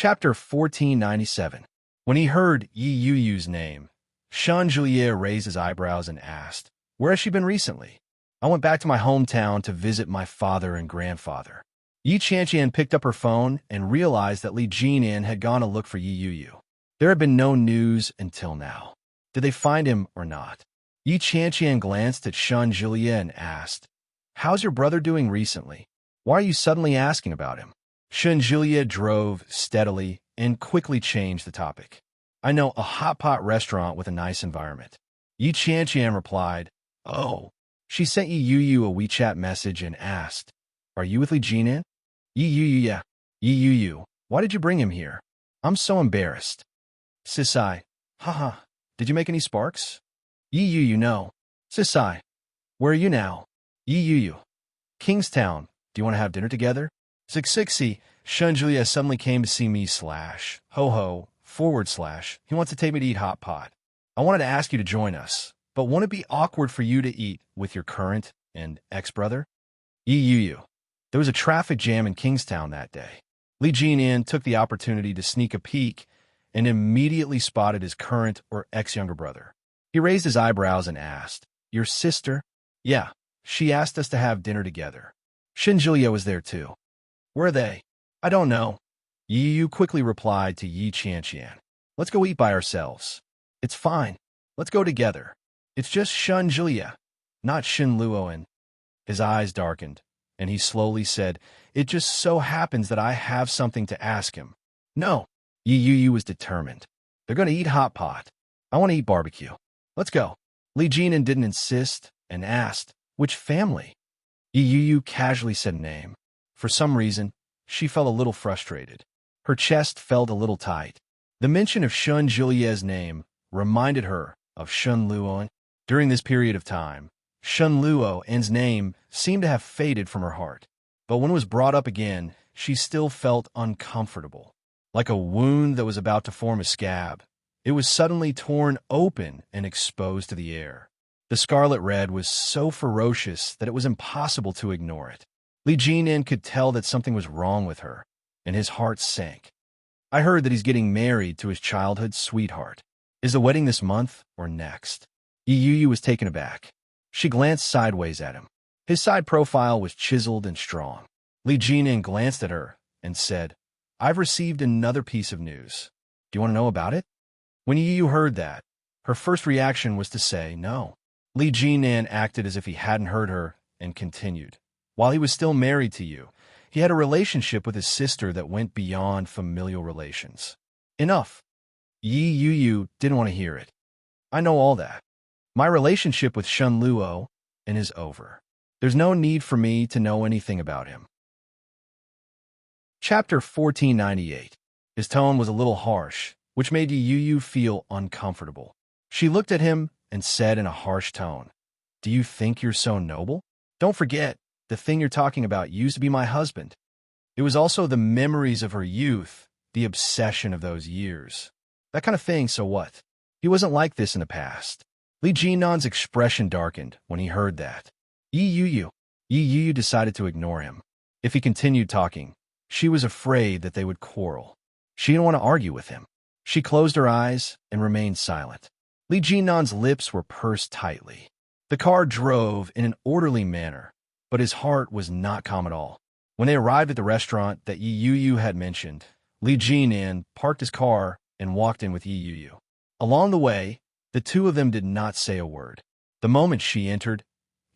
Chapter 1497. When he heard Yi Yuyu's name, Shan Juliet raised his eyebrows and asked, "Where has she been recently?" "I went back to my hometown to visit my father and grandfather." Yi Qianqian picked up her phone and realized that Li Jinan had gone to look for Yi Yuyu. There had been no news until now. Did they find him or not? Yi Qianqian glanced at Shan Juliet and asked, "How's your brother doing recently? Why are you suddenly asking about him?" Shan Juliet drove steadily and quickly changed the topic. "I know a hot pot restaurant with a nice environment." Yi Qianqian replied, "Oh." She sent Yi Yuyu a WeChat message and asked, "Are you with Li Jinan?" "Yi Yuyu, yeah." "Yi Yuyu, why did you bring him here?" "I'm so embarrassed." "Sisai, haha, did you make any sparks?" "Yi Yuyu, no." "Sisai, where are you now?" "Yi Yuyu, Kingstown, do you want to have dinner together?" "Sixixi, Shan Juliet suddenly came to see me / ho / he wants to take me to eat hot pot. I wanted to ask you to join us, but won't it be awkward for you to eat with your current and ex-brother?" "Yi Yuyu, there was a traffic jam in Kingstown that day." Li Jinan took the opportunity to sneak a peek and immediately spotted his current or ex-younger brother. He raised his eyebrows and asked, "Your sister?" "Yeah, she asked us to have dinner together." Shan Juliet was there too. "Where are they?" "I don't know." Yi Yu quickly replied to Yi Qianqian, "Let's go eat by ourselves." "It's fine. Let's go together. It's just Shan Juliet, not Shin Luoan." His eyes darkened, and he slowly said, "It just so happens that I have something to ask him." "No." Yi Yu was determined. "They're going to eat hot pot. I want to eat barbecue. Let's go." Li Jinan didn't insist and asked, "Which family?" Yi Yu casually said a name. For some reason, she felt a little frustrated. Her chest felt a little tight. The mention of Shan Juliet's name reminded her of Shen Luoan. During this period of time, Shen Luoan's name seemed to have faded from her heart. But when it was brought up again, she still felt uncomfortable. Like a wound that was about to form a scab, it was suddenly torn open and exposed to the air. The scarlet red was so ferocious that it was impossible to ignore it. Li Jinan could tell that something was wrong with her, and his heart sank. "I heard that he's getting married to his childhood sweetheart. Is the wedding this month or next?" Yi Yu was taken aback. She glanced sideways at him. His side profile was chiseled and strong. Li Jinan glanced at her and said, "I've received another piece of news. Do you want to know about it?" When Yi Yu heard that, her first reaction was to say no. Li Jinan acted as if he hadn't heard her and continued. "While he was still married to you, he had a relationship with his sister that went beyond familial relations." "Enough." Yi Yu didn't want to hear it. "I know all that. My relationship with Shen Luo is over. There's no need for me to know anything about him." Chapter 1498. His tone was a little harsh, which made Yi Yu feel uncomfortable. She looked at him and said in a harsh tone, "Do you think you're so noble? Don't forget, the thing you're talking about used to be my husband." It was also the memories of her youth, the obsession of those years. That kind of thing, so what? He wasn't like this in the past. Li Jinan's expression darkened when he heard that. Yi Yu decided to ignore him. If he continued talking, she was afraid that they would quarrel. She didn't want to argue with him. She closed her eyes and remained silent. Li Jinan's lips were pursed tightly. The car drove in an orderly manner, but his heart was not calm at all. When they arrived at the restaurant that Yi Yu had mentioned, Li Jinan parked his car and walked in with Yi Yu. Along the way, the two of them did not say a word. The moment she entered,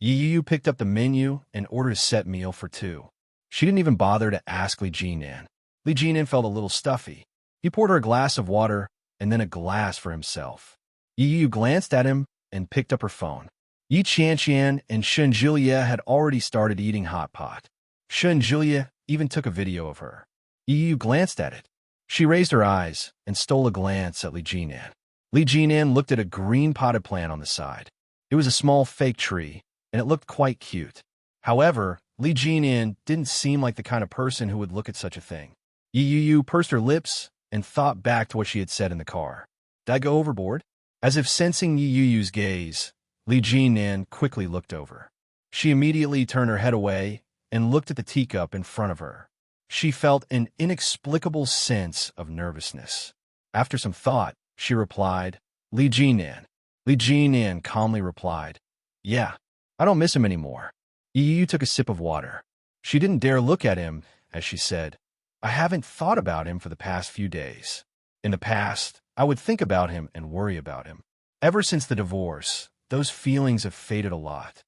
Yi Yu picked up the menu and ordered a set meal for two. She didn't even bother to ask Li Jinan. Li Jinan felt a little stuffy. He poured her a glass of water and then a glass for himself. Yi Yu glanced at him and picked up her phone. Yi Qianqian and Shan Juliet had already started eating hot pot. Shan Juliet even took a video of her. Yi Yu glanced at it. She raised her eyes and stole a glance at Li Jinan. Li Jinan looked at a green potted plant on the side. It was a small fake tree, and it looked quite cute. However, Li Jinan didn't seem like the kind of person who would look at such a thing. Yi Yu pursed her lips and thought back to what she had said in the car. Did I go overboard? As if sensing Yi Yu's gaze, Li Jinan quickly looked over. She immediately turned her head away and looked at the teacup in front of her. She felt an inexplicable sense of nervousness. After some thought, she replied, Li Jinan. Li Jinan calmly replied, Yeah, I don't miss him anymore. Yu took a sip of water. She didn't dare look at him as she said, I haven't thought about him for the past few days. In the past, I would think about him and worry about him. Ever since the divorce, those feelings have faded a lot.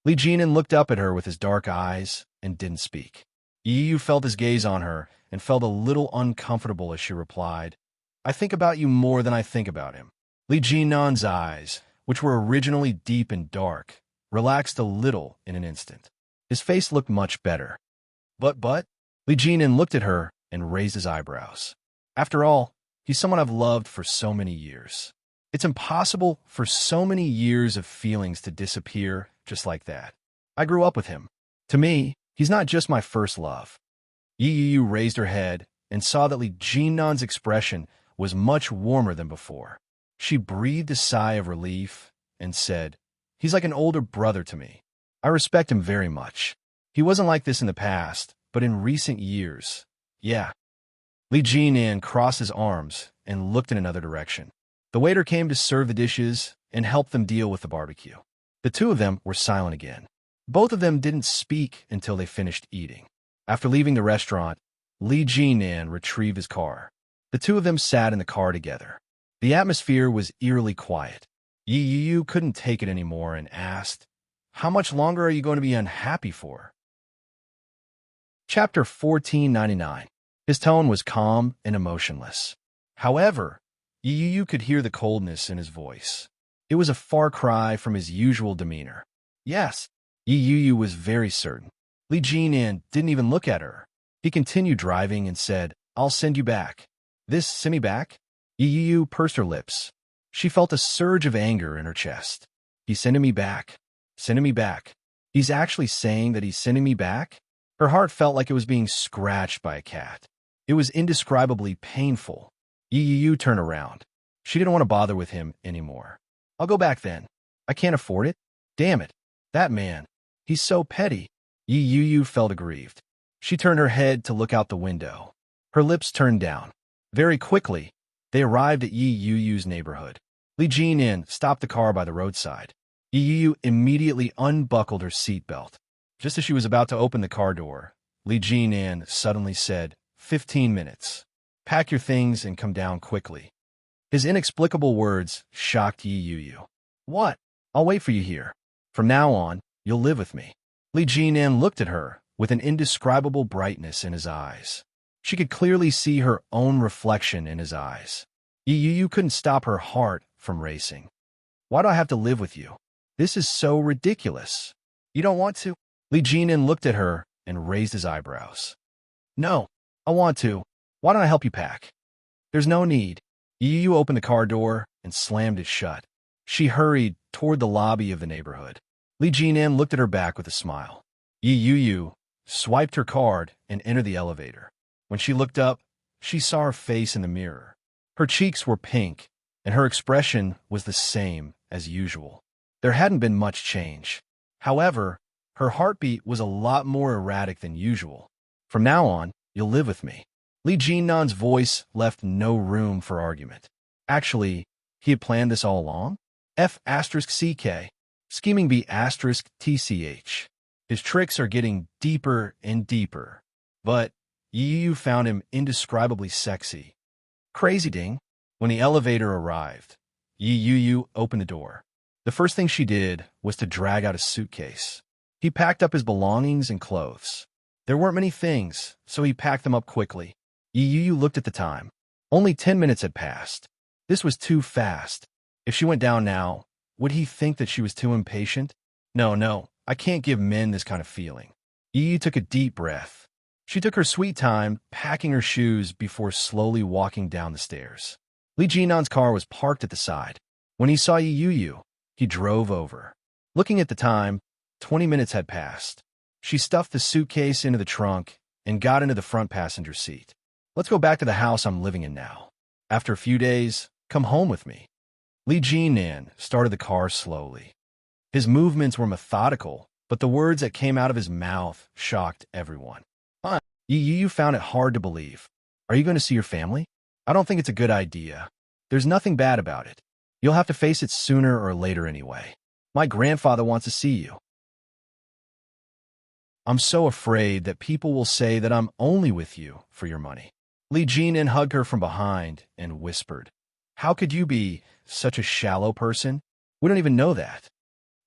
Li Jinan looked up at her with his dark eyes and didn't speak. Yu felt his gaze on her and felt a little uncomfortable as she replied, I think about you more than I think about him. Li Jinan's eyes, which were originally deep and dark, relaxed a little in an instant. His face looked much better. But, Li Jinan looked at her and raised his eyebrows. After all, he's someone I've loved for so many years. It's impossible for so many years of feelings to disappear just like that. I grew up with him. To me, he's not just my first love. Yu raised her head and saw that Li Jinan's expression was much warmer than before. She breathed a sigh of relief and said, He's like an older brother to me. I respect him very much. He wasn't like this in the past, but in recent years, yeah. Li Jinan crossed his arms and looked in another direction. The waiter came to serve the dishes and help them deal with the barbecue. The two of them were silent again. Both of them didn't speak until they finished eating. After leaving the restaurant, Li Jinan retrieved his car. The two of them sat in the car together. The atmosphere was eerily quiet. Yu couldn't take it anymore and asked, How much longer are you going to be unhappy for? Chapter 1499. His tone was calm and emotionless. However, Yu could hear the coldness in his voice. It was a far cry from his usual demeanor. Yes, Yu was very certain. Li Jinan didn't even look at her. He continued driving and said, I'll send you back. This send me back? Yu pursed her lips. She felt a surge of anger in her chest. He's sending me back. Sending me back. He's actually saying that he's sending me back? Her heart felt like it was being scratched by a cat. It was indescribably painful. Yu turned around. She didn't want to bother with him anymore. I'll go back then. I can't afford it. Damn it. That man. He's so petty. Yu felt aggrieved. She turned her head to look out the window. Her lips turned down. Very quickly, they arrived at Yu's neighborhood. Li Jinan stopped the car by the roadside. Yu immediately unbuckled her seatbelt. Just as she was about to open the car door, Li Jinan suddenly said, 15 minutes. Pack your things and come down quickly. His inexplicable words shocked Yu. What? I'll wait for you here. From now on, you'll live with me. Li Jinan looked at her with an indescribable brightness in his eyes. She could clearly see her own reflection in his eyes. Yu couldn't stop her heart from racing. Why do I have to live with you? This is so ridiculous. You don't want to? Li Jinan looked at her and raised his eyebrows. No, I want to. Why don't I help you pack? There's no need. Yu opened the car door and slammed it shut. She hurried toward the lobby of the neighborhood. Li Jinan looked at her back with a smile. Yu swiped her card and entered the elevator. When she looked up, she saw her face in the mirror. Her cheeks were pink, and her expression was the same as usual. There hadn't been much change. However, her heartbeat was a lot more erratic than usual. From now on, you'll live with me. Li Jinan's voice left no room for argument. Actually, he had planned this all along? F*CK. Scheming B*TCH. His tricks are getting deeper and deeper. But Yu found him indescribably sexy. Crazy ding. When the elevator arrived, Yu opened the door. The first thing she did was to drag out a suitcase. He packed up his belongings and clothes. There weren't many things, so he packed them up quickly. Yu looked at the time. Only 10 minutes had passed. This was too fast. If she went down now, would he think that she was too impatient? No, I can't give men this kind of feeling. Yu took a deep breath. She took her sweet time packing her shoes before slowly walking down the stairs. Li Jinan's car was parked at the side. When he saw Yu, he drove over. Looking at the time, 20 minutes had passed. She stuffed the suitcase into the trunk and got into the front passenger seat. Let's go back to the house I'm living in now. After a few days, come home with me. Li Jinan started the car slowly. His movements were methodical, but the words that came out of his mouth shocked everyone. You found it hard to believe. Are you going to see your family? I don't think it's a good idea. There's nothing bad about it. You'll have to face it sooner or later anyway. My grandfather wants to see you. I'm so afraid that people will say that I'm only with you for your money. Li Jinan hugged her from behind and whispered, How could you be such a shallow person? We don't even know that.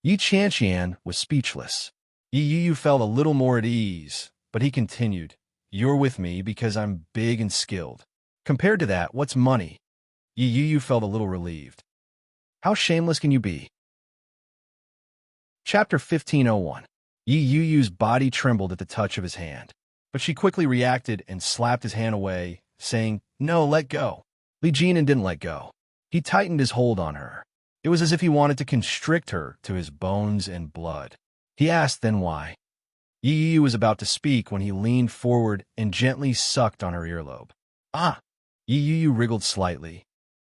Yi Qianqian was speechless. Yi Yu felt a little more at ease, but he continued, You're with me because I'm big and skilled. Compared to that, what's money? Yi Yu felt a little relieved. How shameless can you be? Chapter 1501. Yi Yu's body trembled at the touch of his hand, but she quickly reacted and slapped his hand away, saying, No, let go. Li Jinan didn't let go. He tightened his hold on her. It was as if he wanted to constrict her to his bones and blood. He asked then why. Yi Yu was about to speak when he leaned forward and gently sucked on her earlobe. Ah! Yi Yu wriggled slightly.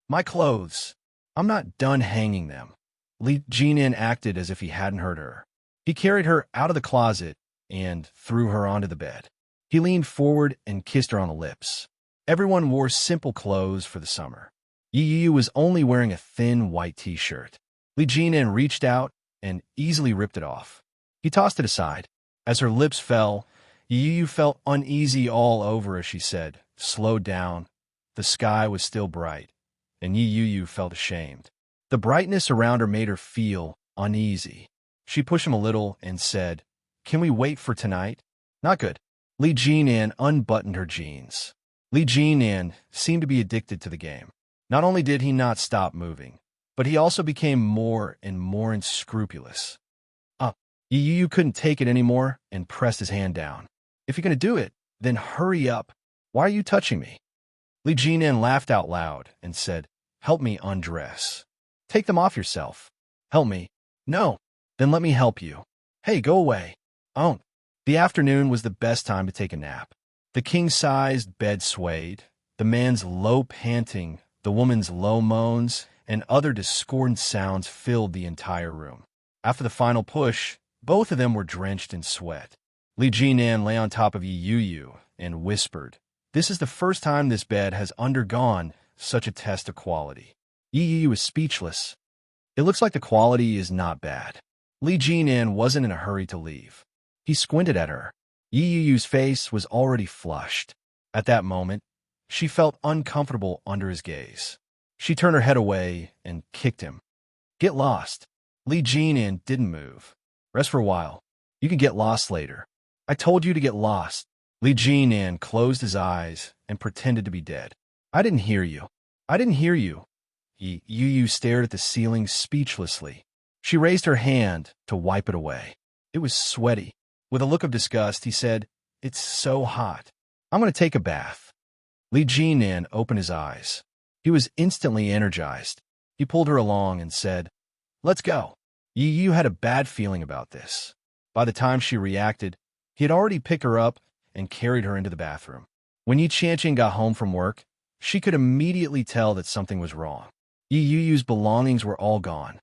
My clothes. I'm not done hanging them. Li Jinan acted as if he hadn't heard her. He carried her out of the closet and threw her onto the bed. He leaned forward and kissed her on the lips. Everyone wore simple clothes for the summer. Yi Yu was only wearing a thin white t-shirt. Li Jinan reached out and easily ripped it off. He tossed it aside. As her lips fell, Yi Yu felt uneasy all over as she said, Slow down. The sky was still bright, and Yi Yu felt ashamed. The brightness around her made her feel uneasy. She pushed him a little and said, Can we wait for tonight? Not good. Li Jinan unbuttoned her jeans. Li Jinan seemed to be addicted to the game. Not only did he not stop moving, but he also became more and more unscrupulous. Yi Yu couldn't take it anymore and pressed his hand down. If you're going to do it, then hurry up. Why are you touching me? Li Jinan laughed out loud and said, Help me undress. Take them off yourself. Help me. No. Then let me help you. Hey, go away. Oh. The afternoon was the best time to take a nap. The king-sized bed swayed, the man's low panting, the woman's low moans, and other discordant sounds filled the entire room. After the final push, both of them were drenched in sweat. Li Jinan lay on top of Yi Yu and whispered, This is the first time this bed has undergone such a test of quality. Yi Yu was speechless. It looks like the quality is not bad. Li Jinan wasn't in a hurry to leave. He squinted at her. Yi Yu's face was already flushed. At that moment, she felt uncomfortable under his gaze. She turned her head away and kicked him. Get lost. Li Jinan didn't move. Rest for a while. You can get lost later. I told you to get lost. Li Jinan closed his eyes and pretended to be dead. I didn't hear you. I didn't hear you. Yi Yu stared at the ceiling speechlessly. She raised her hand to wipe it away. It was sweaty. With a look of disgust, he said, It's so hot. I'm going to take a bath. Li Jinan opened his eyes. He was instantly energized. He pulled her along and said, Let's go. Yi Yu had a bad feeling about this. By the time she reacted, he had already picked her up and carried her into the bathroom. When Yi Qianqian got home from work, she could immediately tell that something was wrong. Yi Yu's belongings were all gone.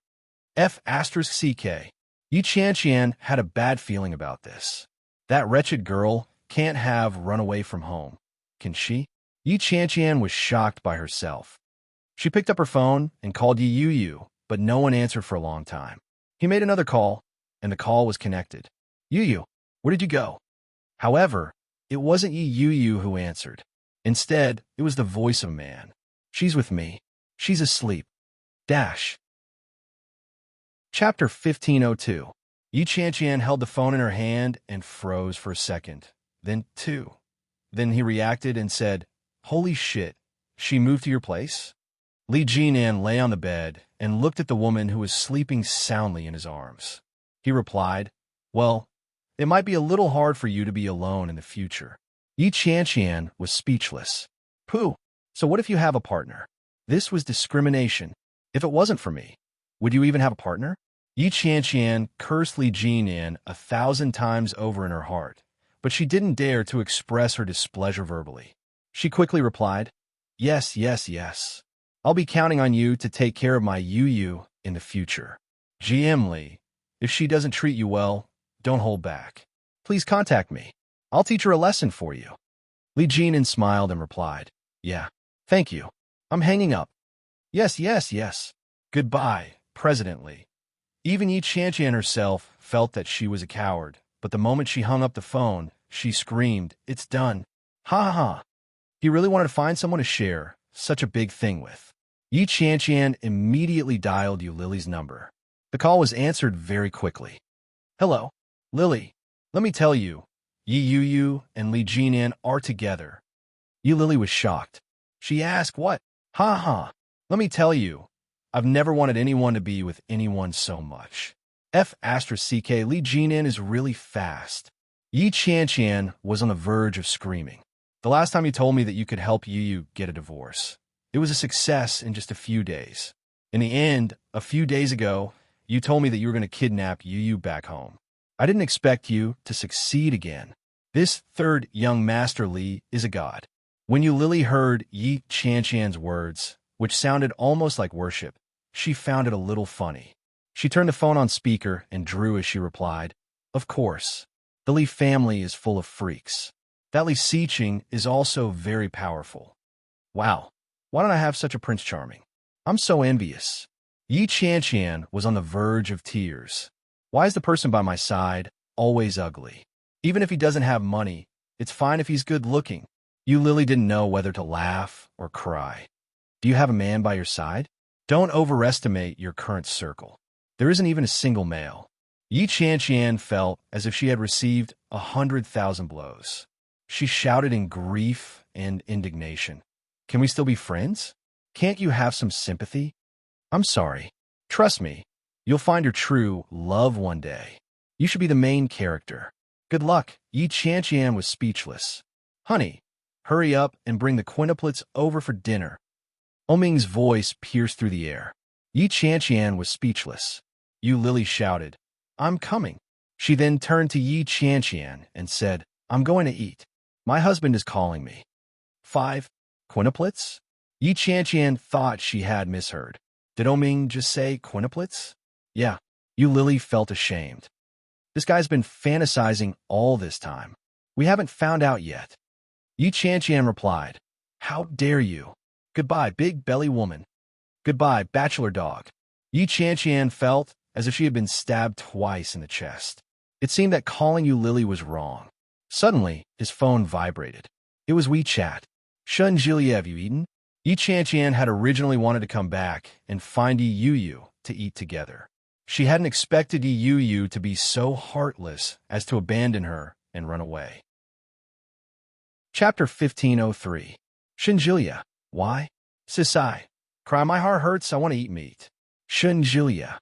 F***CK. Yi Qianqian had a bad feeling about this. That wretched girl can't have run away from home, can she? Yi Qianqian was shocked by herself. She picked up her phone and called Yi Yu, but no one answered for a long time. He made another call, and the call was connected. Yu, where did you go? However, it wasn't Yi Yu who answered. Instead, it was the voice of a man. She's with me. She's asleep. Dash. Chapter 1502. Yi Qianqian held the phone in her hand and froze for a second. Then two. Then he reacted and said, Holy shit, she moved to your place? Li Jinan lay on the bed and looked at the woman who was sleeping soundly in his arms. He replied, Well, it might be a little hard for you to be alone in the future. Yi Qianqian was speechless. Pooh, so what if you have a partner? This was discrimination. If it wasn't for me, would you even have a partner? Yi Qianqian cursed Li Jinan 1,000 times over in her heart, but she didn't dare to express her displeasure verbally. She quickly replied, Yes, yes, yes. I'll be counting on you to take care of my Yu in the future. GM Li, if she doesn't treat you well, don't hold back. Please contact me. I'll teach her a lesson for you. Li Jinan smiled and replied, yeah, thank you. I'm hanging up. Yes, yes, yes. Goodbye, President Li. Even Yi Qianqian herself felt that she was a coward, but the moment she hung up the phone, she screamed, it's done. Ha ha ha. He really wanted to find someone to share such a big thing with. Yi Qianqian immediately dialed Yu Lily's number. The call was answered very quickly. Hello, Lily. Let me tell you, Yi Yu and Li Jinan are together. Yu Lily was shocked. She asked, what? Ha ha. Let me tell you, I've never wanted anyone to be with anyone so much. F***ck Li Jinan is really fast. Yi Qianqian was on the verge of screaming. The last time you told me that you could help Yu get a divorce. It was a success in just a few days. In the end, a few days ago, you told me that you were going to kidnap Yu back home. I didn't expect you to succeed again. This third young Master Li is a god. When Yu Lily heard Yi Qianqian's words, which sounded almost like worship, she found it a little funny. She turned the phone on speaker and drew as she replied, of course. The Li family is full of freaks. That Li Xiqing is also very powerful. Wow, why don't I have such a Prince Charming? I'm so envious. Yi Qianqian was on the verge of tears. Why is the person by my side always ugly? Even if he doesn't have money, it's fine if he's good looking. Yu Lily didn't know whether to laugh or cry. Do you have a man by your side? Don't overestimate your current circle. There isn't even a single male. Yi Qianqian felt as if she had received 100,000 blows. She shouted in grief and indignation. Can we still be friends? Can't you have some sympathy? I'm sorry. Trust me, you'll find your true love one day. You should be the main character. Good luck. Yi Qianqian was speechless. Honey, hurry up and bring the quintuplets over for dinner. Oming's voice pierced through the air. Yi Qianqian was speechless. Yu Lily shouted, I'm coming. She then turned to Yi Qianqian and said, I'm going to eat. My husband is calling me. 5 quintuplets? Yi Qianqian thought she had misheard. Did Oming just say quintuplets? Yeah. Yu Lily felt ashamed. This guy's been fantasizing all this time. We haven't found out yet. Yi Qianqian replied, How dare you? Goodbye, big belly woman. Goodbye, bachelor dog. Yi Qianqian felt as if she had been stabbed twice in the chest. It seemed that calling Yu Lily was wrong. Suddenly, his phone vibrated. It was WeChat. Shun Julia, have you eaten? Yi Qianqian had originally wanted to come back and find Yi Yu to eat together. She hadn't expected Yi Yu to be so heartless as to abandon her and run away. Chapter 1503. Shinjilia. Why? Sisai. Cry, my heart hurts, I want to eat meat. Shinjilia.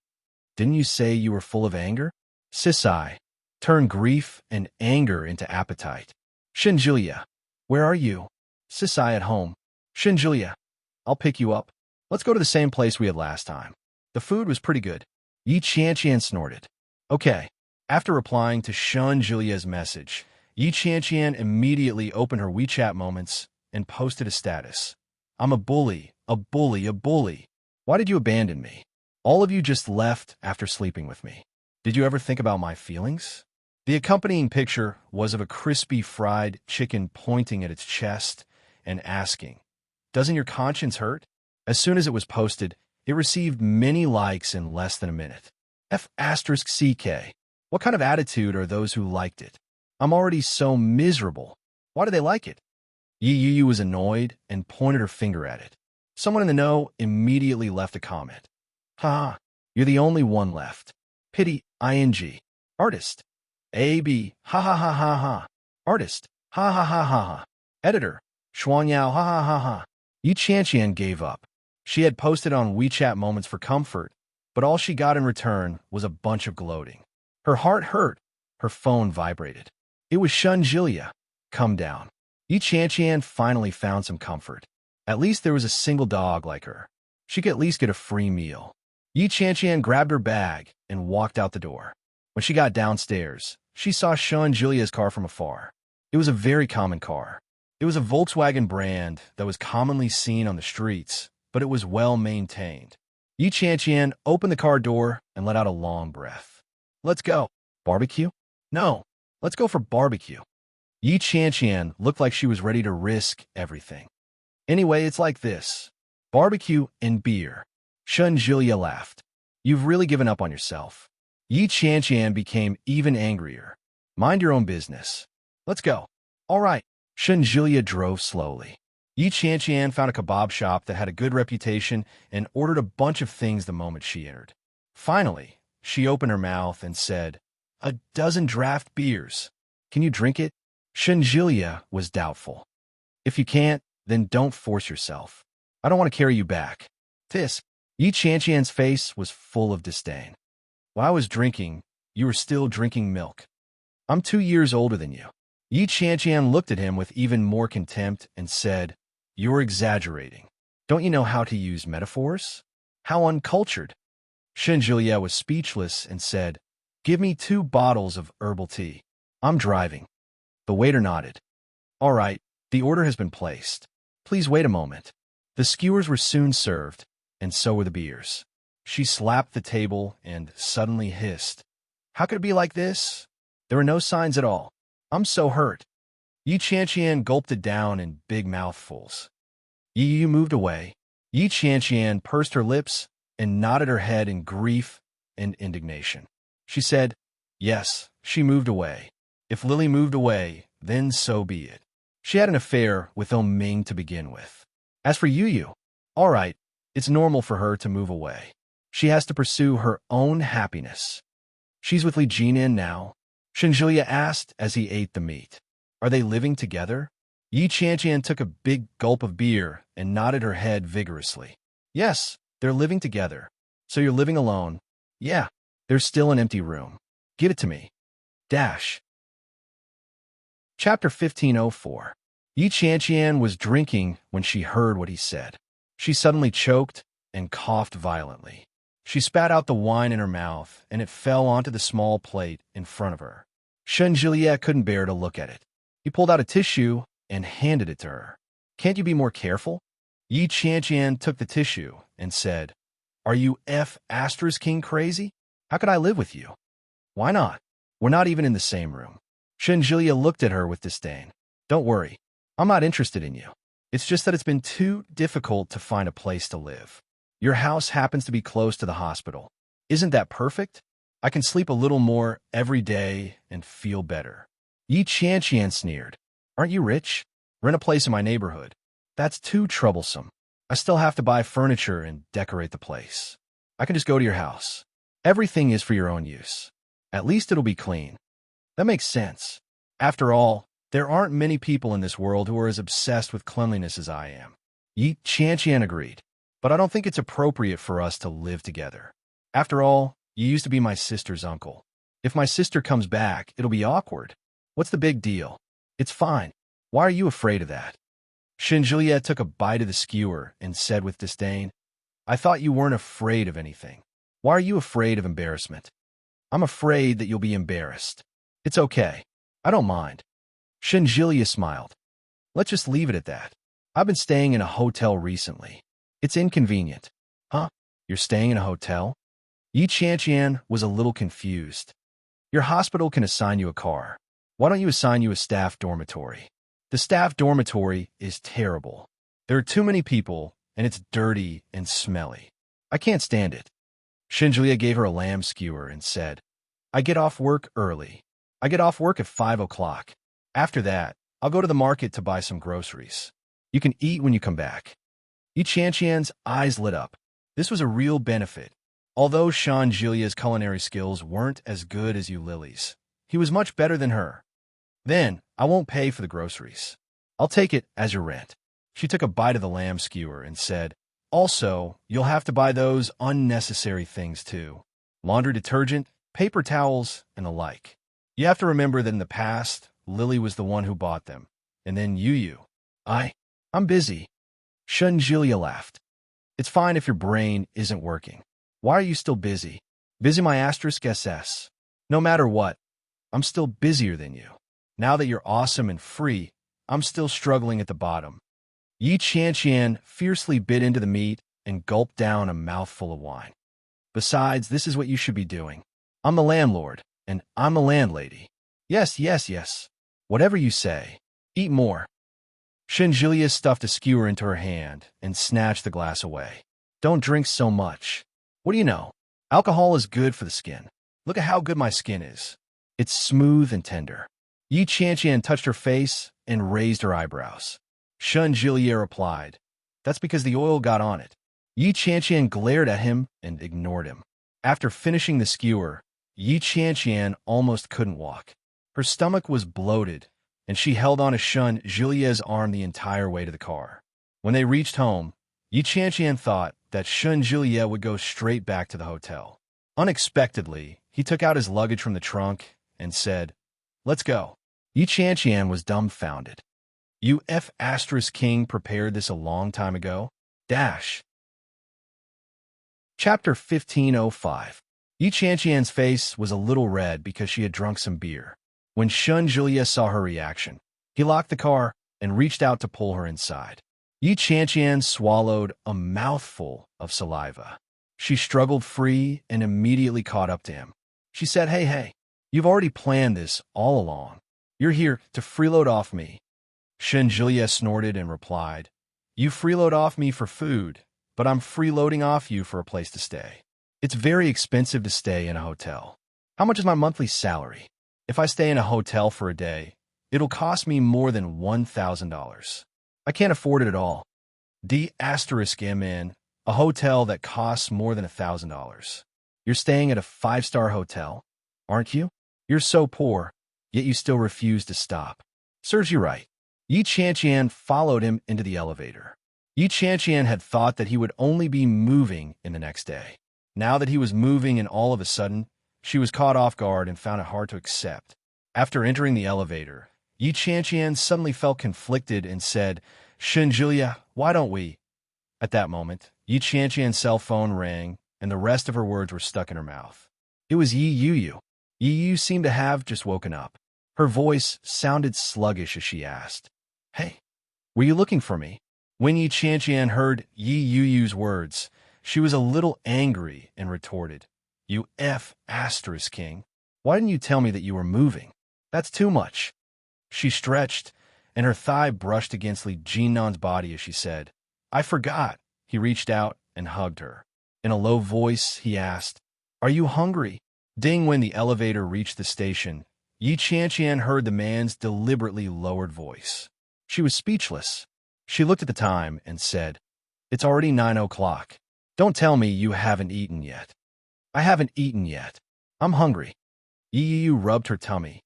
Didn't you say you were full of anger? Sisai. Turn grief and anger into appetite. Shinjilia. Where are you? Sisai at home. Shinjilia. I'll pick you up. Let's go to the same place we had last time. The food was pretty good. Yi Qianqian snorted. Okay. After replying to Shinjilia's message, Yi Qianqian immediately opened her WeChat moments and posted a status. I'm a bully, a bully, a bully. Why did you abandon me? All of you just left after sleeping with me. Did you ever think about my feelings? The accompanying picture was of a crispy fried chicken pointing at its chest and asking, Doesn't your conscience hurt? As soon as it was posted, it received many likes in less than a minute. F***ck. What kind of attitude are those who liked it? I'm already so miserable. Why do they like it? Yi Yu was annoyed and pointed her finger at it. Someone in the know immediately left a comment. Ha, you're the only one left. Pity, ing. Artist. A.B. Ha ha ha ha ha. Artist. Ha ha ha ha ha. Editor. Shuangyao ha ha ha ha. Yi Qianqian gave up. She had posted on WeChat moments for comfort, but all she got in return was a bunch of gloating. Her heart hurt. Her phone vibrated. It was Shunjilia. Come down. Yi Qianqian finally found some comfort. At least there was a single dog like her. She could at least get a free meal. Yi Qianqian grabbed her bag and walked out the door. When she got downstairs, she saw Shunjilia's car from afar. It was a very common car. It was a Volkswagen brand that was commonly seen on the streets, but it was well maintained. Yi Qianqian opened the car door and let out a long breath. Let's go. Barbecue? No. Let's go for barbecue. Yi Qianqian looked like she was ready to risk everything. Anyway, it's like this. Barbecue and beer. Shun Julia laughed. You've really given up on yourself. Yi Qianqian became even angrier. Mind your own business. Let's go. All right. Shun Julia drove slowly. Yi Qianqian found a kebab shop that had a good reputation and ordered a bunch of things the moment she entered. Finally, she opened her mouth and said, "A dozen draft beers. Can you drink it?" Shun Julia was doubtful. "If you can't, then don't force yourself. I don't want to carry you back." Yi Qianqian's face was full of disdain. "While I was drinking, you were still drinking milk. I'm 2 years older than you." Yi Qianqian looked at him with even more contempt and said, "You're exaggerating. Don't you know how to use metaphors? How uncultured." Shun Julia was speechless and said, "Give me 2 bottles of herbal tea. I'm driving." The waiter nodded. "All right, the order has been placed. Please wait a moment." The skewers were soon served, and so were the beers. She slapped the table and suddenly hissed, "How could it be like this? There were no signs at all. I'm so hurt." Yi Qianqian gulped it down in big mouthfuls. Yi moved away. Yi Qianqian pursed her lips and nodded her head in grief and indignation. She said, "Yes, she moved away. If Lily moved away, then so be it. She had an affair with Ming to begin with. As for Yu, all right, it's normal for her to move away. She has to pursue her own happiness." "She's with Li Jinan now?" Shun Julia asked as he ate the meat. "Are they living together?" Yi Qianqian took a big gulp of beer and nodded her head vigorously. "Yes, they're living together. So you're living alone?" "Yeah, there's still an empty room. Give it to me." Chapter 1504. Yi Qianqian was drinking when she heard what he said. She suddenly choked and coughed violently. She spat out the wine in her mouth, and it fell onto the small plate in front of her. Shun Juliet couldn't bear to look at it. He pulled out a tissue and handed it to her. "Can't you be more careful?" Yi Qianqian took the tissue and said, "Are you King crazy? How could I live with you?" "Why not? We're not even in the same room." Shun Julia looked at her with disdain. "Don't worry. I'm not interested in you. It's just that it's been too difficult to find a place to live. Your house happens to be close to the hospital. Isn't that perfect? I can sleep a little more every day and feel better." Yi Qianqian sneered. "Aren't you rich? Rent a place in my neighborhood." "That's too troublesome. I still have to buy furniture and decorate the place. I can just go to your house. Everything is for your own use. At least it'll be clean." "That makes sense. After all, there aren't many people in this world who are as obsessed with cleanliness as I am." Yi Qianqian agreed. "But I don't think it's appropriate for us to live together. After all, you used to be my sister's uncle. If my sister comes back, it'll be awkward. What's the big deal? It's fine. Why are you afraid of that?" Shun Juliet took a bite of the skewer and said with disdain, "I thought you weren't afraid of anything. Why are you afraid of embarrassment?" "I'm afraid that you'll be embarrassed." "It's okay. I don't mind." Shun Julia smiled. "Let's just leave it at that. I've been staying in a hotel recently. It's inconvenient." "Huh? You're staying in a hotel?" Yi Qianqian was a little confused. "Your hospital can assign you a car. Why don't you assign you a staff dormitory?" "The staff dormitory is terrible. There are too many people, and it's dirty and smelly. I can't stand it." Shun Julia gave her a lamb skewer and said, "I get off work early. I get off work at 5 o'clock. After that, I'll go to the market to buy some groceries. You can eat when you come back." Yi Qianqian's eyes lit up. This was a real benefit. Although Shun Julia's culinary skills weren't as good as Lily's, he was much better than her. "Then, I won't pay for the groceries. I'll take it as your rent." She took a bite of the lamb skewer and said, "Also, you'll have to buy those unnecessary things too. Laundry detergent, paper towels, and the like. You have to remember that in the past, Lily was the one who bought them. And then I'm busy." Shun Julia laughed. "It's fine if your brain isn't working. Why are you still busy?" "Busy my *SS. No matter what, I'm still busier than you. Now that you're awesome and free, I'm still struggling at the bottom." Yi Qianqian fiercely bit into the meat and gulped down a mouthful of wine. "Besides, this is what you should be doing. I'm the landlord, and I'm the landlady." Yes. Whatever you say. Eat more. Julia stuffed a skewer into her hand and snatched the glass away. Don't drink so much. What do you know? Alcohol is good for the skin. Look at how good my skin is. It's smooth and tender. Yi Qianqian touched her face and raised her eyebrows. Julia replied, That's because the oil got on it. Yi Qianqian glared at him and ignored him. After finishing the skewer, Yi Qianqian almost couldn't walk. Her stomach was bloated, and she held on to Julia's arm the entire way to the car. When they reached home, Yi Qianqian thought that Julia would go straight back to the hotel. Unexpectedly, he took out his luggage from the trunk and said, Let's go. Yi Qianqian was dumbfounded. You King prepared this a long time ago? Chapter 1505. Yi Qianqian's face was a little red because she had drunk some beer. When Julia saw her reaction, he locked the car and reached out to pull her inside. Yi Qianqian swallowed a mouthful of saliva. She struggled free and immediately caught up to him. She said, Hey, you've already planned this all along. You're here to freeload off me. Julia snorted and replied, You freeload off me for food, but I'm freeloading off you for a place to stay. It's very expensive to stay in a hotel. How much is my monthly salary? If I stay in a hotel for a day, it'll cost me more than $1,000. I can't afford it at all. I'm in a hotel that costs more than $1,000. You're staying at a 5-star hotel, aren't you? You're so poor, yet you still refuse to stop. Serves you right. Yi Qianqian followed him into the elevator. Yi Qianqian had thought that he would only be moving in the next day. Now that he was moving and all of a sudden, she was caught off guard and found it hard to accept. After entering the elevator, Yi Qianqian suddenly felt conflicted and said, Julia, why don't we? At that moment, Yi Qianqian's cell phone rang, and the rest of her words were stuck in her mouth. It was Yi Yu. Yi Yu seemed to have just woken up. Her voice sounded sluggish as she asked, Hey, were you looking for me? When Yi Qianqian heard Yi Yu's words, she was a little angry and retorted, You King. Why didn't you tell me that you were moving? That's too much. She stretched, and her thigh brushed against Li Jinnan's body as she said, I forgot. He reached out and hugged her. In a low voice, he asked, Are you hungry? Ding. When the elevator reached the station, Yi Qianqian heard the man's deliberately lowered voice. She was speechless. She looked at the time and said, It's already 9 o'clock. Don't tell me you haven't eaten yet. I haven't eaten yet. I'm hungry. Yi Yu rubbed her tummy.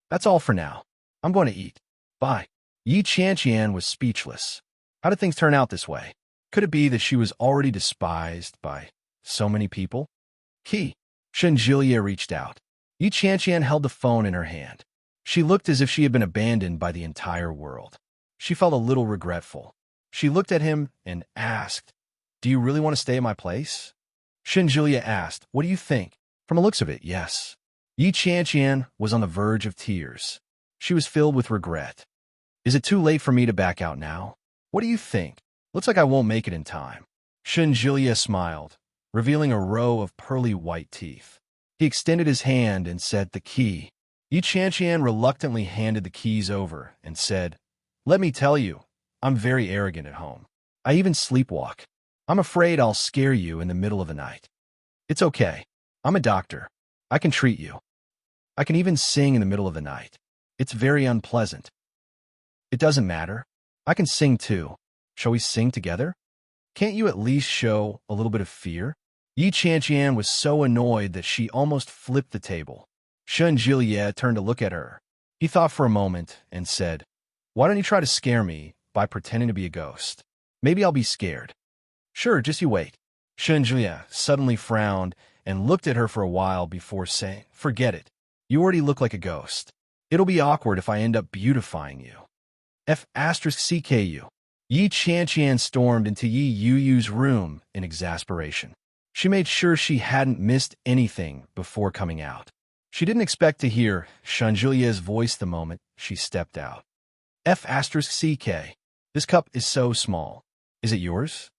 That's all for now. I'm going to eat. Bye. Yi Qianqian was speechless. How did things turn out this way? Could it be that she was already despised by so many people? Julia reached out. Yi Qianqian held the phone in her hand. She looked as if she had been abandoned by the entire world. She felt a little regretful. She looked at him and asked, Do you really want to stay at my place? Julia asked, What do you think? From the looks of it, yes. Yi Qianqian was on the verge of tears. She was filled with regret. Is it too late for me to back out now? What do you think? Looks like I won't make it in time. Julia smiled, revealing a row of pearly white teeth. He extended his hand and said the key. Yi Qianqian reluctantly handed the keys over and said, Let me tell you, I'm very arrogant at home. I even sleepwalk. I'm afraid I'll scare you in the middle of the night. It's okay. I'm a doctor. I can treat you. I can even sing in the middle of the night. It's very unpleasant. It doesn't matter. I can sing too. Shall we sing together? Can't you at least show a little bit of fear? Yi Qianqian was so annoyed that she almost flipped the table. Julia turned to look at her. He thought for a moment and said, Why don't you try to scare me by pretending to be a ghost? Maybe I'll be scared. Sure, just you wait. Julia suddenly frowned and looked at her for a while before saying, Forget it. You already look like a ghost. It'll be awkward if I end up beautifying you. CKU. Yi Qianqian stormed into Yi Yu's room in exasperation. She made sure she hadn't missed anything before coming out. She didn't expect to hear Julia's voice the moment she stepped out. CK. This cup is so small. Is it yours?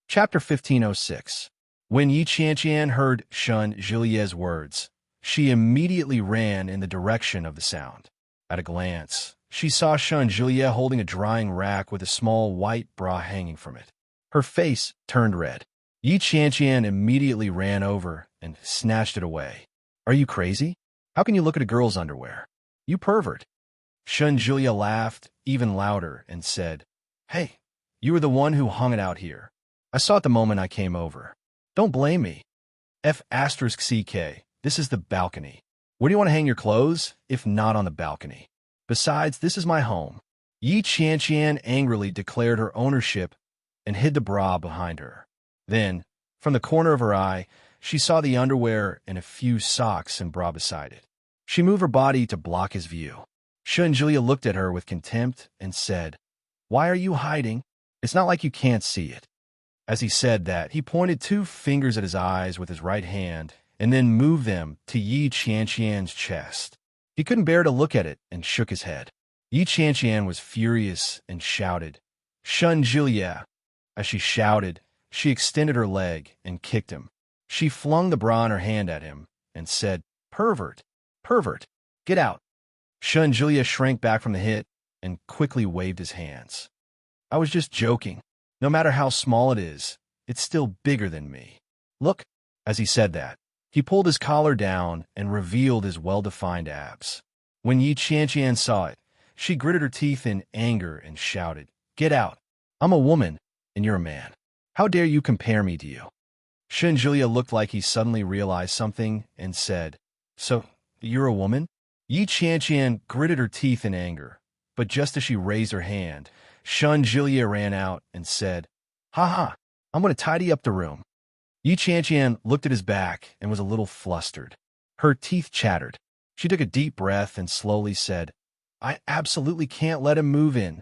Chapter 1506. When Yi Qianqian heard Julia's words, She immediately ran in the direction of the sound. At a glance, she saw Juliet holding a drying rack with a small white bra hanging from it. Her face turned red. Yi Qianqian immediately ran over and snatched it away. Are you crazy? How can you look at a girl's underwear? You pervert. Julia laughed even louder and said, Hey, you were the one who hung it out here. I saw it the moment I came over. Don't blame me. F***CK, this is the balcony. Where do you want to hang your clothes, if not on the balcony? Besides, this is my home. Yi Qianqian angrily declared her ownership and hid the bra behind her. Then, from the corner of her eye, she saw the underwear and a few socks and bra beside it. She moved her body to block his view. Julia looked at her with contempt and said, Why are you hiding? It's not like you can't see it. As he said that, he pointed 2 fingers at his eyes with his right hand and then moved them to Yi Qianqian's chest. He couldn't bear to look at it and shook his head. Yi Qianqian was furious and shouted, Julia. As she shouted, she extended her leg and kicked him. She flung the bra in her hand at him and said, Pervert, pervert, get out. Julia shrank back from the hit and quickly waved his hands. I was just joking. No matter how small it is, it's still bigger than me. Look, as he said that, he pulled his collar down and revealed his well-defined abs. When Yi Qianqian saw it, she gritted her teeth in anger and shouted, Get out. I'm a woman, and you're a man. How dare you compare me to you? Julia looked like he suddenly realized something and said, So, you're a woman? Yi Qianqian gritted her teeth in anger, but just as she raised her hand, Julia ran out and said, Ha ha, I'm going to tidy up the room. Yi Qianqian looked at his back and was a little flustered. Her teeth chattered. She took a deep breath and slowly said, I absolutely can't let him move in.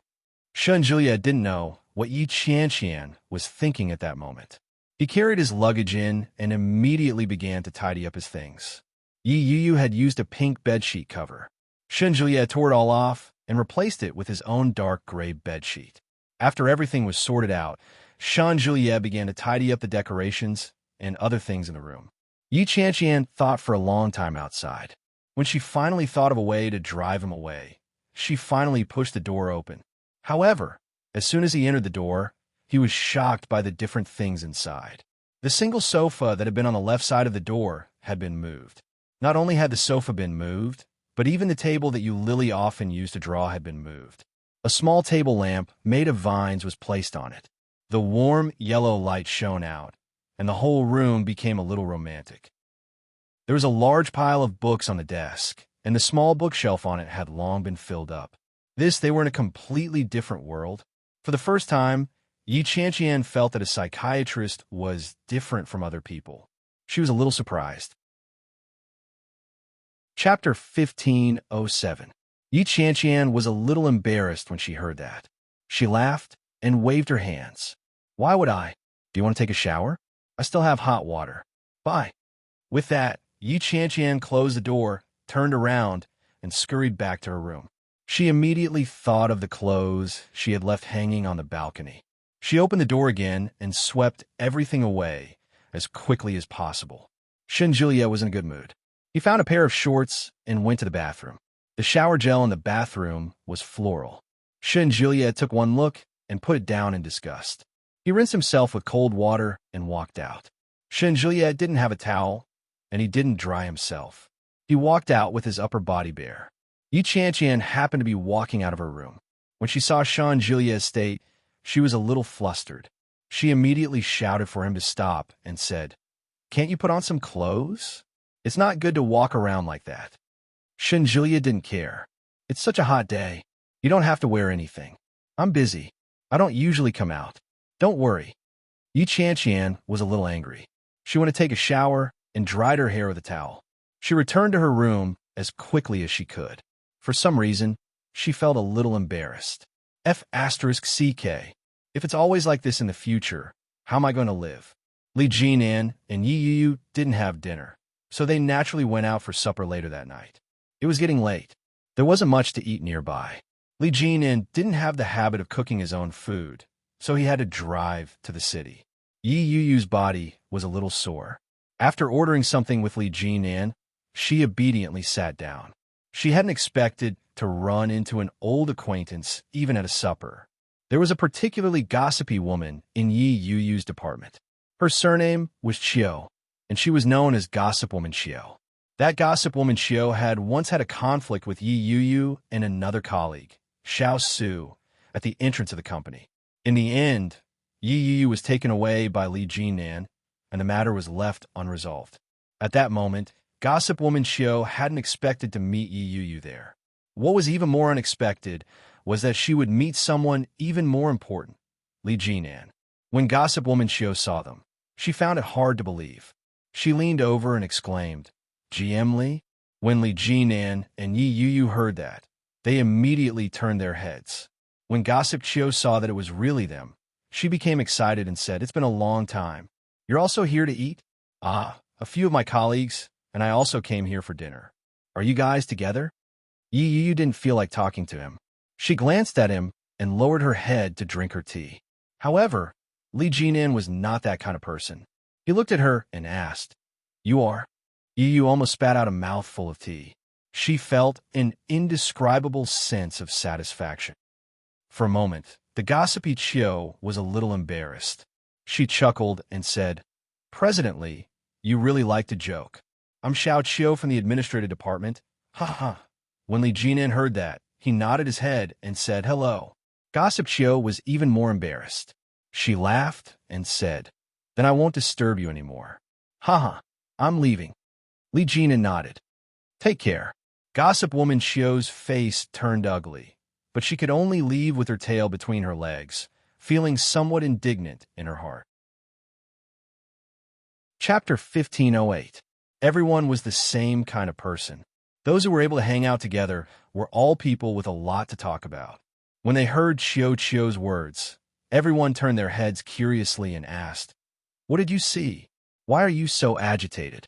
Julia didn't know what Yi Qianqian was thinking at that moment. He carried his luggage in and immediately began to tidy up his things. Yi Yuyu had used a pink bedsheet cover. Julia tore it all off and replaced it with his own dark gray bedsheet. After everything was sorted out, Julia began to tidy up the decorations and other things in the room. Yi Qianqian thought for a long time outside. When she finally thought of a way to drive him away, she finally pushed the door open. However, as soon as he entered the door, he was shocked by the different things inside. The single sofa that had been on the left side of the door had been moved. Not only had the sofa been moved, but even the table that Lily often used to draw had been moved. A small table lamp made of vines was placed on it. The warm yellow light shone out, and the whole room became a little romantic. There was a large pile of books on the desk, and the small bookshelf on it had long been filled up. They were in a completely different world. For the first time, Yi Qianqian felt that a psychiatrist was different from other people. She was a little surprised. Chapter 1507. Yi Qianqian was a little embarrassed when she heard that. She laughed and waved her hands. Why would I? Do you want to take a shower? I still have hot water. Bye. With that, Yi Qianqian closed the door, turned around, and scurried back to her room. She immediately thought of the clothes she had left hanging on the balcony. She opened the door again and swept everything away as quickly as possible. Julia was in a good mood. He found a pair of shorts and went to the bathroom. The shower gel in the bathroom was floral. Julia took one look and put it down in disgust. He rinsed himself with cold water and walked out. Julia didn't have a towel, and he didn't dry himself. He walked out with his upper body bare. Yi Qianqian happened to be walking out of her room. When she saw Julia's state, she was a little flustered. She immediately shouted for him to stop and said, Can't you put on some clothes? It's not good to walk around like that. Julia didn't care. It's such a hot day. You don't have to wear anything. I'm busy. I don't usually come out. Don't worry. Yi Qianqian was a little angry. She went to take a shower and dried her hair with a towel. She returned to her room as quickly as she could. For some reason, she felt a little embarrassed. F***CK. If it's always like this in the future, how am I going to live? Li Jinan and Yi Yuyu didn't have dinner, so they naturally went out for supper later that night. It was getting late. There wasn't much to eat nearby. Li Jinan didn't have the habit of cooking his own food, so he had to drive to the city. Yi Yuyu's body was a little sore. After ordering something with Li Jinan, She obediently sat down. She hadn't expected to run into an old acquaintance even at a supper. There was a particularly gossipy woman in Yi Yuyu's department. Her surname was Chiu, and she was known as Gossip Woman Chiu. That gossip woman Chiu had once had a conflict with Yi Yuyu and another colleague, Xiao Su, at the entrance of the company. In the end, Yi Yuyu was taken away by Li Jinan, and the matter was left unresolved. At that moment, gossip woman Chiu hadn't expected to meet Yi Yuyu there. What was even more unexpected was that she would meet someone even more important, Li Jinan. When gossip woman Chiu saw them, she found it hard to believe. She leaned over and exclaimed, "GM Li?" When Li Jinan and Yi Yuyu heard that, they immediately turned their heads. When gossip Chiu saw that it was really them, she became excited and said, "It's been a long time. You're also here to eat?" "Ah, a few of my colleagues, and I also came here for dinner. Are you guys together?" Yi Yuyu didn't feel like talking to him. She glanced at him and lowered her head to drink her tea. However, Li Jinan was not that kind of person. He looked at her and asked, "You are?" Yi Yuyu almost spat out a mouthful of tea. She felt an indescribable sense of satisfaction. For a moment, the gossipy Chiu was a little embarrassed. She chuckled and said, "President Li, you really like to joke. I'm Xiao Chiu from the administrative department. Ha ha." When Li Jinan heard that, he nodded his head and said, "Hello." Gossip Chiu was even more embarrassed. She laughed and said, "Then I won't disturb you anymore. Ha ha, I'm leaving." Li Jinan nodded. "Take care." Gossip woman Chiu's face turned ugly, but she could only leave with her tail between her legs, feeling somewhat indignant in her heart. Chapter 1508. Everyone was the same kind of person. Those who were able to hang out together were all people with a lot to talk about. When they heard Chiu's words, everyone turned their heads curiously and asked, "What did you see? Why are you so agitated?"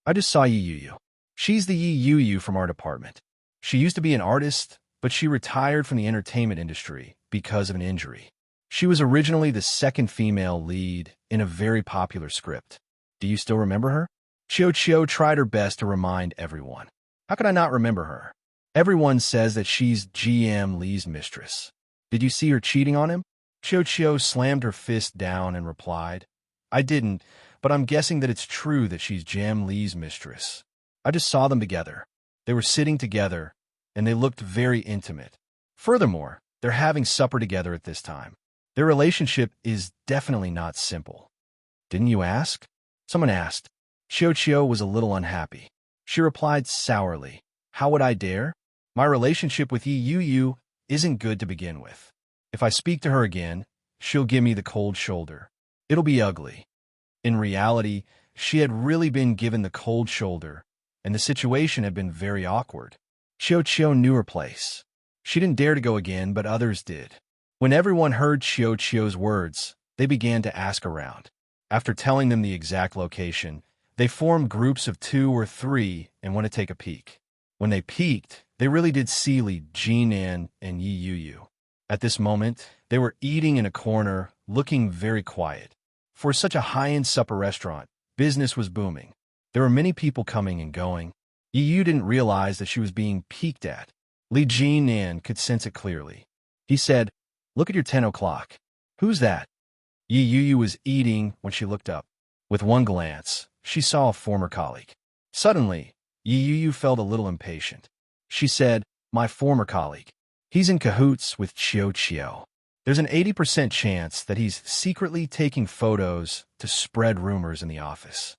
"I just saw Yi Yuyu. She's the Yi Yuyu from our department. She used to be an artist, but she retired from the entertainment industry because of an injury. She was originally the second female lead in a very popular script. Do you still remember her?" Chiu tried her best to remind everyone. "How could I not remember her? Everyone says that she's GM Li's mistress. Did you see her cheating on him?" Chiu slammed her fist down and replied, "I didn't, but I'm guessing that it's true that she's GM Li's mistress. I just saw them together. They were sitting together, and they looked very intimate. Furthermore, they're having supper together at this time. Their relationship is definitely not simple." "Didn't you ask?" Someone asked. Chiu was a little unhappy. She replied sourly, "How would I dare? My relationship with Yi Yuyu isn't good to begin with. If I speak to her again, she'll give me the cold shoulder. It'll be ugly." In reality, she had really been given the cold shoulder, and the situation had been very awkward. Chiu knew her place. She didn't dare to go again, but others did. When everyone heard Chiu's words, they began to ask around. After telling them the exact location, they formed groups of 2 or 3 and went to take a peek. When they peeked, they really did see Li Jinan and Yi Yuyu. At this moment, they were eating in a corner, looking very quiet. For such a high-end supper restaurant, business was booming. There were many people coming and going. Yi Yuyu didn't realize that she was being peeked at. Li Jinan could sense it clearly. He said, "Look at your 10 o'clock. Who's that?" Yi Yuyu was eating when she looked up. With one glance, she saw a former colleague. Suddenly, Yi Yuyu felt a little impatient. She said, "My former colleague. He's in cahoots with Chiu. There's an 80% chance that he's secretly taking photos to spread rumors in the office."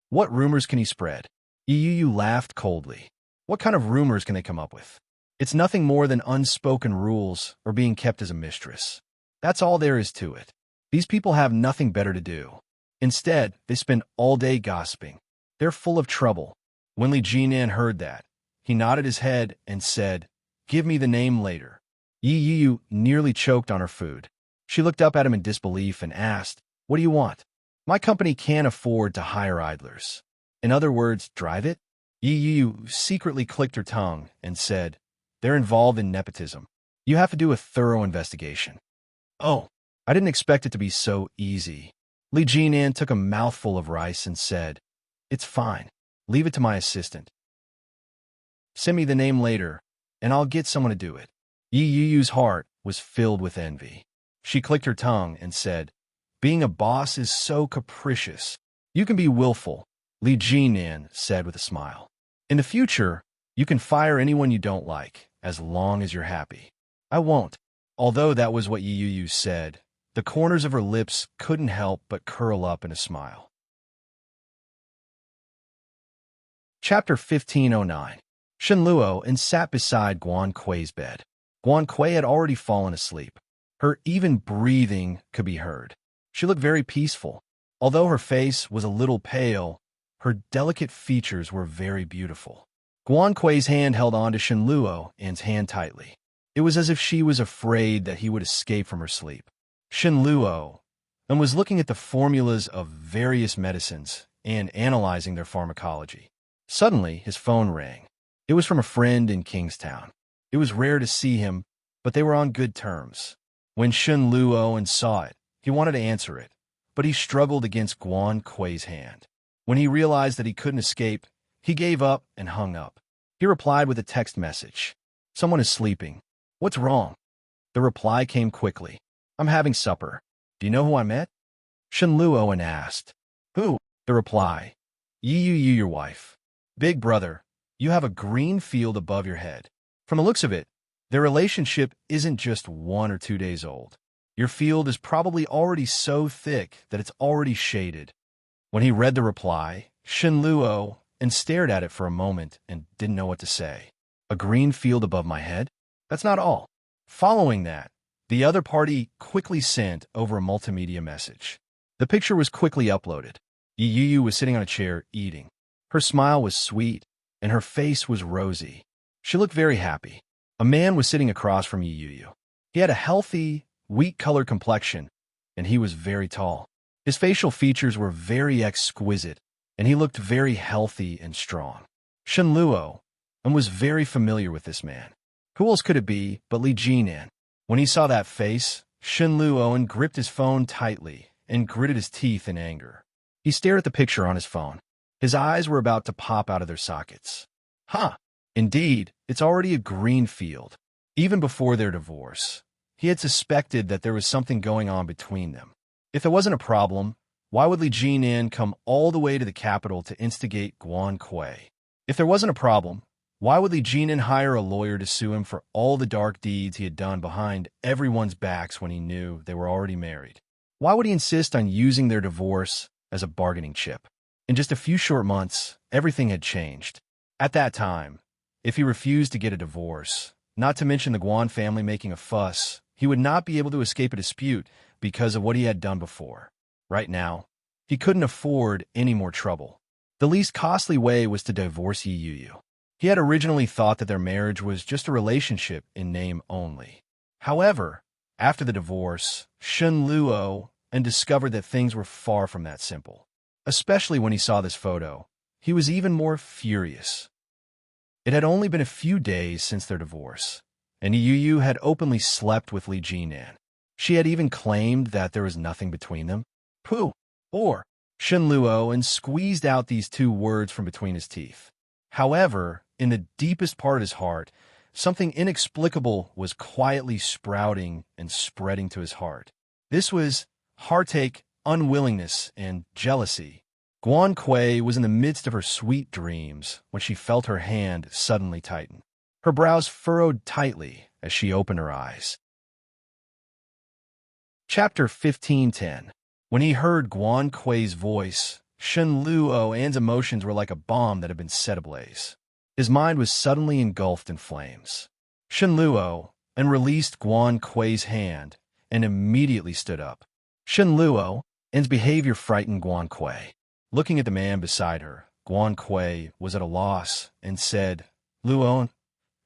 "What rumors can he spread?" Yi Yuyu laughed coldly. "What kind of rumors can they come up with? It's nothing more than unspoken rules or being kept as a mistress. That's all there is to it. These people have nothing better to do. Instead, they spend all day gossiping. They're full of trouble." When Li Jinan heard that, he nodded his head and said, "Give me the name later." Yi Yuyu nearly choked on her food. She looked up at him in disbelief and asked, "What do you want?" "My company can't afford to hire idlers. In other words, drive it?" Yi Yuyu secretly clicked her tongue and said, "They're involved in nepotism. You have to do a thorough investigation." "Oh, I didn't expect it to be so easy." Li Jinan took a mouthful of rice and said, "It's fine. Leave it to my assistant. Send me the name later, and I'll get someone to do it. Yi Yu's heart was filled with envy. She clicked her tongue and said, being a boss is so capricious. You can be willful, Li Jinan said with a smile. In the future, you can fire anyone you don't like, as long as you're happy. I won't. Although that was what Yi Yu said, the corners of her lips couldn't help but curl up in a smile. Chapter 1509. Shen Luo and sat beside Guan Kui's bed. Guan Kui had already fallen asleep. Her even breathing could be heard. She looked very peaceful. Although her face was a little pale, her delicate features were very beautiful. Guan Kui's hand held on to Shen Luo's hand tightly. It was as if she was afraid that he would escape from her sleep. Shen Luo was looking at the formulas of various medicines and analyzing their pharmacology. Suddenly, his phone rang. It was from a friend in Kingstown. It was rare to see him, but they were on good terms. When Shen Luo saw it, he wanted to answer it, but he struggled against Guan Kui's hand. When he realized that he couldn't escape, he gave up and hung up. He replied with a text message. Someone is sleeping. What's wrong? The reply came quickly. I'm having supper. Do you know who I met? Shen Luo asked. Who? The reply. Yi Yu, your wife. Big brother, you have a green field above your head. From the looks of it, their relationship isn't just 1 or 2 days old. Your field is probably already so thick that it's already shaded. When he read the reply, Shen Luo stared at it for a moment and didn't know what to say. A green field above my head? That's not all. Following that, the other party quickly sent over a multimedia message. The picture was quickly uploaded. Yi Yu was sitting on a chair eating. Her smile was sweet, and her face was rosy. She looked very happy. A man was sitting across from Yi Yu. He had a healthy, wheat-colored complexion, and he was very tall. His facial features were very exquisite, and he looked very healthy and strong. Shen Luo was very familiar with this man. Who else could it be but Li Jinan? When he saw that face, Shen Luo gripped his phone tightly and gritted his teeth in anger. He stared at the picture on his phone. His eyes were about to pop out of their sockets. Huh! Indeed, it's already a green field. Even before their divorce, he had suspected that there was something going on between them. If it wasn't a problem, why would Li Jinan come all the way to the capital to instigate Guan Kui? If there wasn't a problem, why would Li Jinan hire a lawyer to sue him for all the dark deeds he had done behind everyone's backs when he knew they were already married? Why would he insist on using their divorce as a bargaining chip? In just a few short months, everything had changed. At that time, if he refused to get a divorce, not to mention the Guan family making a fuss, he would not be able to escape a dispute because of what he had done before. Right now, he couldn't afford any more trouble. The least costly way was to divorce Yi Yu. He had originally thought that their marriage was just a relationship in name only. However, after the divorce, Shen Luo discovered that things were far from that simple. Especially when he saw this photo, he was even more furious. It had only been a few days since their divorce, and Yi Yu had openly slept with Li Jinan. She had even claimed that there was nothing between them. Pooh! Or Shen Luo squeezed out these 2 words from between his teeth. However, in the deepest part of his heart, something inexplicable was quietly sprouting and spreading to his heart. This was heartache, unwillingness, and jealousy. Guan Kui was in the midst of her sweet dreams when she felt her hand suddenly tighten. Her brows furrowed tightly as she opened her eyes. Chapter 1510. When he heard Guan Kui's voice, Shen Luo's emotions were like a bomb that had been set ablaze. His mind was suddenly engulfed in flames. Shen Luo released Guan Kui's hand and immediately stood up. Shen Luo's behavior frightened Guan Kui. Looking at the man beside her, Guan Kui was at a loss and said, Luo.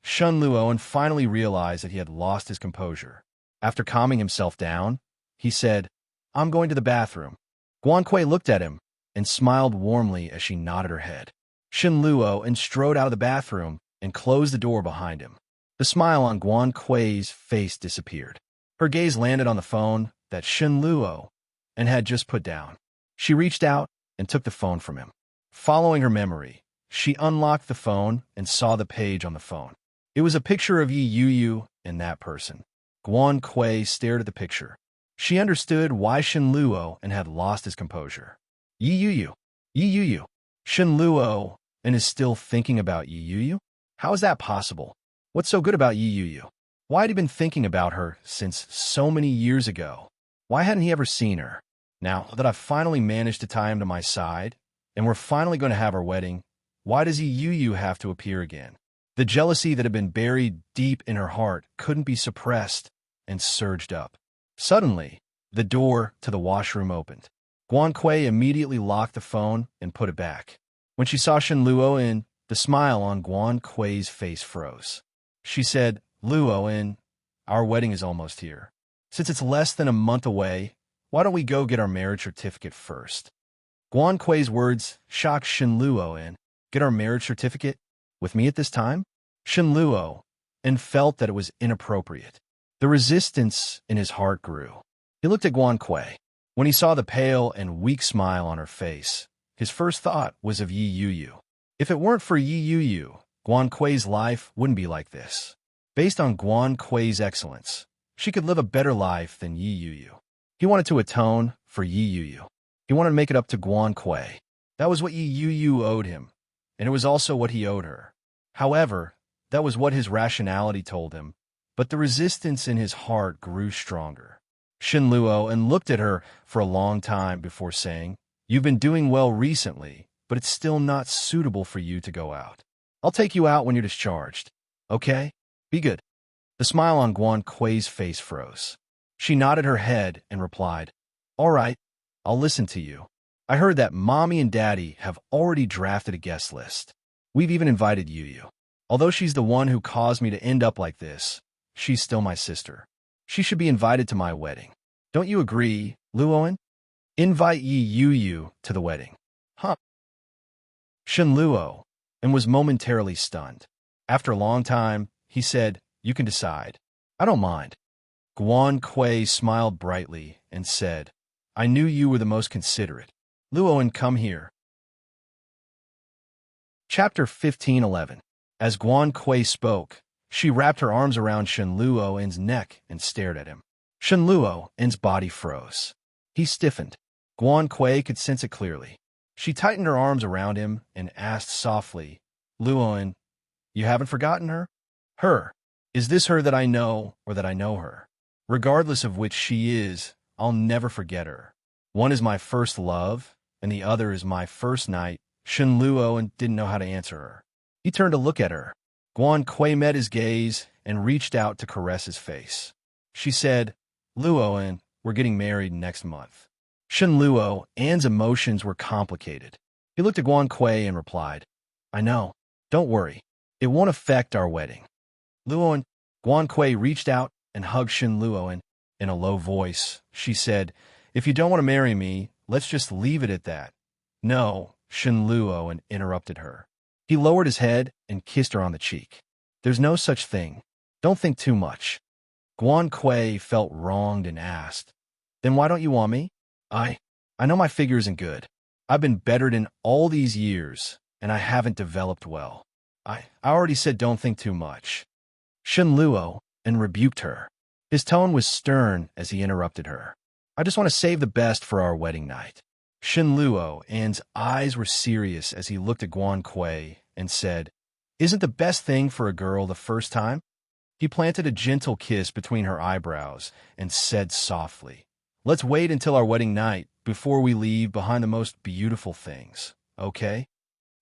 Shen Luo finally realized that he had lost his composure. After calming himself down, he said, I'm going to the bathroom. Guan Kui looked at him and smiled warmly as she nodded her head. Shen Luo strode out of the bathroom and closed the door behind him. The smile on Guan Kui's face disappeared. Her gaze landed on the phone that Shen Luo had just put down. She reached out and took the phone from him. Following her memory, She unlocked the phone and saw the page on the phone. It was a picture of Yi Yu and that person. Guan Kuei stared at the picture. She understood why Shen Luo and had lost his composure. Yi Yu. Yi Yu. Shen Luo and is still thinking about Yi Yu? How is that possible? What's so good about Yi Yu? Why had he been thinking about her since so many years ago? Why hadn't he ever seen her? Now that I've finally managed to tie him to my side, and we're finally going to have our wedding, why does Yi Yu have to appear again? The jealousy that had been buried deep in her heart couldn't be suppressed and surged up. Suddenly, the door to the washroom opened. Guan Kuei immediately locked the phone and put it back. When she saw Shen Luo, the smile on Guan Kuei's face froze. She said, Luo, our wedding is almost here. Since it's less than a month away, why don't we go get our marriage certificate first? Guan Kuei's words shocked Shen Luo. Get our marriage certificate? With me at this time? Shen Luo felt that it was inappropriate. The resistance in his heart grew. He looked at Guan Kuei. When he saw the pale and weak smile on her face, his first thought was of Yi Yu. If it weren't for Yi Yu, Guan Kuei's life wouldn't be like this. Based on Guan Kuei's excellence, she could live a better life than Yi Yu. He wanted to atone for Yi Yu. He wanted to make it up to Guan Kuei. That was what Yi Yu owed him, and it was also what he owed her. However, that was what his rationality told him, but the resistance in his heart grew stronger. Shen Luo looked at her for a long time before saying, You've been doing well recently, but it's still not suitable for you to go out. I'll take you out when you're discharged. Okay? Be good. The smile on Guan Kuei's face froze. She nodded her head and replied, All right, I'll listen to you. I heard that Mommy and Daddy have already drafted a guest list. We've even invited Yu. Although she's the one who caused me to end up like this, she's still my sister. She should be invited to my wedding. Don't you agree, Luo? Invite Yi Yu to the wedding. Huh? Shen Luo was momentarily stunned. After a long time, he said, You can decide. I don't mind. Guan Kuei smiled brightly and said, I knew you were the most considerate. Luo, come here. Chapter 15:11. As Guan Kuei spoke, she wrapped her arms around Shen Luo's neck and stared at him. Shen Luo's body froze. He stiffened. Guan Kuei could sense it clearly. She tightened her arms around him and asked softly, Luo, you haven't forgotten her? Her. Is this her that I know or that I know her? Regardless of which she is, I'll never forget her. One is my first love, and the other is my first night. Shen Luo didn't know how to answer her. He turned to look at her. Guan Kuei met his gaze and reached out to caress his face. She said, Luo, we're getting married next month. Shen Luo's emotions were complicated. He looked at Guan Kuei and replied, I know. Don't worry. It won't affect our wedding. Luo. Guan Kuei reached out and hugged Shen Luo. In a low voice, she said, If you don't want to marry me, let's just leave it at that. No, Shen Luo interrupted her. He lowered his head and kissed her on the cheek. There's no such thing. Don't think too much. Guan Kuei felt wronged and asked, Then why don't you want me? I know my figure isn't good. I've been bettered in all these years, and I haven't developed well. I already said don't think too much. Shen Luo rebuked her. His tone was stern as he interrupted her. I just want to save the best for our wedding night. Shen Luo's eyes were serious as he looked at Guan Kuei and said, Isn't the best thing for a girl the first time? He planted a gentle kiss between her eyebrows and said softly, Let's wait until our wedding night before we leave behind the most beautiful things, okay?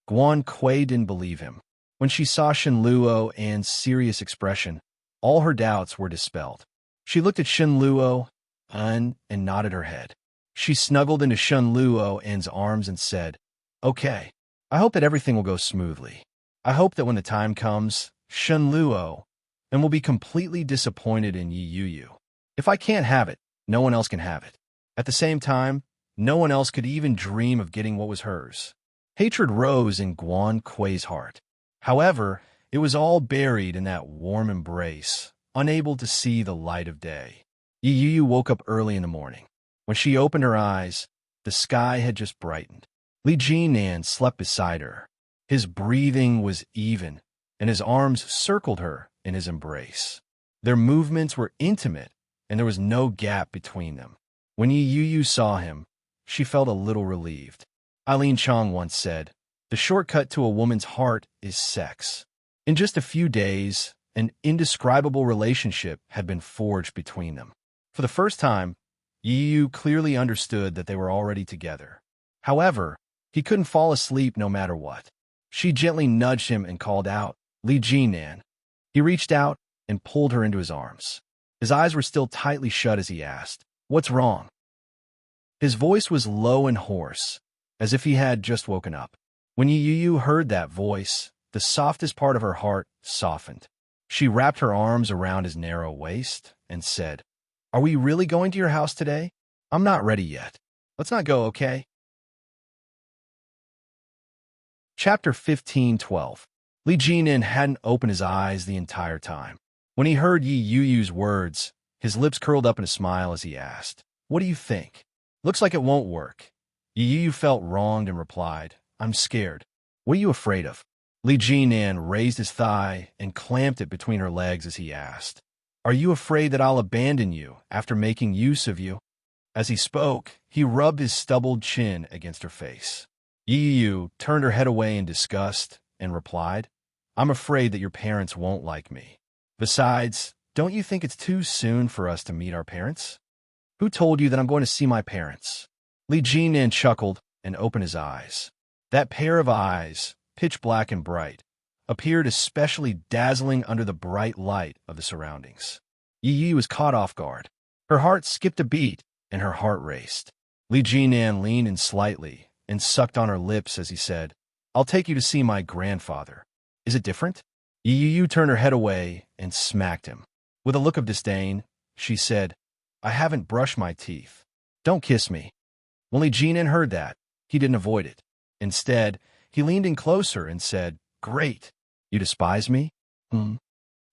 Guan Kuei didn't believe him. When she saw Shen Luo's serious expression, all her doubts were dispelled. She looked at Shen Luo and nodded her head. She snuggled into Shen Luo's arms and said, Okay, I hope that everything will go smoothly. I hope that when the time comes, Shen Luo will be completely disappointed in Yi Yu. If I can't have it, no one else can have it. At the same time, no one else could even dream of getting what was hers. Hatred rose in Guan Kuei's heart. However, it was all buried in that warm embrace, unable to see the light of day. Yi Yu woke up early in the morning. When she opened her eyes, the sky had just brightened. Li Jinan slept beside her. His breathing was even, and his arms circled her in his embrace. Their movements were intimate, and there was no gap between them. When Yi Yu saw him, she felt a little relieved. Eileen Chong once said, "The shortcut to a woman's heart is sex." In just a few days, an indescribable relationship had been forged between them. For the first time, Yi Yu clearly understood that they were already together. However, he couldn't fall asleep no matter what. She gently nudged him and called out, "Li Jinan." He reached out and pulled her into his arms. His eyes were still tightly shut as he asked, "What's wrong?" His voice was low and hoarse, as if he had just woken up. When Yi Yu heard that voice, the softest part of her heart softened. She wrapped her arms around his narrow waist and said, "Are we really going to your house today? I'm not ready yet. Let's not go, okay?" Chapter 15:12. Li Jinan hadn't opened his eyes the entire time. When he heard Yi Yu's words, his lips curled up in a smile as he asked, "What do you think?" "Looks like it won't work." Yi Yu felt wronged and replied, "I'm scared." "What are you afraid of?" Li Jinan raised his thigh and clamped it between her legs as he asked, "Are you afraid that I'll abandon you after making use of you?" As he spoke, he rubbed his stubbled chin against her face. Yi Yu turned her head away in disgust and replied, "I'm afraid that your parents won't like me. Besides, don't you think it's too soon for us to meet our parents?" "Who told you that I'm going to see my parents?" Li Jinan chuckled and opened his eyes. That pair of eyes, pitch black and bright, appeared especially dazzling under the bright light of the surroundings. Yi Yu was caught off guard. Her heart skipped a beat, and her heart raced. Li Jinan leaned in slightly and sucked on her lips as he said, "I'll take you to see my grandfather. Is it different?" Yi Yu turned her head away and smacked him. With a look of disdain, she said, "I haven't brushed my teeth. Don't kiss me." When Li Jinan heard that, he didn't avoid it. Instead, he leaned in closer and said, "Great. You despise me?" "Hmm."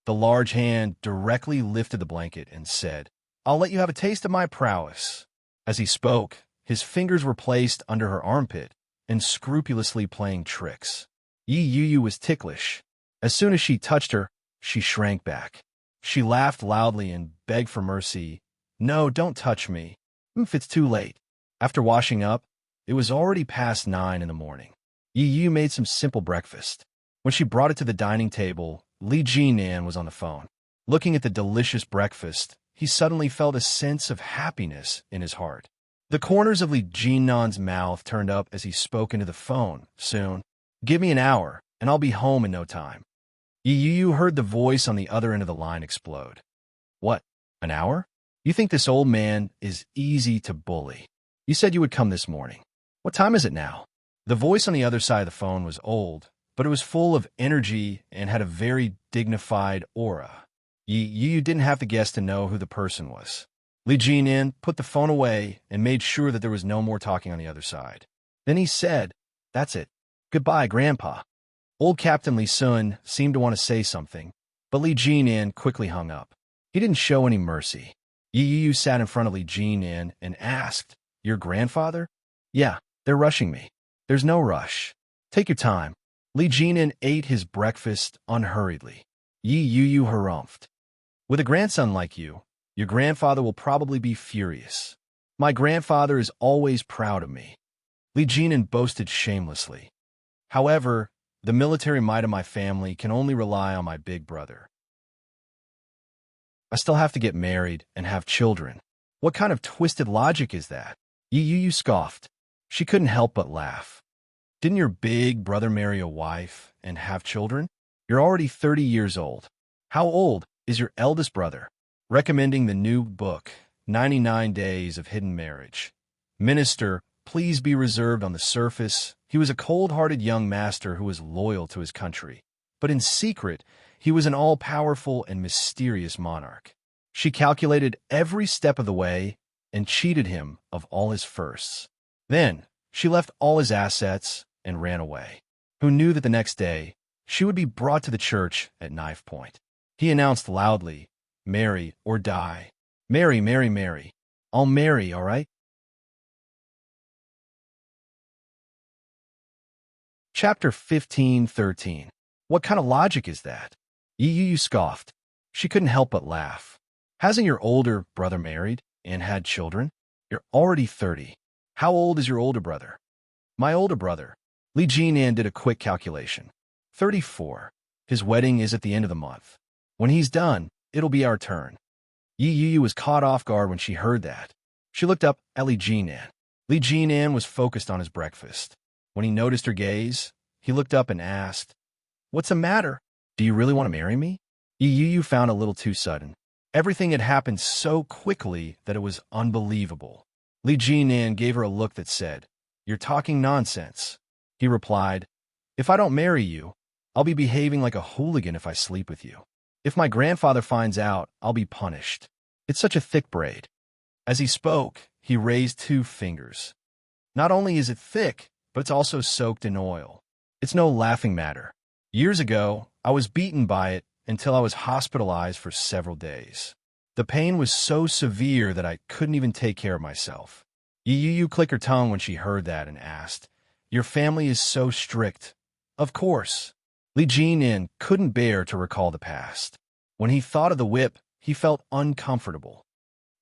The large hand directly lifted the blanket and said, "I'll let you have a taste of my prowess." As he spoke, his fingers were placed under her armpit and scrupulously playing tricks. Yi Yu was ticklish. As soon as she touched her, she shrank back. She laughed loudly and begged for mercy. "No, don't touch me. If it's too late." After washing up, it was already past 9 in the morning. Yi Yu made some simple breakfast. When she brought it to the dining table, Li Jinan was on the phone. Looking at the delicious breakfast, he suddenly felt a sense of happiness in his heart. The corners of Li Jinan's mouth turned up as he spoke into the phone. "Soon. Give me an hour, and I'll be home in no time." Yi Yu heard the voice on the other end of the line explode. "What? An hour? You think this old man is easy to bully? You said you would come this morning. What time is it now?" The voice on the other side of the phone was old, but it was full of energy and had a very dignified aura. Yi Yu didn't have to guess to know who the person was. Li Jinan put the phone away and made sure that there was no more talking on the other side. Then he said, "That's it. Goodbye, Grandpa." Old Captain Li Sun seemed to want to say something, but Li Jinan quickly hung up. He didn't show any mercy. Yi Yu sat in front of Li Jinan and asked, "Your grandfather?" "Yeah, they're rushing me." "There's no rush. Take your time." Li Jinan ate his breakfast unhurriedly. Yi Yu harumphed. "With a grandson like you, your grandfather will probably be furious. My grandfather is always proud of me." Li Jinan boasted shamelessly. "However, the military might of my family can only rely on my big brother. I still have to get married and have children." "What kind of twisted logic is that?" Yi Yu scoffed. She couldn't help but laugh. "Didn't your big brother marry a wife and have children? You're already 30 years old. How old is your eldest brother?" Recommending the new book, 99 Days of Hidden Marriage. Minister, please be reserved on the surface. He was a cold-hearted young master who was loyal to his country. But in secret, he was an all-powerful and mysterious monarch. She calculated every step of the way and cheated him of all his firsts. Then, she left all his assets and ran away. Who knew that the next day, she would be brought to the church at knife point? He announced loudly, "Marry or die. Marry, marry, marry. I'll marry, all right?" Chapter 15:13. What kind of logic is that? Yu scoffed. She couldn't help but laugh. Hasn't your older brother married and had children? You're already 30. How old is your older brother? My older brother. Li Jinan did a quick calculation. 34. His wedding is at the end of the month. When he's done, it'll be our turn. Yu was caught off guard when she heard that. She looked up at Li Jinan. Li Jinan was focused on his breakfast. When he noticed her gaze, he looked up and asked, "What's the matter? Do you really want to marry me?" Yu found a little too sudden. Everything had happened so quickly that it was unbelievable. Li Jinan gave her a look that said, "You're talking nonsense." He replied, "If I don't marry you, I'll be behaving like a hooligan if I sleep with you. If my grandfather finds out, I'll be punished. It's such a thick braid." As he spoke, he raised 2 fingers. "Not only is it thick, but it's also soaked in oil. It's no laughing matter. Years ago, I was beaten by it until I was hospitalized for several days. The pain was so severe that I couldn't even take care of myself." Yu clicked her tongue when she heard that and asked, "Your family is so strict." "Of course." Li Jinan couldn't bear to recall the past. When he thought of the whip, he felt uncomfortable.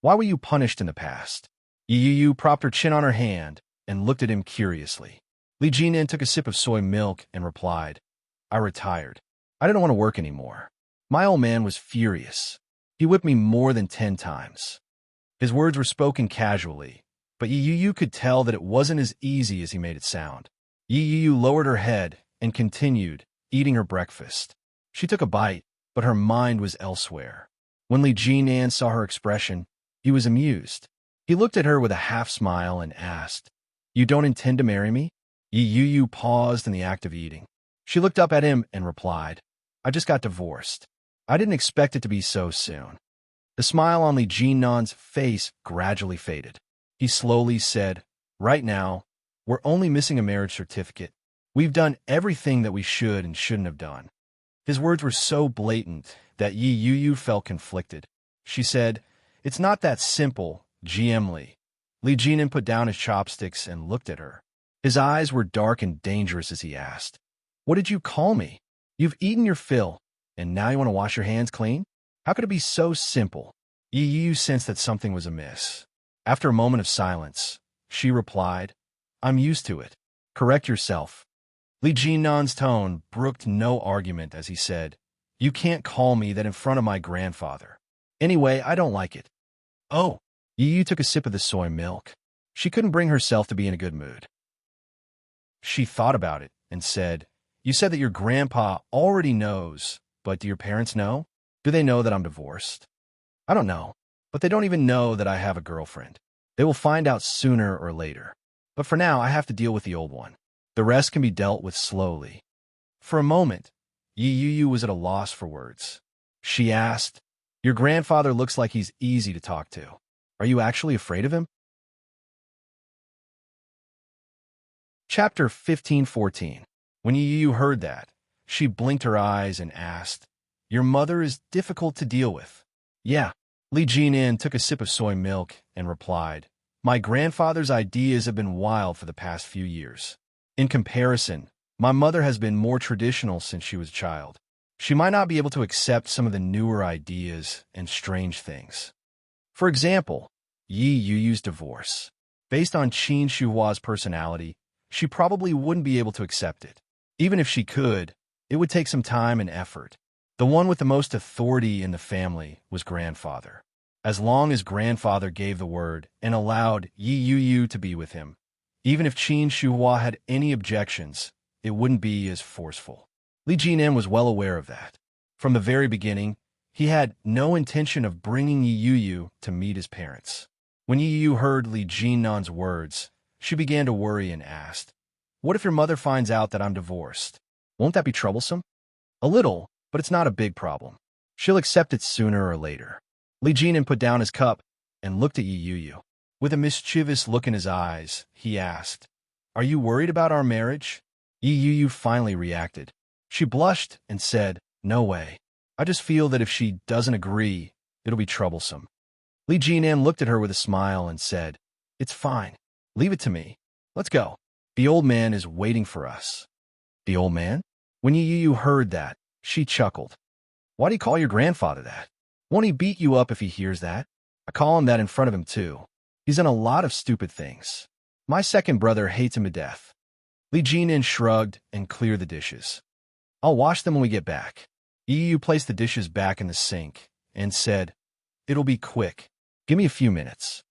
"Why were you punished in the past?" Yu propped her chin on her hand and looked at him curiously. Li Jinan took a sip of soy milk and replied, "I retired. I didn't want to work anymore. My old man was furious. He whipped me more than 10 times. His words were spoken casually, but Yu could tell that it wasn't as easy as he made it sound. Yu lowered her head and continued eating her breakfast. She took a bite, but her mind was elsewhere. When Li Jinan saw her expression, he was amused. He looked at her with a half-smile and asked, "You don't intend to marry me?" Yu paused in the act of eating. She looked up at him and replied, "I just got divorced. I didn't expect it to be so soon." The smile on Li Jinan's face gradually faded. He slowly said, "Right now, we're only missing a marriage certificate. We've done everything that we should and shouldn't have done." His words were so blatant that Yu felt conflicted. She said, "It's not that simple, GM Li." Li Jinan put down his chopsticks and looked at her. His eyes were dark and dangerous as he asked, "What did you call me? You've eaten your fill, and now you want to wash your hands clean? How could it be so simple?" Yu sensed that something was amiss. After a moment of silence, she replied, "I'm used to it. Correct yourself." Li Jinan's tone brooked no argument as he said, "You can't call me that in front of my grandfather. Anyway, I don't like it." "Oh." Yu took a sip of the soy milk. She couldn't bring herself to be in a good mood. She thought about it and said, "You said that your grandpa already knows, but do your parents know? Do they know that I'm divorced?" "I don't know, but they don't even know that I have a girlfriend. They will find out sooner or later. But for now, I have to deal with the old one. The rest can be dealt with slowly." For a moment, Yu was at a loss for words. She asked, "Your grandfather looks like he's easy to talk to. Are you actually afraid of him?" Chapter 15:14. When Yu heard that, she blinked her eyes and asked, "Your mother is difficult to deal with?" "Yeah." Li Jinan took a sip of soy milk and replied, "My grandfather's ideas have been wild for the past few years. In comparison, my mother has been more traditional since she was a child. She might not be able to accept some of the newer ideas and strange things. For example, Yu's divorce. Based on Qin Shuhua's personality, she probably wouldn't be able to accept it. Even if she could, it would take some time and effort. The one with the most authority in the family was grandfather. As long as grandfather gave the word and allowed Yu to be with him, even if Qin Shuhua had any objections, it wouldn't be as forceful. Li Jinan was well aware of that. From the very beginning, he had no intention of bringing Yu to meet his parents. When Yu heard Li Jinan's words, she began to worry and asked, "What if your mother finds out that I'm divorced? Won't that be troublesome?" "A little, but it's not a big problem. She'll accept it sooner or later." Li Jinan put down his cup and looked at Yu. With a mischievous look in his eyes, he asked, "Are you worried about our marriage?" Yu finally reacted. She blushed and said, "No way. I just feel that if she doesn't agree, it'll be troublesome." Li Jinan looked at her with a smile and said, "It's fine. Leave it to me. Let's go. The old man is waiting for us." The old man? When Yu heard that, she chuckled. Why do you call your grandfather that? Won't he beat you up if he hears that? I call him that in front of him too. He's done a lot of stupid things. My second brother hates him to death. Li Jinan shrugged and cleared the dishes. I'll wash them when we get back. Yu placed the dishes back in the sink and said, It'll be quick. Give me a few minutes.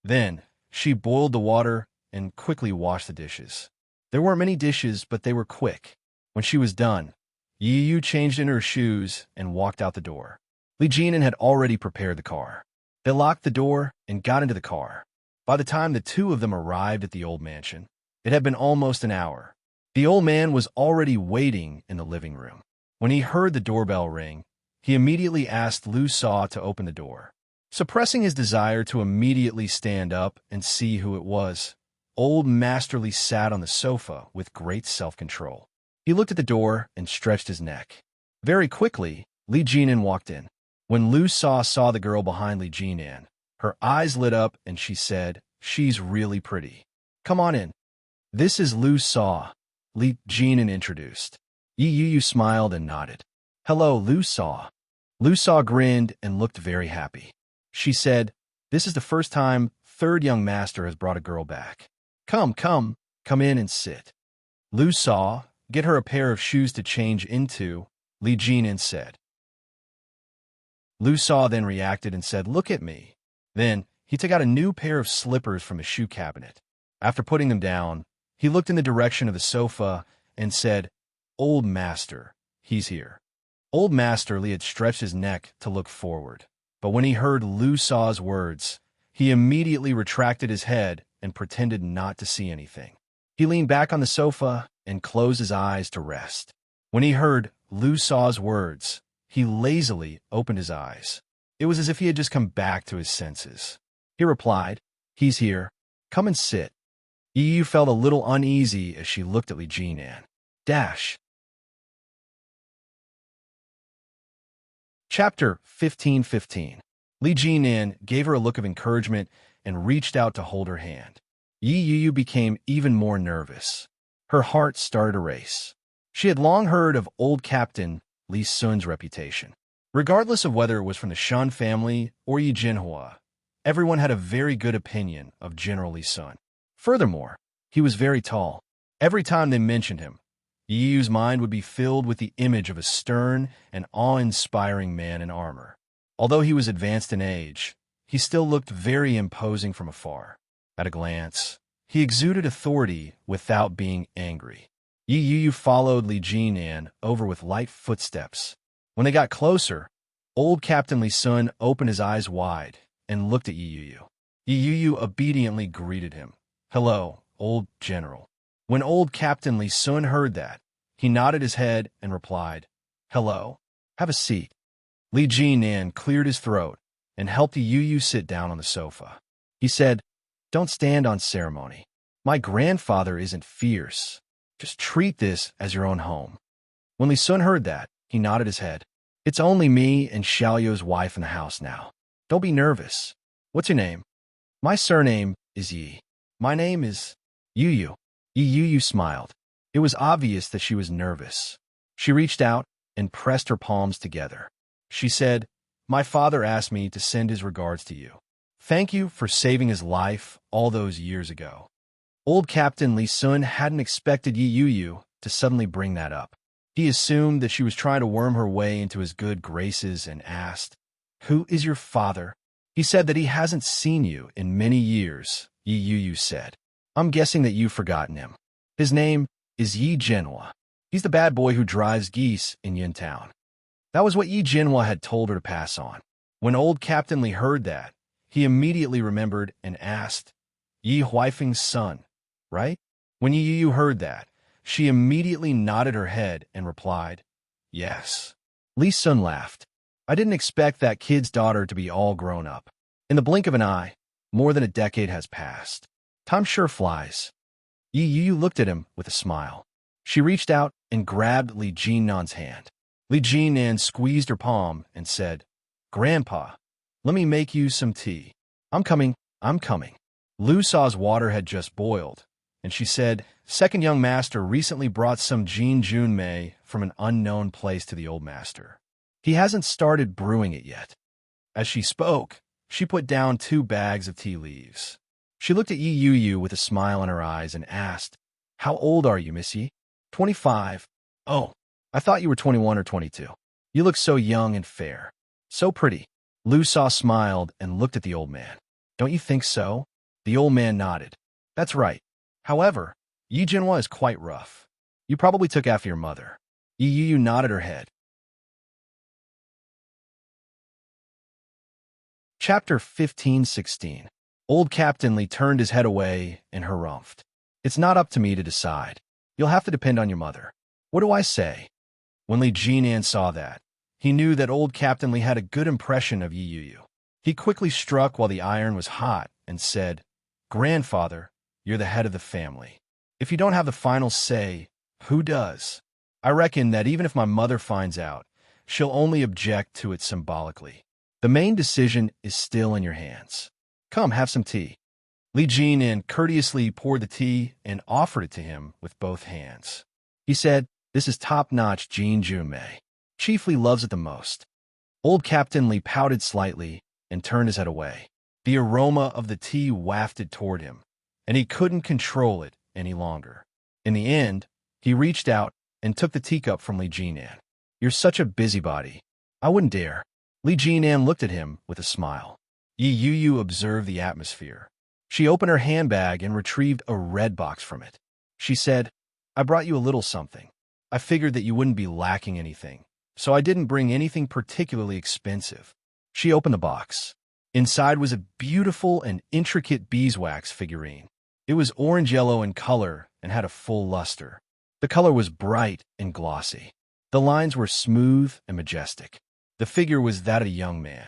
Then, she boiled the water and quickly washed the dishes. There weren't many dishes, but they were quick. When she was done, Yu changed into her shoes and walked out the door. Li Jinan had already prepared the car. They locked the door and got into the car. By the time the two of them arrived at the old mansion, it had been almost an hour. The old man was already waiting in the living room. When he heard the doorbell ring, he immediately asked Lu Sa to open the door. Suppressing his desire to immediately stand up and see who it was, Old Master Li sat on the sofa with great self-control. He looked at the door and stretched his neck. Very quickly, Li Jinan walked in. When Lu Sa saw the girl behind Li Jinan, her eyes lit up and she said, She's really pretty. Come on in. This is Lu Sa, Li Jinan introduced. Yu smiled and nodded. Hello, Lu Sa. Lu Sa grinned and looked very happy. She said, This is the first time third young master has brought a girl back. Come in and sit. Lu Sa, get her a pair of shoes to change into, Li Jinan said. Lu Sa then reacted and said, Look at me. Then, he took out a new pair of slippers from his shoe cabinet. After putting them down, he looked in the direction of the sofa and said, Old Master, he's here. Old Master Li had stretched his neck to look forward, but when he heard Lu Sa's words, he immediately retracted his head and pretended not to see anything. He leaned back on the sofa and closed his eyes to rest. When he heard Lu Sa's words, he lazily opened his eyes. It was as if he had just come back to his senses. He replied, He's here. Come and sit. Yu felt a little uneasy as she looked at Li Jinan. Chapter 15:15. Li Jinan gave her a look of encouragement and reached out to hold her hand. Yu became even more nervous. Her heart started to race. She had long heard of old Captain Li Sun's reputation. Regardless of whether it was from the Shan family or Yi Jinhua, everyone had a very good opinion of General Li Sun. Furthermore, he was very tall. Every time they mentioned him, Yu's mind would be filled with the image of a stern and awe-inspiring man in armor. Although he was advanced in age, he still looked very imposing from afar. At a glance, he exuded authority without being angry. Yu followed Li Jinan over with light footsteps. When they got closer, old Captain Li Sun opened his eyes wide and looked at Yu. Yu obediently greeted him. Hello, old general. When old Captain Li Sun heard that, he nodded his head and replied, Hello, have a seat. Li Jinan cleared his throat and helped Yu sit down on the sofa. He said, Don't stand on ceremony. My grandfather isn't fierce. Just treat this as your own home. When Li Sun heard that, he nodded his head. It's only me and Xiaoyou's wife in the house now. Don't be nervous. What's your name? My surname is Yi. My name is Yu. Yu smiled. It was obvious that she was nervous. She reached out and pressed her palms together. She said, My father asked me to send his regards to you. Thank you for saving his life all those years ago. Old Captain Li Sun hadn't expected Yu to suddenly bring that up. He assumed that she was trying to worm her way into his good graces and asked, Who is your father? He said that he hasn't seen you in many years, Yu said. I'm guessing that you've forgotten him. His name is Yi Jinhua. He's the bad boy who drives geese in Yintown. That was what Yi Jinhua had told her to pass on. When old Captain Li heard that, he immediately remembered and asked, Yi Huifeng's son, right? When Yu heard that, she immediately nodded her head and replied, Yes. Li Sun laughed. I didn't expect that kid's daughter to be all grown up. In the blink of an eye, more than a decade has passed. Time sure flies. Yu looked at him with a smile. She reached out and grabbed Li Jinan's hand. Li Jinan squeezed her palm and said, Grandpa, let me make you some tea. I'm coming. Lu Sa's water had just boiled, and she said, second young master recently brought some Jin Junmei from an unknown place to the old master. He hasn't started brewing it yet. As she spoke, she put down 2 bags of tea leaves. She looked at Yi Yu with a smile in her eyes and asked, "How old are you, Miss Yi?" 25. Oh, I thought you were 21 or 22. You look so young and fair. So pretty. Lu Sa smiled and looked at the old man. Don't you think so? The old man nodded. That's right. However, Yi Jinhua is quite rough. You probably took after your mother. Yi Yu nodded her head. Chapter 15-16. Old Captain Li turned his head away and harumphed. It's not up to me to decide. You'll have to depend on your mother. What do I say? When Li Jinan saw that, he knew that old Captain Li had a good impression of Yi Yu. He quickly struck while the iron was hot and said, Grandfather, you're the head of the family. If you don't have the final say, who does? I reckon that even if my mother finds out, she'll only object to it symbolically. The main decision is still in your hands. Come, have some tea. Li Jinan courteously poured the tea and offered it to him with both hands. He said, This is top-notch Jin Junmei. Chief Li loves it the most. Old Captain Li pouted slightly and turned his head away. The aroma of the tea wafted toward him, and he couldn't control it any longer. In the end, he reached out and took the teacup from Li Jinan. You're such a busybody. I wouldn't dare. Li Jinan looked at him with a smile. Yi Yu observed the atmosphere. She opened her handbag and retrieved a red box from it. She said, I brought you a little something. I figured that you wouldn't be lacking anything, so I didn't bring anything particularly expensive. She opened the box. Inside was a beautiful and intricate beeswax figurine. It was orange-yellow in color and had a full luster. The color was bright and glossy. The lines were smooth and majestic. The figure was that of a young man.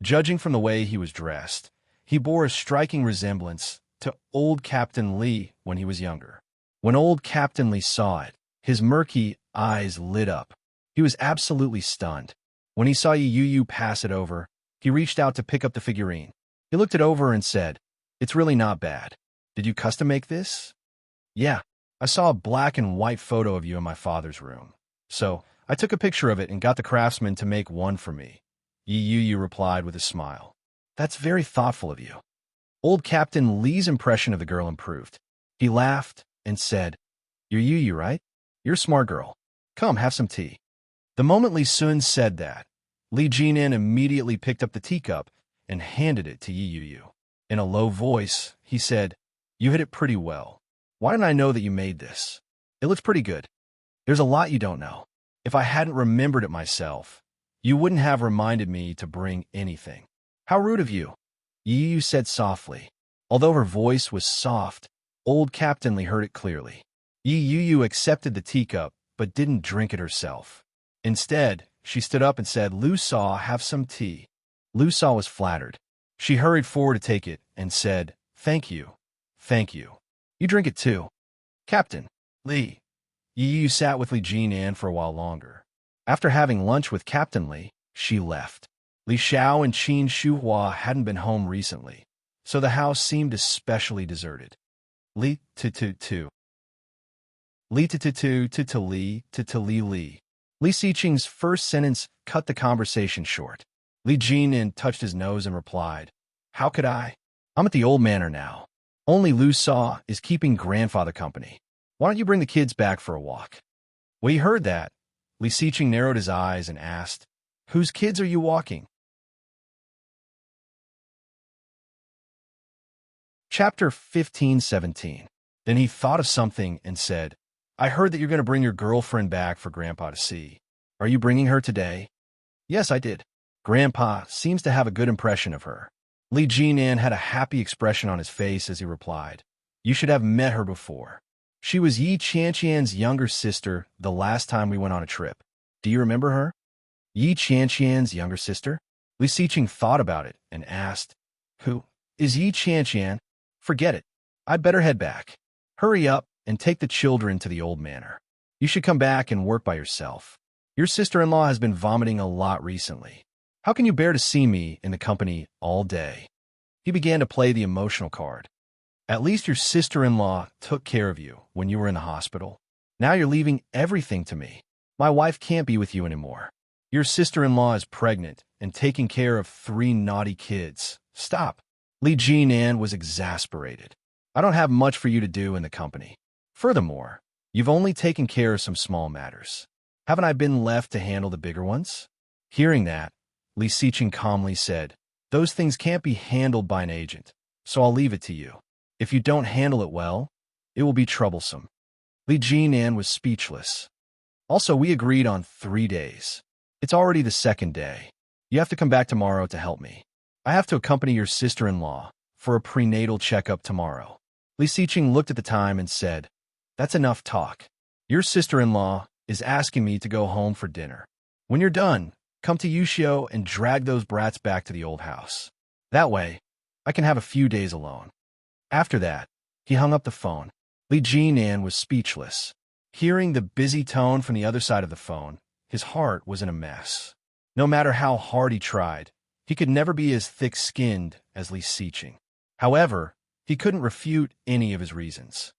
Judging from the way he was dressed, he bore a striking resemblance to old Captain Li when he was younger. When old Captain Li saw it, his murky eyes lit up. He was absolutely stunned. When he saw Yi Yu pass it over, he reached out to pick up the figurine. He looked it over and said, It's really not bad. Did you custom make this? Yeah, I saw a black and white photo of you in my father's room. So, I took a picture of it and got the craftsman to make one for me. Yi Yu replied with a smile. That's very thoughtful of you. Old Captain Li's impression of the girl improved. He laughed and said, You're Yu, right? You're a smart girl. Come, have some tea. The moment Li Sun said that, Li Jinan immediately picked up the teacup and handed it to Yi Yu. In a low voice, he said, You hit it pretty well. Why didn't I know that you made this? It looks pretty good. There's a lot you don't know. If I hadn't remembered it myself, you wouldn't have reminded me to bring anything. How rude of you, Yi Yu said softly. Although her voice was soft, old Captain Li heard it clearly. Yi Yu accepted the teacup, but didn't drink it herself. Instead, she stood up and said, Lu Sa, have some tea. Lu Sa was flattered. She hurried forward to take it and said, Thank you. Thank you. You drink it too. Captain Li. Yi Yu sat with Li Jinan for a while longer. After having lunch with Captain Li, she left. Li Xiao and Qin Shuhua hadn't been home recently, so the house seemed especially deserted. Li tu. Li tu Li. Li Xiqing's first sentence cut the conversation short. Li Jinan touched his nose and replied, How could I? I'm at the old manor now. Only Lu Sa is keeping grandfather company. Why don't you bring the kids back for a walk? When he heard that, Li Xiqing narrowed his eyes and asked, Whose kids are you walking? Chapter 15-17. Then he thought of something and said, I heard that you're going to bring your girlfriend back for Grandpa to see. Are you bringing her today? Yes, I did. Grandpa seems to have a good impression of her. Li Jinan had a happy expression on his face as he replied, You should have met her before. She was Yi Qianqian's younger sister the last time we went on a trip. Do you remember her? Yi Qianqian's younger sister? Li Xiqing thought about it and asked, Who is Yi Qianqian? Forget it. I'd better head back. Hurry up and take the children to the old manor. You should come back and work by yourself. Your sister-in-law has been vomiting a lot recently. How can you bear to see me in the company all day? He began to play the emotional card. At least your sister-in-law took care of you when you were in the hospital. Now you're leaving everything to me. My wife can't be with you anymore. Your sister-in-law is pregnant and taking care of 3 naughty kids. Stop. Li Jinan was exasperated. I don't have much for you to do in the company. Furthermore, you've only taken care of some small matters. Haven't I been left to handle the bigger ones? Hearing that, Li Siqing calmly said, those things can't be handled by an agent, so I'll leave it to you. If you don't handle it well, it will be troublesome. Li Jinan was speechless. Also, we agreed on 3 days. It's already the 2nd day. You have to come back tomorrow to help me. I have to accompany your sister-in-law for a prenatal checkup tomorrow. Li Siqing looked at the time and said, that's enough talk. Your sister-in-law is asking me to go home for dinner. When you're done, come to Yushio and drag those brats back to the old house. That way, I can have a few days alone. After that, he hung up the phone. Li Jinan was speechless. Hearing the busy tone from the other side of the phone, his heart was in a mess. No matter how hard he tried, he could never be as thick-skinned as Li Siqing. However, he couldn't refute any of his reasons.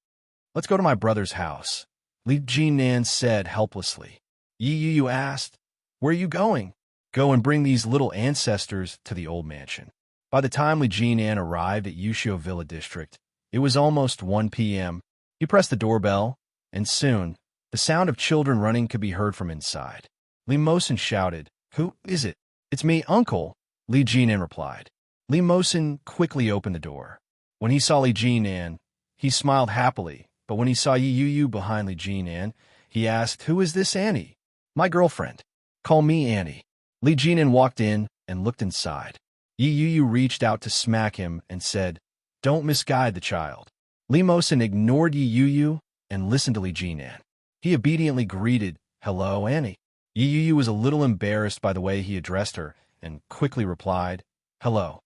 Let's go to my brother's house, Li Jinan said helplessly. Yi Yu asked, where are you going? Go and bring these little ancestors to the old mansion. By the time Li Jinan arrived at Yushio Villa District, it was almost 1 p.m. He pressed the doorbell, and soon, the sound of children running could be heard from inside. Li Mosin shouted, who is it? It's me, uncle, Li Jinan replied. Li Mosin quickly opened the door. When he saw Li Jinan, he smiled happily, but when he saw Yi Yu behind Li Jinan, he asked, who is this Annie? My girlfriend. Call me Annie. Li Jinan walked in and looked inside. Yi Yu reached out to smack him and said, don't misguide the child. Li Mosin ignored Yi Yu and listened to Li Jinan. He obediently greeted, hello, Annie. Yi Yu was a little embarrassed by the way he addressed her and quickly replied, hello.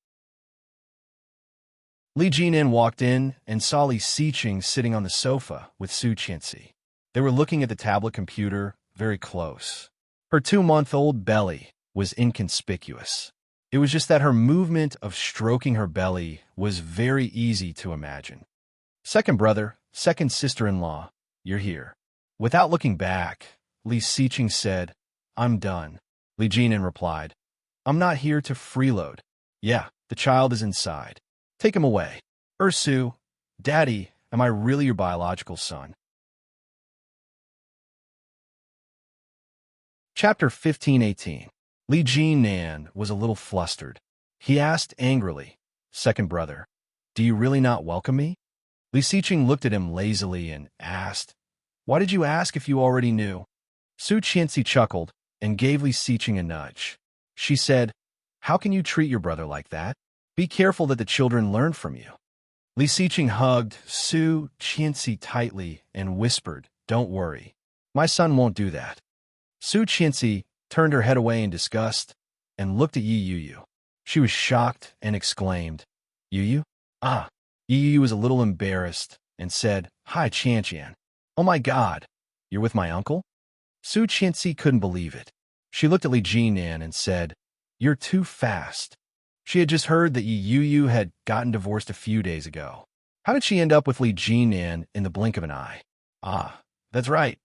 Li Jinan walked in and saw Li Siqing sitting on the sofa with Su Qianxi. They were looking at the tablet computer very close. Her 2-month-old belly was inconspicuous. It was just that her movement of stroking her belly was very easy to imagine. Second brother, second sister-in-law, you're here. Without looking back, Li Siqing said, I'm done. Li Jinan replied, I'm not here to freeload. Yeah, the child is inside. Take him away. Su, Daddy, am I really your biological son? Chapter 15:18. Li Jinan was a little flustered. He asked angrily, second brother, do you really not welcome me? Li Siqing looked at him lazily and asked, why did you ask if you already knew? Su Qianxi chuckled and gave Li Siqing a nudge. She said, how can you treat your brother like that? Be careful that the children learn from you. Li Siqing hugged Su Qianxi tightly and whispered, don't worry. My son won't do that. Su Qianxi turned her head away in disgust and looked at Yi Yu. She was shocked and exclaimed, Yu? Ah. Yi Yu was a little embarrassed and said, hi, Qianqian. Oh my God, you're with my uncle? Su Qianxi couldn't believe it. She looked at Li Jinan and said, you're too fast. She had just heard that Yi Yu had gotten divorced a few days ago. How did she end up with Li Jinan in the blink of an eye? Ah, that's right.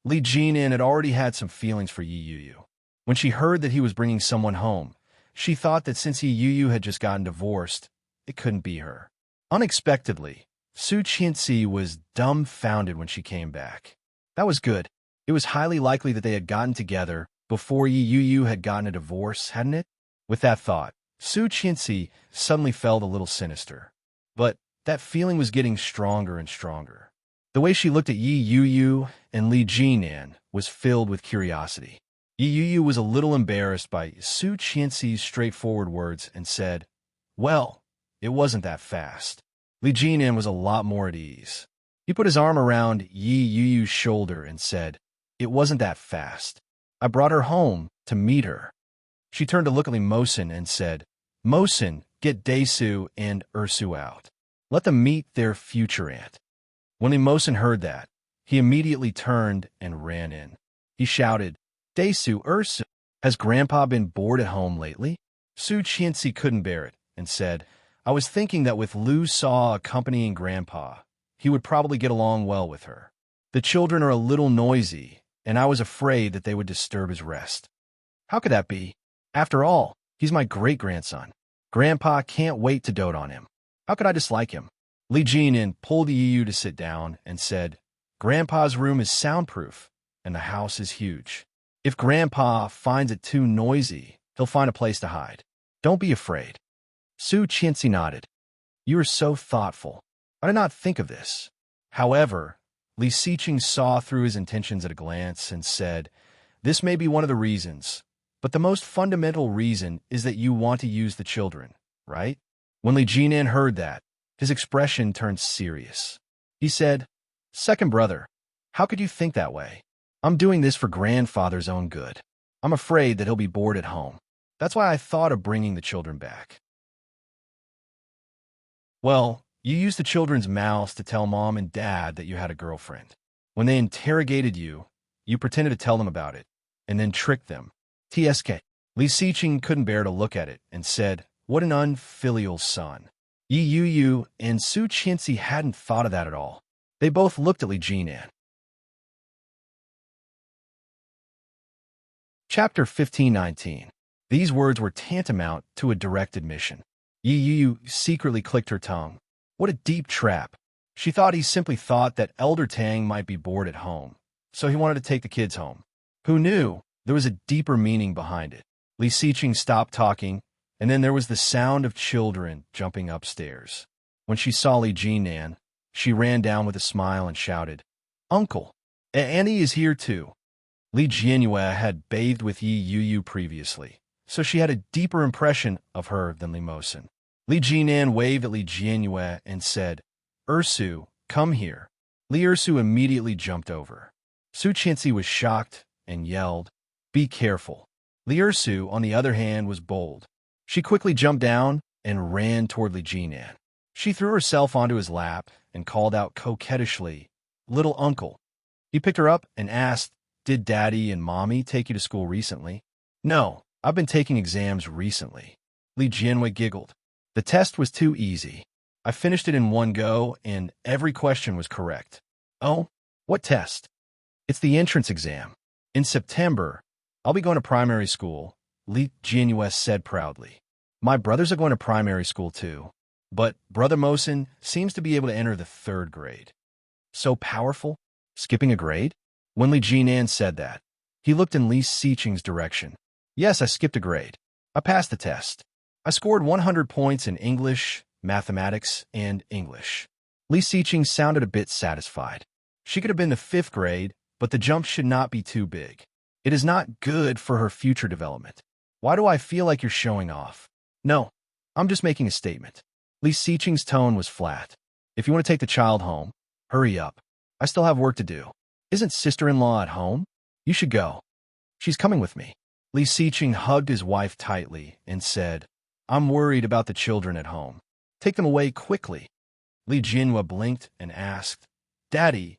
Li Jinan had already had some feelings for Yi Yu. When she heard that he was bringing someone home, she thought that since Yi Yu had just gotten divorced, it couldn't be her. Unexpectedly, Su Qianxi was dumbfounded when she came back. That was good. It was highly likely that they had gotten together before Yi Yu had gotten a divorce, hadn't it? With that thought, Su Qianxi suddenly felt a little sinister. But that feeling was getting stronger and stronger. The way she looked at Yi Yu and Li Jinan was filled with curiosity. Yi Yu was a little embarrassed by Su Qianxi's straightforward words and said, well, it wasn't that fast. Li Jinan was a lot more at ease. He put his arm around Yi Yu's shoulder and said, it wasn't that fast. I brought her home to meet her. She turned to look at Li Mosin and said, Mosin, get Daesu and Su out. Let them meet their future aunt. When Li Mosin heard that, he immediately turned and ran in. He shouted, Daesu, Su, has Grandpa been bored at home lately? Su Qianxi couldn't bear it and said, I was thinking that with Lu Saw accompanying Grandpa, he would probably get along well with her. The children are a little noisy, and I was afraid that they would disturb his rest. How could that be? After all, he's my great-grandson. Grandpa can't wait to dote on him. How could I dislike him? Li Jianin pulled Yu to sit down and said, Grandpa's room is soundproof, and the house is huge. If Grandpa finds it too noisy, he'll find a place to hide. Don't be afraid. Su Qianxi nodded. You are so thoughtful. I did not think of this. However, Li Siqing saw through his intentions at a glance and said, This may be one of the reasons, but the most fundamental reason is that you want to use the children, right? When Li Jianin heard that, his expression turned serious. He said, Second brother, how could you think that way? I'm doing this for grandfather's own good. I'm afraid that he'll be bored at home. That's why I thought of bringing the children back. Well, you used the children's mouths to tell Mom and Dad that you had a girlfriend. When they interrogated you, you pretended to tell them about it, and then tricked them. TSK. Li Siqing couldn't bear to look at it and said, What an unfilial son. Yi Yu and Su Qianxi hadn't thought of that at all. They both looked at Li Jianin. Chapter 15:19. These words were tantamount to a direct admission. Yi Yu secretly clicked her tongue. What a deep trap. She thought he simply thought that Elder Tang might be bored at home, so he wanted to take the kids home. Who knew there was a deeper meaning behind it? Li Siqing stopped talking, and then there was the sound of children jumping upstairs. When she saw Li Jianin, she ran down with a smile and shouted, Uncle, Annie is here too. Li Jianyue had bathed with Yi Yu previously, so she had a deeper impression of her than Li Mosen. Li Jianin waved at Li Jianyue and said, Ursu, come here. Li Ursu immediately jumped over. Su Qianxi was shocked and yelled, Be careful. Li Ursu, on the other hand, was bold. She quickly jumped down and ran toward Li Jianin. She threw herself onto his lap and called out coquettishly, Little uncle. He picked her up and asked, Did Daddy and Mommy take you to school recently? No, I've been taking exams recently. Li Jianwei giggled. The test was too easy. I finished it in one go, and every question was correct. Oh, what test? It's the entrance exam. In September, I'll be going to primary school, Li Jianyue said proudly. My brothers are going to primary school too, but Brother Mosen seems to be able to enter the 3rd grade. So powerful? Skipping a grade? When Li Jianin said that, he looked in Li Siqing's direction. Yes, I skipped a grade. I passed the test. I scored 100 points in English, mathematics, and English. Li Siqing sounded a bit satisfied. She could have been the 5th grade, but the jump should not be too big. It is not good for her future development. Why do I feel like you're showing off? No, I'm just making a statement. Li Siqing's tone was flat. If you want to take the child home, hurry up. I still have work to do. Isn't sister-in-law at home? You should go. She's coming with me. Li Siqing hugged his wife tightly and said, I'm worried about the children at home. Take them away quickly. Li Jianyue blinked and asked, Daddy,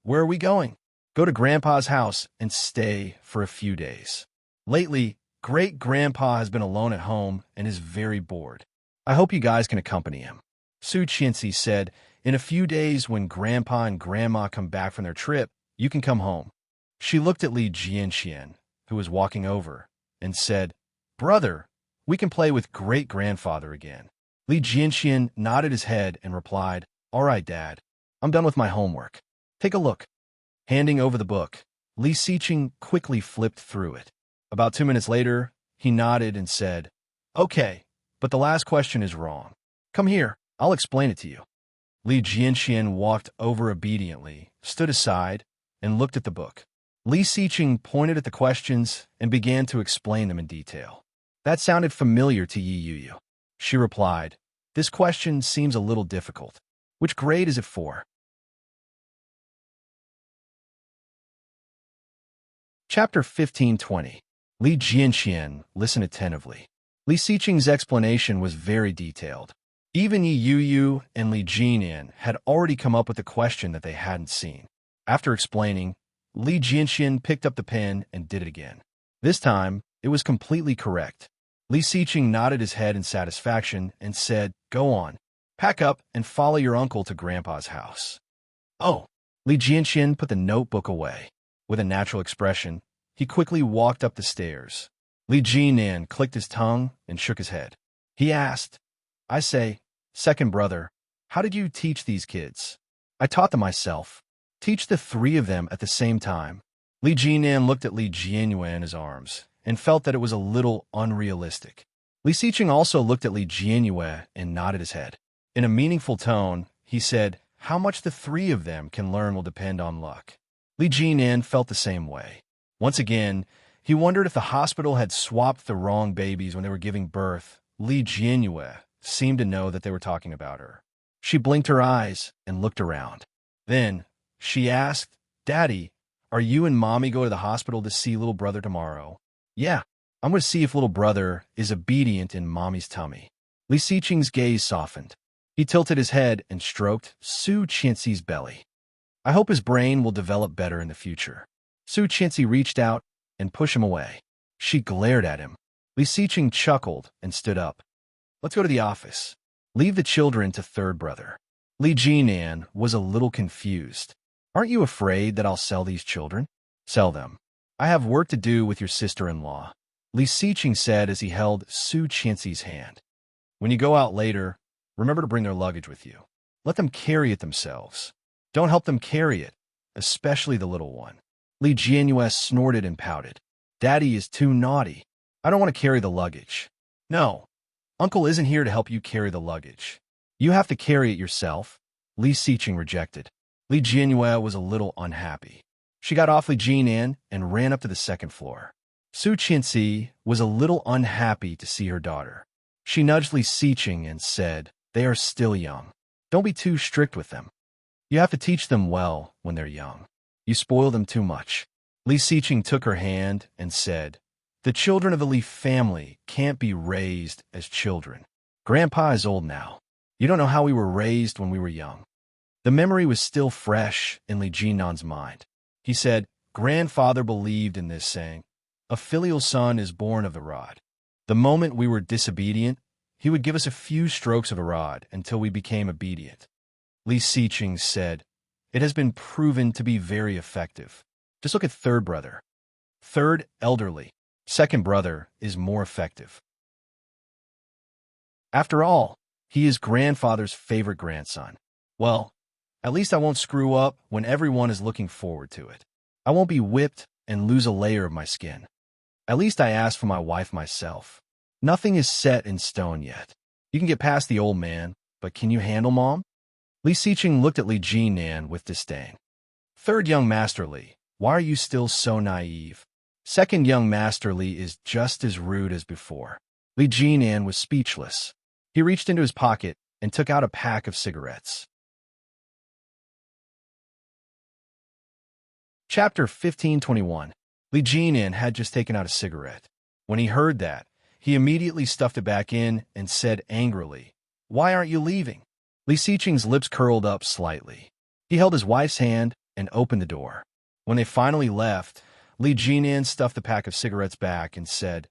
where are we going? Go to Grandpa's house and stay for a few days. Lately, Great-Grandpa has been alone at home and is very bored. I hope you guys can accompany him. Su Qianxi said, In a few days when Grandpa and Grandma come back from their trip, you can come home. She looked at Li Jianxian, who was walking over, and said, Brother, we can play with great-grandfather again. Li Jianxian nodded his head and replied, All right, Dad. I'm done with my homework. Take a look. Handing over the book, Li Siqing quickly flipped through it. About 2 minutes later, he nodded and said, Okay, but the last question is wrong. Come here, I'll explain it to you. Li Jianxian walked over obediently, stood aside, and looked at the book. Li Siqing pointed at the questions and began to explain them in detail. That sounded familiar to Yi Yu. She replied, This question seems a little difficult. Which grade is it for? Chapter 15:20. Li Jianxian listened attentively. Li Siqing's explanation was very detailed. Even Yi Yu and Li Jianin had already come up with a question that they hadn't seen. After explaining, Li Jianxian picked up the pen and did it again. This time, it was completely correct. Li Siqing nodded his head in satisfaction and said, "Go on. Pack up and follow your uncle to Grandpa's house." "Oh." Li Jianxian put the notebook away. With a natural expression, he quickly walked up the stairs. Li Jinan clicked his tongue and shook his head. He asked, "I say, second brother, how did you teach these kids?" "I taught them myself." "Teach the three of them at the same time." Li Jinan looked at Li Jianyue in his arms and felt that it was a little unrealistic. Li Siqing also looked at Li Jianyue and nodded his head. In a meaningful tone, he said, "How much the three of them can learn will depend on luck." Li Jinan felt the same way. Once again, he wondered if the hospital had swapped the wrong babies when they were giving birth. Li Jianyue seemed to know that they were talking about her. She blinked her eyes and looked around. Then, she asked, "Daddy, are you and Mommy going to the hospital to see little brother tomorrow?" "Yeah, I'm going to see if little brother is obedient in Mommy's tummy." Li Siqing's gaze softened. He tilted his head and stroked Su Qianxi's belly. "I hope his brain will develop better in the future." Su Qianxi reached out and pushed him away. She glared at him. Li Siqing chuckled and stood up. "Let's go to the office. Leave the children to third brother." Li Jinan was a little confused. "Aren't you afraid that I'll sell these children?" "Sell them. I have work to do with your sister-in-law," Li Siqing said as he held Su Qianxi's hand. "When you go out later, remember to bring their luggage with you. Let them carry it themselves. Don't help them carry it, especially the little one." Li Jianyue snorted and pouted. "Daddy is too naughty. I don't want to carry the luggage." "No, Uncle isn't here to help you carry the luggage. You have to carry it yourself," Li Siqing rejected. Li Jianyue was a little unhappy. She got off Li Jinan and ran up to the second floor. Su Qianxi was a little unhappy to see her daughter. She nudged Li Siqing and said, "They are still young. Don't be too strict with them. You have to teach them well when they're young. You spoil them too much." Li Siqing took her hand and said, "The children of the Li family can't be raised as children. Grandpa is old now. You don't know how we were raised when we were young." The memory was still fresh in Li Jinan's mind. He said, "Grandfather believed in this saying, 'A filial son is born of the rod.' The moment we were disobedient, he would give us a few strokes of a rod until we became obedient." Li Siqing said, "It has been proven to be very effective. Just look at third brother. Third, elderly. Second brother is more effective. After all, he is grandfather's favorite grandson. Well, at least I won't screw up when everyone is looking forward to it. I won't be whipped and lose a layer of my skin. At least I asked for my wife myself. Nothing is set in stone yet. You can get past the old man, but can you handle Mom?" Li Siqing looked at Li Jinan with disdain. "Third young Master Li, why are you still so naive? Second young Master Li is just as rude as before." Li Jinan was speechless. He reached into his pocket and took out a pack of cigarettes. Chapter 1521. Li Jinan had just taken out a cigarette. When he heard that, he immediately stuffed it back in and said angrily, "Why aren't you leaving?" Li Siqing's lips curled up slightly. He held his wife's hand and opened the door. When they finally left, Li Jinan stuffed the pack of cigarettes back and said,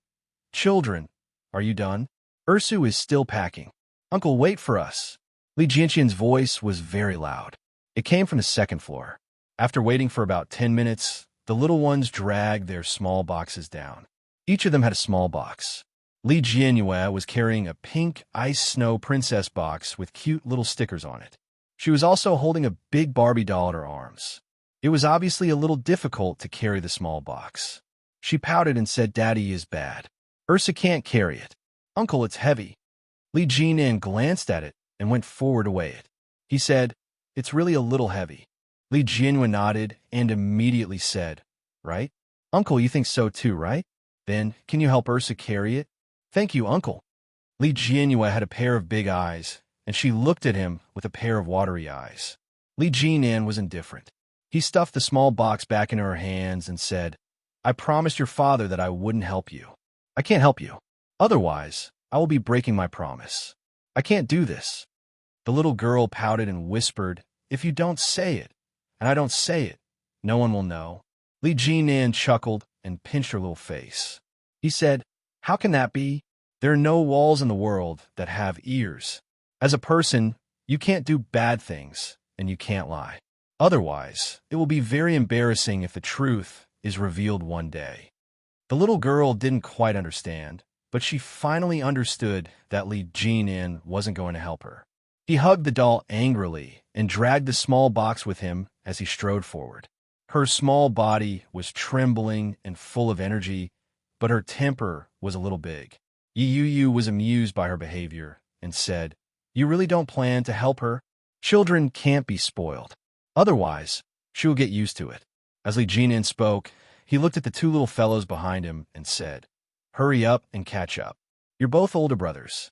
"Children, are you done? Ursu is still packing. Uncle, wait for us." Li Jianxian's voice was very loud. It came from the second floor. After waiting for about 10 minutes, the little ones dragged their small boxes down. Each of them had a small box. Li Jianyue was carrying a pink ice snow princess box with cute little stickers on it. She was also holding a big Barbie doll in her arms. It was obviously a little difficult to carry the small box. She pouted and said, "Daddy is bad. Ursa can't carry it. Uncle, it's heavy." Li Jinan glanced at it and went forward to weigh it. He said, "It's really a little heavy." Li Jianyue nodded and immediately said, "Right? Uncle, you think so too, right? Then, can you help Ursa carry it?" "Thank you, Uncle." Li Jianyue had a pair of big eyes, and she looked at him with a pair of watery eyes. Li Jinan was indifferent. He stuffed the small box back into her hands and said, "I promised your father that I wouldn't help you. I can't help you. Otherwise, I will be breaking my promise. I can't do this." The little girl pouted and whispered, "If you don't say it, and I don't say it, no one will know." Li Jinan chuckled and pinched her little face. He said, "How can that be? There are no walls in the world that have ears. As a person, you can't do bad things, and you can't lie. Otherwise, it will be very embarrassing if the truth is revealed one day. The little girl didn't quite understand, but she finally understood that Li Jian wasn't going to help her. He hugged the doll angrily and dragged the small box with him as he strode forward. Her small body was trembling and full of energy, but her temper was a little big. Yu was amused by her behavior and said, "You really don't plan to help her? Children can't be spoiled. Otherwise, she will get used to it." As Li Jian spoke, he looked at the two little fellows behind him and said, "Hurry up and catch up. You're both older brothers."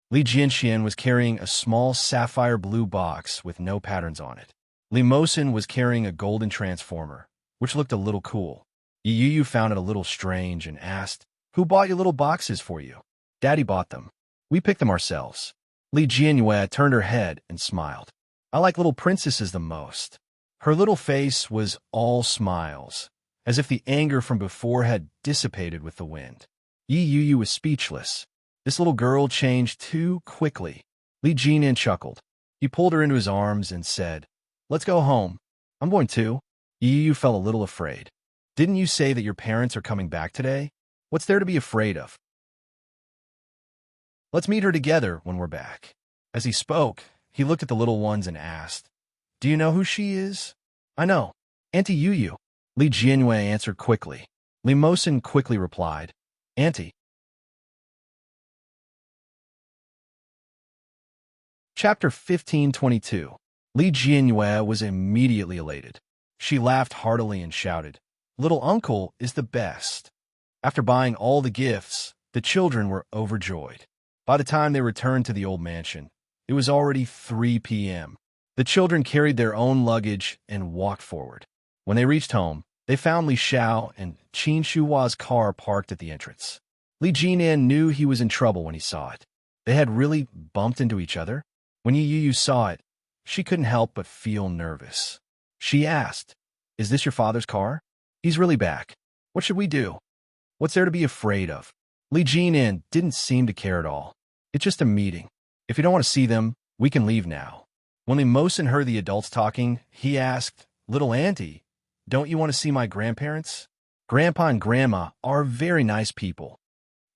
Li Jianxian was carrying a small sapphire blue box with no patterns on it. Li Mosin was carrying a golden transformer, which looked a little cool. Yu found it a little strange and asked, "Who bought your little boxes for you?" "Daddy bought them. We picked them ourselves." Li Jianyue turned her head and smiled. "I like little princesses the most." Her little face was all smiles, as if the anger from before had dissipated with the wind. Yu was speechless. This little girl changed too quickly. Li Jian chuckled. He pulled her into his arms and said, "Let's go home." "I'm going too." Yu felt a little afraid. "Didn't you say that your parents are coming back today? What's there to be afraid of? Let's meet her together when we're back." As he spoke, he looked at the little ones and asked, "Do you know who she is?" "I know. Auntie Yu." Li Jianyue answered quickly. Li Mosin quickly replied, "Auntie." Chapter 1522. Li Jianyue was immediately elated. She laughed heartily and shouted, "Little uncle is the best." After buying all the gifts, the children were overjoyed. By the time they returned to the old mansion, it was already 3 p.m. The children carried their own luggage and walked forward. When they reached home, they found Li Xiao and Qin Shuhua's car parked at the entrance. Li Jian knew he was in trouble when he saw it. They had really bumped into each other. When Yu saw it, she couldn't help but feel nervous. She asked, "Is this your father's car? He's really back. What should we do? What's there to be afraid of?" Li Jian didn't seem to care at all. "It's just a meeting. If you don't want to see them, we can leave now." When Li Mosin heard the adults talking, he asked, "Little auntie, don't you want to see my grandparents? Grandpa and Grandma are very nice people."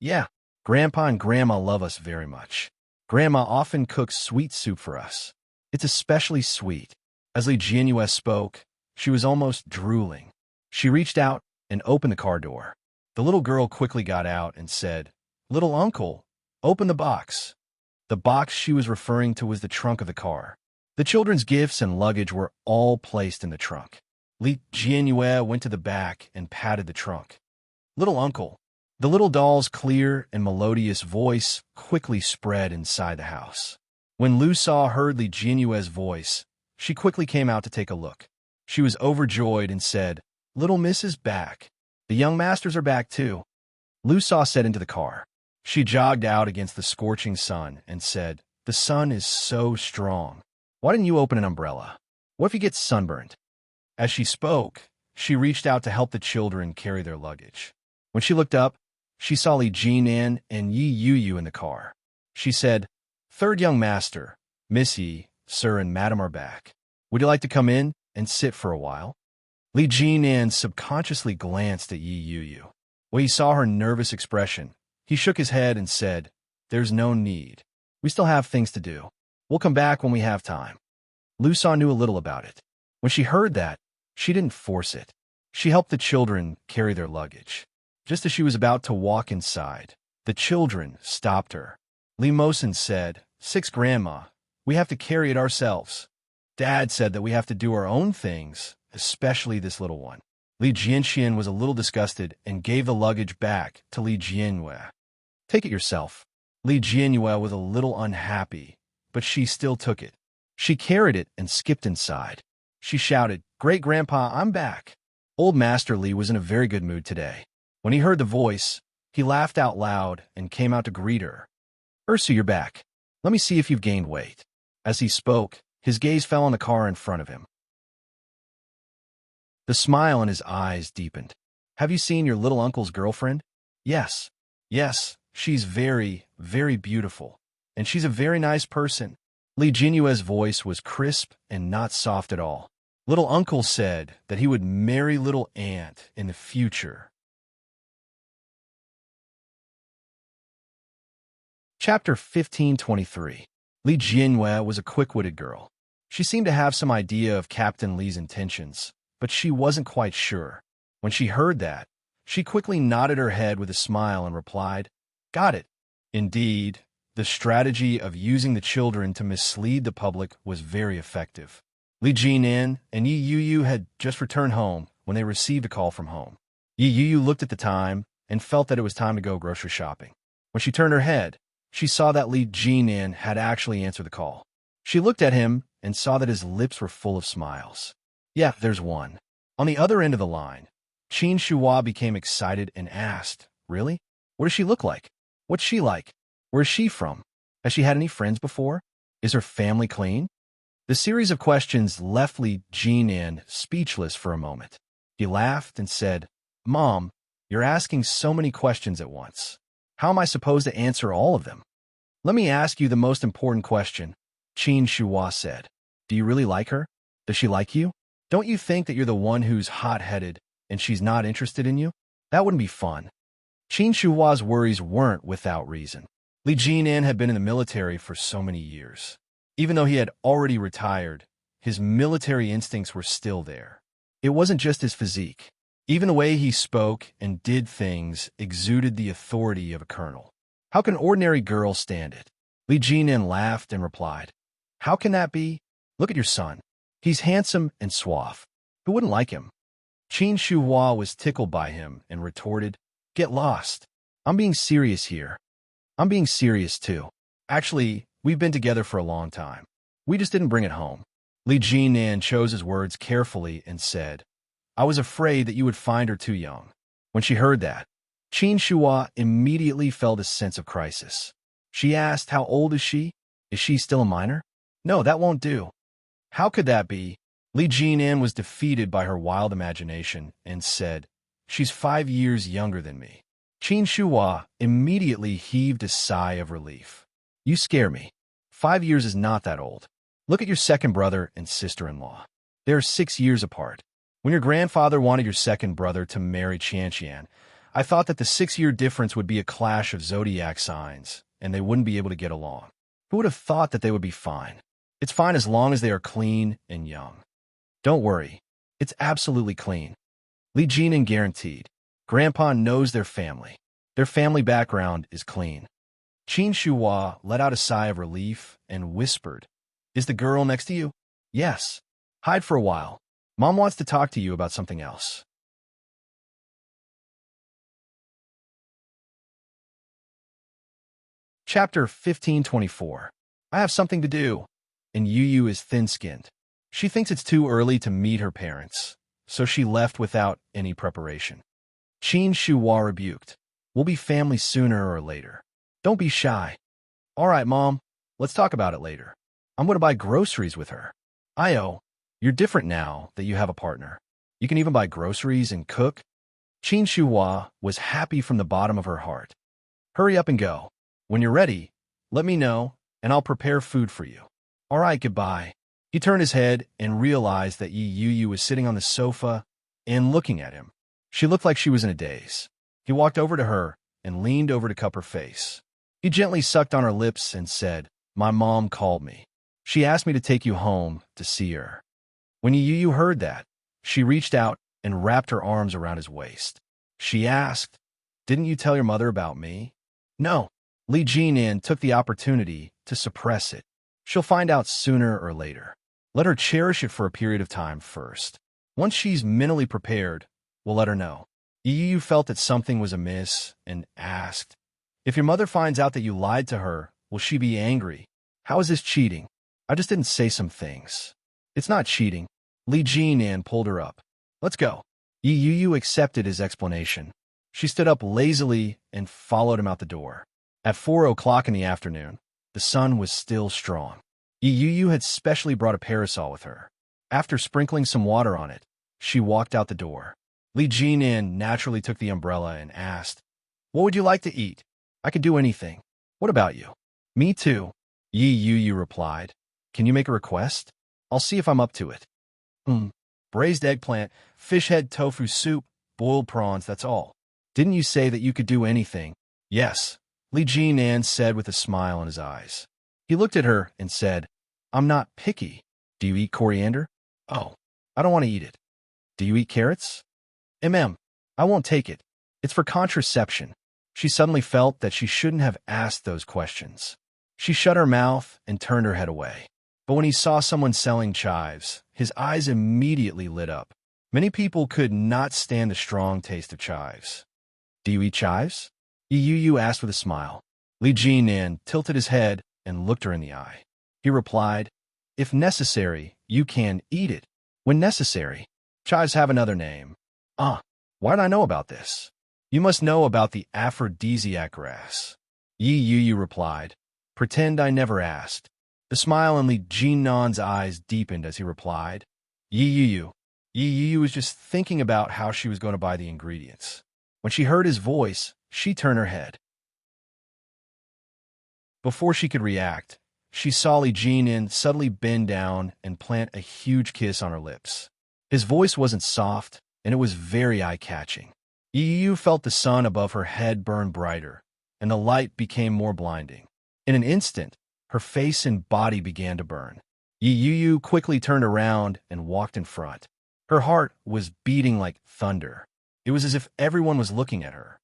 "Yeah, Grandpa and Grandma love us very much. Grandma often cooks sweet soup for us. It's especially sweet." As Li Jianyue spoke, she was almost drooling. She reached out and opened the car door. The little girl quickly got out and said, "Little uncle, open the box." The box she was referring to was the trunk of the car. The children's gifts and luggage were all placed in the trunk. Li Jianyue went to the back and patted the trunk. "Little uncle." The little doll's clear and melodious voice quickly spread inside the house. When Lu Sa heard Li Jianyue's voice, she quickly came out to take a look. She was overjoyed and said, "Little Miss is back. The young masters are back too." Lu Sa set into the car. She jogged out against the scorching sun and said, "The sun is so strong. Why didn't you open an umbrella? What if you get sunburned?" As she spoke, she reached out to help the children carry their luggage. When she looked up, she saw Li Jian and Yu in the car. She said, "Third young master, Miss Yi, sir and madam are back. Would you like to come in and sit for a while?" Li Jian subconsciously glanced at Yu. When he saw her nervous expression, he shook his head and said, "There's no need. We still have things to do. We'll come back when we have time." Lu Sa knew a little about it. When she heard that, she didn't force it. She helped the children carry their luggage. Just as she was about to walk inside, the children stopped her. Li Mosin said, "Six Grandma, we have to carry it ourselves. Dad said that we have to do our own things, especially this little one." Li Jianxian was a little disgusted and gave the luggage back to Li Jianyue. "Take it yourself." Li Jianyue was a little unhappy, but she still took it. She carried it and skipped inside. She shouted, "Great-grandpa, I'm back." Old Master Li was in a very good mood today. When he heard the voice, he laughed out loud and came out to greet her. "Ursu, you're back. Let me see if you've gained weight." As he spoke, his gaze fell on the car in front of him. The smile in his eyes deepened. "Have you seen your little uncle's girlfriend?" Yes, She's very, very beautiful, and she's a very nice person. Li Jinyue's voice was crisp and not soft at all. Little uncle said that he would marry little aunt in the future. Chapter 1523. Li Jinyue was a quick-witted girl. She seemed to have some idea of Captain Li's intentions, but she wasn't quite sure. When she heard that, she quickly nodded her head with a smile and replied, "Got it." Indeed, the strategy of using the children to mislead the public was very effective. Li Jinan and Yi Yuyu had just returned home when they received a call from home. Yi Yuyu looked at the time and felt that it was time to go grocery shopping. When she turned her head, she saw that Li Jinan had actually answered the call. She looked at him and saw that his lips were full of smiles. "Yeah, there's one." On the other end of the line, Qin Shuhua became excited and asked, "Really? What does she look like? What's she like? Where is she from? Has she had any friends before? Is her family clean?" The series of questions left Li Jinan speechless for a moment. He laughed and said, "Mom, you're asking so many questions at once. How am I supposed to answer all of them?" "Let me ask you the most important question," Qin Shuhua said. "Do you really like her? Does she like you? Don't you think that you're the one who's hot-headed and she's not interested in you? That wouldn't be fun." Qin Shuhua's worries weren't without reason. Li Jinan had been in the military for so many years. Even though he had already retired, his military instincts were still there. It wasn't just his physique. Even the way he spoke and did things exuded the authority of a colonel. How can an ordinary girl stand it? Li Jinan laughed and replied, "How can that be? Look at your son. He's handsome and suave. Who wouldn't like him?" Qin Shuhua was tickled by him and retorted, "Get lost. I'm being serious here." "I'm being serious too. Actually, we've been together for a long time. We just didn't bring it home." Li Jinan chose his words carefully and said, "I was afraid that you would find her too young." When she heard that, Qin Shuhua immediately felt a sense of crisis. She asked, "How old is she? Is she still a minor?" "No, that won't do." "How could that be?" Li Jinan was defeated by her wild imagination and said, "She's 5 years younger than me." Qin Shuhua immediately heaved a sigh of relief. "You scare me. 5 years is not that old. Look at your second brother and sister-in-law. They are 6 years apart. When your grandfather wanted your second brother to marry Qianqian, I thought that the 6-year difference would be a clash of zodiac signs, and they wouldn't be able to get along. Who would have thought that they would be fine? It's fine as long as they are clean and young." "Don't worry. It's absolutely clean." Li Jinan guaranteed. "Grandpa knows their family. Their family background is clean." Qin Shuhua let out a sigh of relief and whispered, "Is the girl next to you?" "Yes. Hide for a while. Mom wants to talk to you about something else." Chapter 1524. I have something to do. And Yu is thin-skinned. She thinks it's too early to meet her parents, so she left without any preparation. Qin Shuhua rebuked. "We'll be family sooner or later. Don't be shy." "All right, Mom. Let's talk about it later. I'm going to buy groceries with her." "Io, you're different now that you have a partner. You can even buy groceries and cook." Qin Shuhua was happy from the bottom of her heart. "Hurry up and go. When you're ready, let me know, and I'll prepare food for you." "All right, goodbye." He turned his head and realized that Yi Yuyu was sitting on the sofa and looking at him. She looked like she was in a daze. He walked over to her and leaned over to cup her face. He gently sucked on her lips and said, "My mom called me. She asked me to take you home to see her." When Yi Yuyu heard that, she reached out and wrapped her arms around his waist. She asked, "Didn't you tell your mother about me?" "No." Li Jinan took the opportunity to suppress it. "She'll find out sooner or later. Let her cherish it for a period of time first. Once she's mentally prepared, we'll let her know." Yi Yuyu felt that something was amiss and asked, "If your mother finds out that you lied to her, will she be angry? How is this cheating? I just didn't say some things." "It's not cheating." Li Jinan pulled her up. "Let's go." Yi Yuyu accepted his explanation. She stood up lazily and followed him out the door. At 4 o'clock in the afternoon, the sun was still strong. Yi Yuyu had specially brought a parasol with her. After sprinkling some water on it, she walked out the door. Li Jinan naturally took the umbrella and asked, "What would you like to eat?" I could do anything. What about you? Me too, Yi Yu replied. Can you make a request? I'll see if I'm up to it. Braised eggplant, fish head tofu soup, boiled prawns, that's all. Didn't you say that you could do anything? Yes, Li Jinan said with a smile in his eyes. He looked at her and said, I'm not picky. Do you eat coriander? Oh, I don't want to eat it. Do you eat carrots? I won't take it. It's for contraception. She suddenly felt that she shouldn't have asked those questions. She shut her mouth and turned her head away. But when he saw someone selling chives, his eyes immediately lit up. Many people could not stand the strong taste of chives. Do you eat chives? Yi Yu asked with a smile. Li Jinan tilted his head and looked her in the eye. He replied, If necessary, you can eat it. When necessary. Chives have another name. Why did I know about this? You must know about the aphrodisiac grass. Yi Yu replied, Pretend I never asked. The smile in Li Jinan's eyes deepened as he replied, Yi Yu. Yi Yu was just thinking about how she was going to buy the ingredients. When she heard his voice, she turned her head. Before she could react, she saw Li Jinan suddenly bend down and plant a huge kiss on her lips. His voice wasn't soft, and it was very eye-catching. Yi Yu felt the sun above her head burn brighter, and the light became more blinding. In an instant, her face and body began to burn. Yi Yu quickly turned around and walked in front. Her heart was beating like thunder. It was as if everyone was looking at her.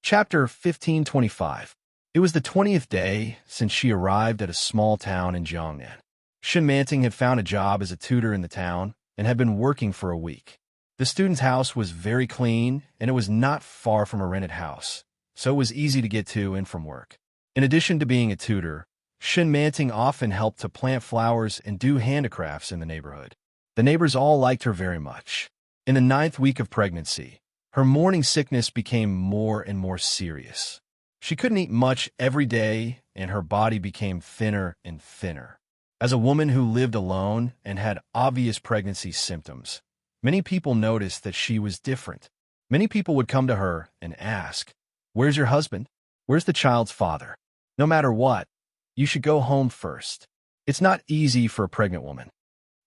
Chapter 1525. It was the 20th day since she arrived at a small town in Jiangnan. Shen Manting had found a job as a tutor in the town and had been working for a week. The student's house was very clean, and it was not far from a rented house, so it was easy to get to and from work. In addition to being a tutor, Shen Manting often helped to plant flowers and do handicrafts in the neighborhood. The neighbors all liked her very much. In the 9th week of pregnancy, her morning sickness became more and more serious. She couldn't eat much every day, and her body became thinner and thinner. As a woman who lived alone and had obvious pregnancy symptoms, many people noticed that she was different. Many people would come to her and ask, Where's your husband? Where's the child's father? No matter what, you should go home first. It's not easy for a pregnant woman.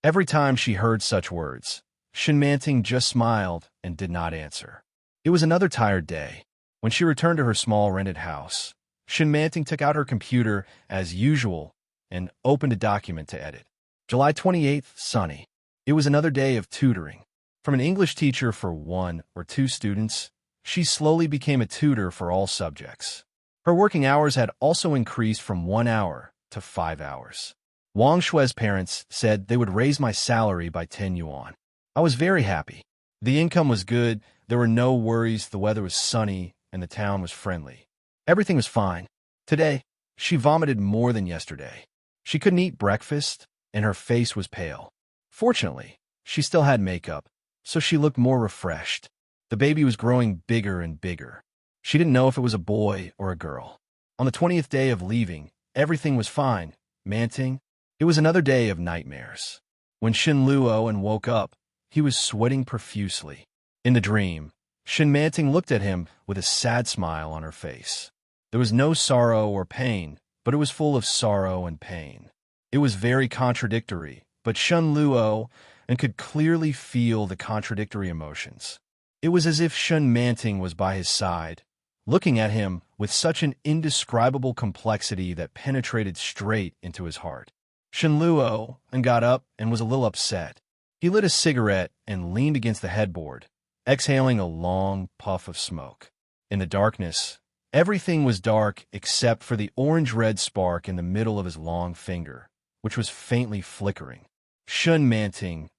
Every time she heard such words, Shen Manting just smiled and did not answer. It was another tired day. When she returned to her small rented house, Shen Manting took out her computer as usual and opened a document to edit. July 28th, sunny. It was another day of tutoring. From an English teacher for 1 or 2 students, she slowly became a tutor for all subjects. Her working hours had also increased from 1 hour to 5 hours. Wang Shui's parents said they would raise my salary by 10 yuan. I was very happy. The income was good, there were no worries, the weather was sunny, and the town was friendly. Everything was fine. Today, she vomited more than yesterday. She couldn't eat breakfast, and her face was pale. Fortunately, she still had makeup, so she looked more refreshed. The baby was growing bigger and bigger. She didn't know if it was a boy or a girl. On the 20th day of leaving, everything was fine. Manting, it was another day of nightmares. When Shen Luo woke up, he was sweating profusely. In the dream, Shen Manting looked at him with a sad smile on her face. There was no sorrow or pain, but it was full of sorrow and pain. It was very contradictory, but Shen Luo could clearly feel the contradictory emotions. It was as if Shen Manting was by his side, looking at him with such an indescribable complexity that penetrated straight into his heart. Shen Luo got up and was a little upset. He lit a cigarette and leaned against the headboard, exhaling a long puff of smoke. In the darkness, everything was dark except for the orange-red spark in the middle of his long finger, which was faintly flickering. Shen Manting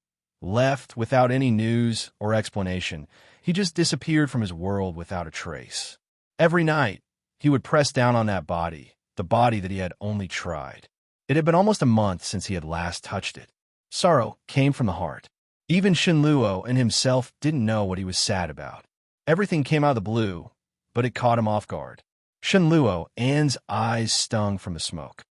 left without any news or explanation. He just disappeared from his world without a trace. Every night, he would press down on that body, the body that he had only tried. It had been almost a month since he had last touched it. Sorrow came from the heart. Even Shen Luo himself didn't know what he was sad about. Everything came out of the blue, but it caught him off guard. Shen Luo's eyes stung from the smoke.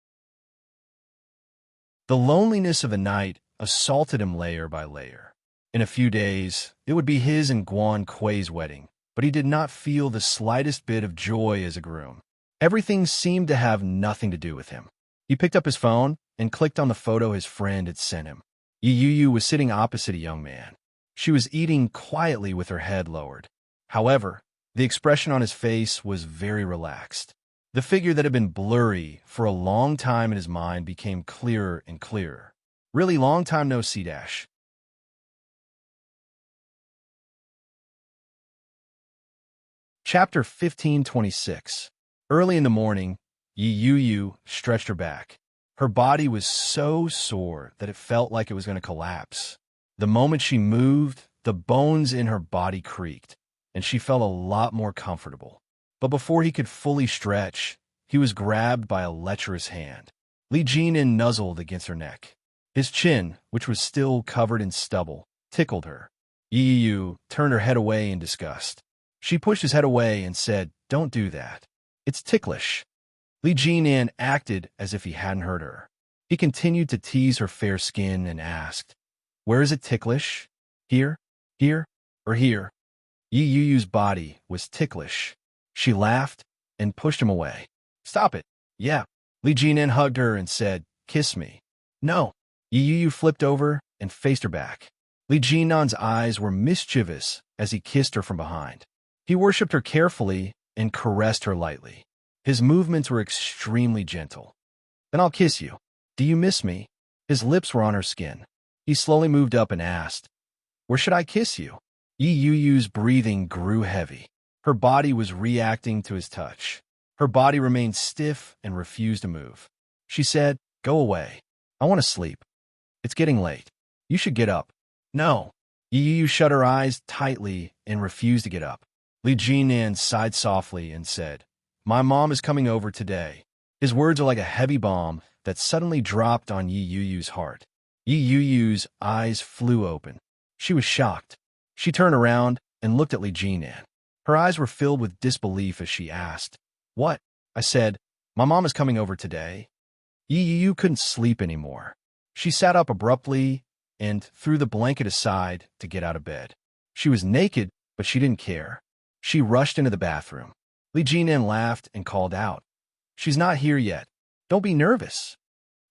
The loneliness of the night assaulted him layer by layer. In a few days, it would be his and Guan Kui's wedding, but he did not feel the slightest bit of joy as a groom. Everything seemed to have nothing to do with him. He picked up his phone and clicked on the photo his friend had sent him. Yu was sitting opposite a young man. She was eating quietly with her head lowered. However, the expression on his face was very relaxed. The figure that had been blurry for a long time in his mind became clearer and clearer. Really long time no see dash. Chapter 1526. Early in the morning, Yu stretched her back. Her body was so sore that it felt like it was going to collapse. The moment she moved, the bones in her body creaked, and she felt a lot more comfortable. But before he could fully stretch, he was grabbed by a lecherous hand. Li Jinan nuzzled against her neck. His chin, which was still covered in stubble, tickled her. Yu turned her head away in disgust. She pushed his head away and said, "Don't do that. It's ticklish." Li Jinan acted as if he hadn't heard her. He continued to tease her fair skin and asked, "Where is it ticklish? Here? Here? Or here?" Yu's body was ticklish. She laughed and pushed him away. "Stop it." "Yeah." Li Jinan hugged her and said, "Kiss me." "No." Yu flipped over and faced her back. Li Jinan's eyes were mischievous as he kissed her from behind. He worshipped her carefully and caressed her lightly. His movements were extremely gentle. "Then I'll kiss you. Do you miss me?" His lips were on her skin. He slowly moved up and asked, "Where should I kiss you?" Yu's breathing grew heavy. Her body was reacting to his touch. Her body remained stiff and refused to move. She said, "Go away. I want to sleep. It's getting late. You should get up." "No." Yu shut her eyes tightly and refused to get up. Li Jinan sighed softly and said, "My mom is coming over today." His words are like a heavy bomb that suddenly dropped on Yu's heart. Yu's eyes flew open. She was shocked. She turned around and looked at Li Jinan. Her eyes were filled with disbelief as she asked, "What?" I said, "My mom is coming over today." Yu couldn't sleep anymore. She sat up abruptly and threw the blanket aside to get out of bed. She was naked, but she didn't care. She rushed into the bathroom. Li Jinan laughed and called out, "She's not here yet. Don't be nervous."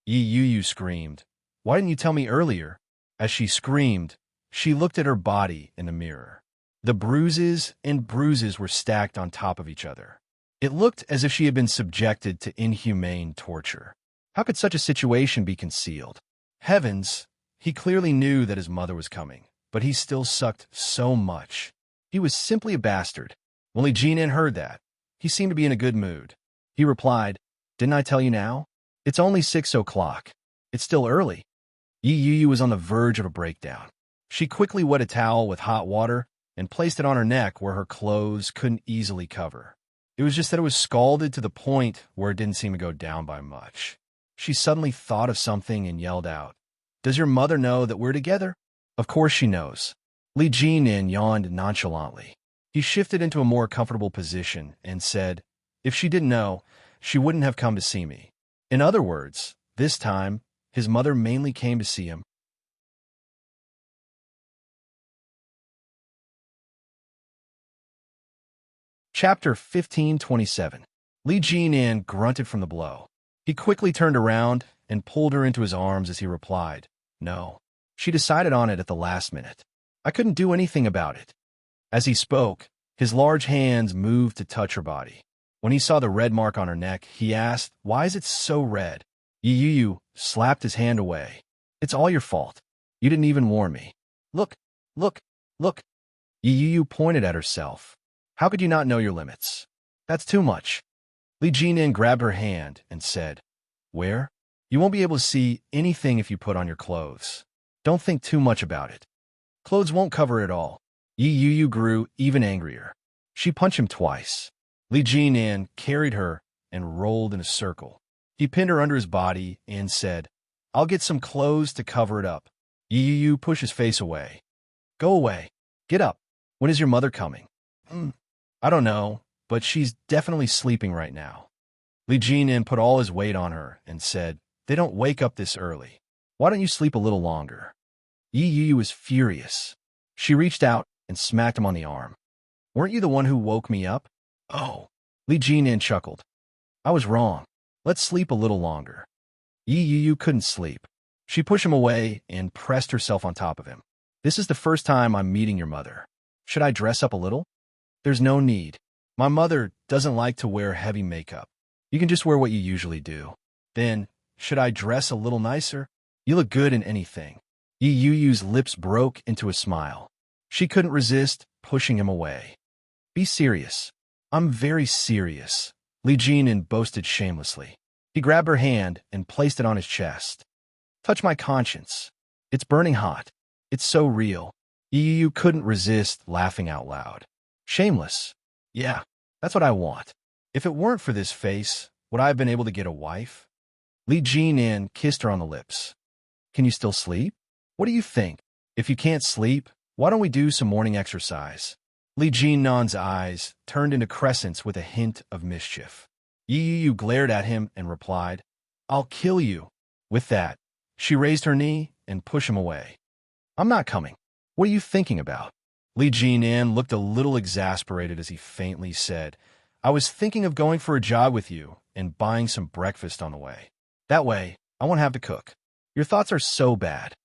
Yu screamed, "Why didn't you tell me earlier?" As she screamed, she looked at her body in the mirror. The bruises and bruises were stacked on top of each other. It looked as if she had been subjected to inhumane torture. How could such a situation be concealed? Heavens, he clearly knew that his mother was coming, but he still sucked so much. He was simply a bastard. When Li Jinan heard that, he seemed to be in a good mood. He replied, "Didn't I tell you now? It's only 6 o'clock. It's still early." Yu was on the verge of a breakdown. She quickly wet a towel with hot water and placed it on her neck where her clothes couldn't easily cover. It was just that it was scalded to the point where it didn't seem to go down by much. She suddenly thought of something and yelled out, "Does your mother know that we're together?" "Of course she knows." Li Jinan yawned nonchalantly. He shifted into a more comfortable position and said, "If she didn't know, she wouldn't have come to see me." In other words, this time, his mother mainly came to see him. Chapter 1527. Li Jinan grunted from the blow. He quickly turned around and pulled her into his arms as he replied, "No." She decided on it at the last minute. "I couldn't do anything about it." As he spoke, his large hands moved to touch her body. When he saw the red mark on her neck, he asked, "Why is it so red?" Yu slapped his hand away. "It's all your fault. You didn't even warn me." "Look, look, look." Yu pointed at herself. "How could you not know your limits? That's too much." Li Jinan grabbed her hand and said, "Where? You won't be able to see anything if you put on your clothes. Don't think too much about it. Clothes won't cover it all." Yu grew even angrier. She punched him twice. Li Jinan carried her and rolled in a circle. He pinned her under his body and said, "I'll get some clothes to cover it up." Yu pushed his face away. "Go away. Get up. When is your mother coming?" "I don't know, but she's definitely sleeping right now." Li Jinan put all his weight on her and said, "They don't wake up this early. Why don't you sleep a little longer?" Yi Yu was furious. She reached out and smacked him on the arm. Weren't you the one who woke me up? Oh. Li Jinan chuckled. I was wrong. Let's sleep a little longer. Yi Yu couldn't sleep. She pushed him away and pressed herself on top of him. This is the first time I'm meeting your mother. Should I dress up a little? There's no need. My mother doesn't like to wear heavy makeup. You can just wear what you usually do. Then, should I dress a little nicer? You look good in anything. Yi Yu's lips broke into a smile. She couldn't resist pushing him away. Be serious. I'm very serious, Li Jinan boasted shamelessly. He grabbed her hand and placed it on his chest. Touch my conscience. It's burning hot. It's so real. Yi Yu couldn't resist laughing out loud. Shameless. Yeah, that's what I want. If it weren't for this face, would I have been able to get a wife? Li Jinan kissed her on the lips. Can you still sleep? What do you think? If you can't sleep, why don't we do some morning exercise? Li Jinan's eyes turned into crescents with a hint of mischief. Yi Yu glared at him and replied, I'll kill you. With that, she raised her knee and pushed him away. I'm not coming. What are you thinking about? Li Jinan looked a little exasperated as he faintly said, I was thinking of going for a jog with you and buying some breakfast on the way. That way, I won't have to cook. Your thoughts are so bad.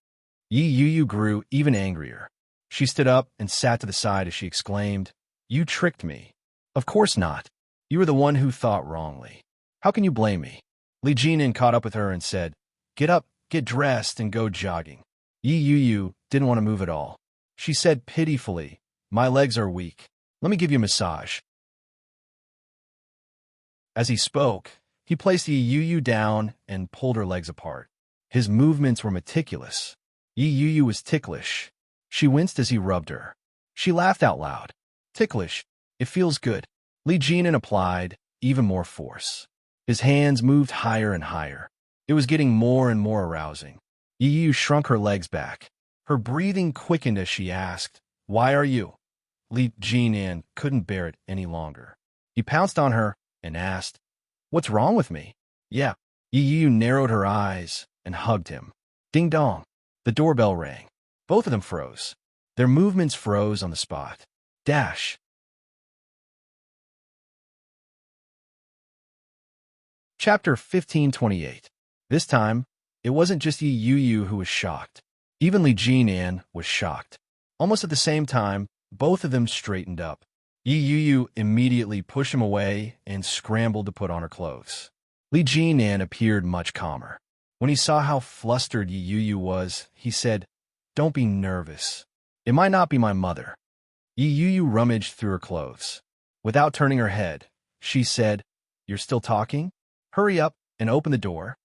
Yi Yu grew even angrier. She stood up and sat to the side as she exclaimed, You tricked me. Of course not. You were the one who thought wrongly. How can you blame me? Li Jinan caught up with her and said, Get up, get dressed, and go jogging. Yi Yu didn't want to move at all. She said pitifully, My legs are weak. Let me give you a massage. As he spoke, he placed Yi Yu down and pulled her legs apart. His movements were meticulous. Yi Yu was ticklish. She winced as he rubbed her. She laughed out loud. Ticklish. It feels good. Li Jinan applied even more force. His hands moved higher and higher. It was getting more and more arousing. Yi Yu shrunk her legs back. Her breathing quickened as she asked, Why are you? Li Jinan couldn't bear it any longer. He pounced on her and asked, What's wrong with me? Yeah. Yi Yu narrowed her eyes and hugged him. Ding dong. The doorbell rang. Both of them froze. Their movements froze on the spot. Dash. Chapter 1528. This time, it wasn't just Yi Yu who was shocked. Even Li Jinan was shocked. Almost at the same time, both of them straightened up. Yi Yu immediately pushed him away and scrambled to put on her clothes. Li Jinan appeared much calmer. When he saw how flustered Yi Yu was, he said, Don't be nervous. It might not be my mother. Yi Yu rummaged through her clothes. Without turning her head, she said, You're still talking? Hurry up and open the door.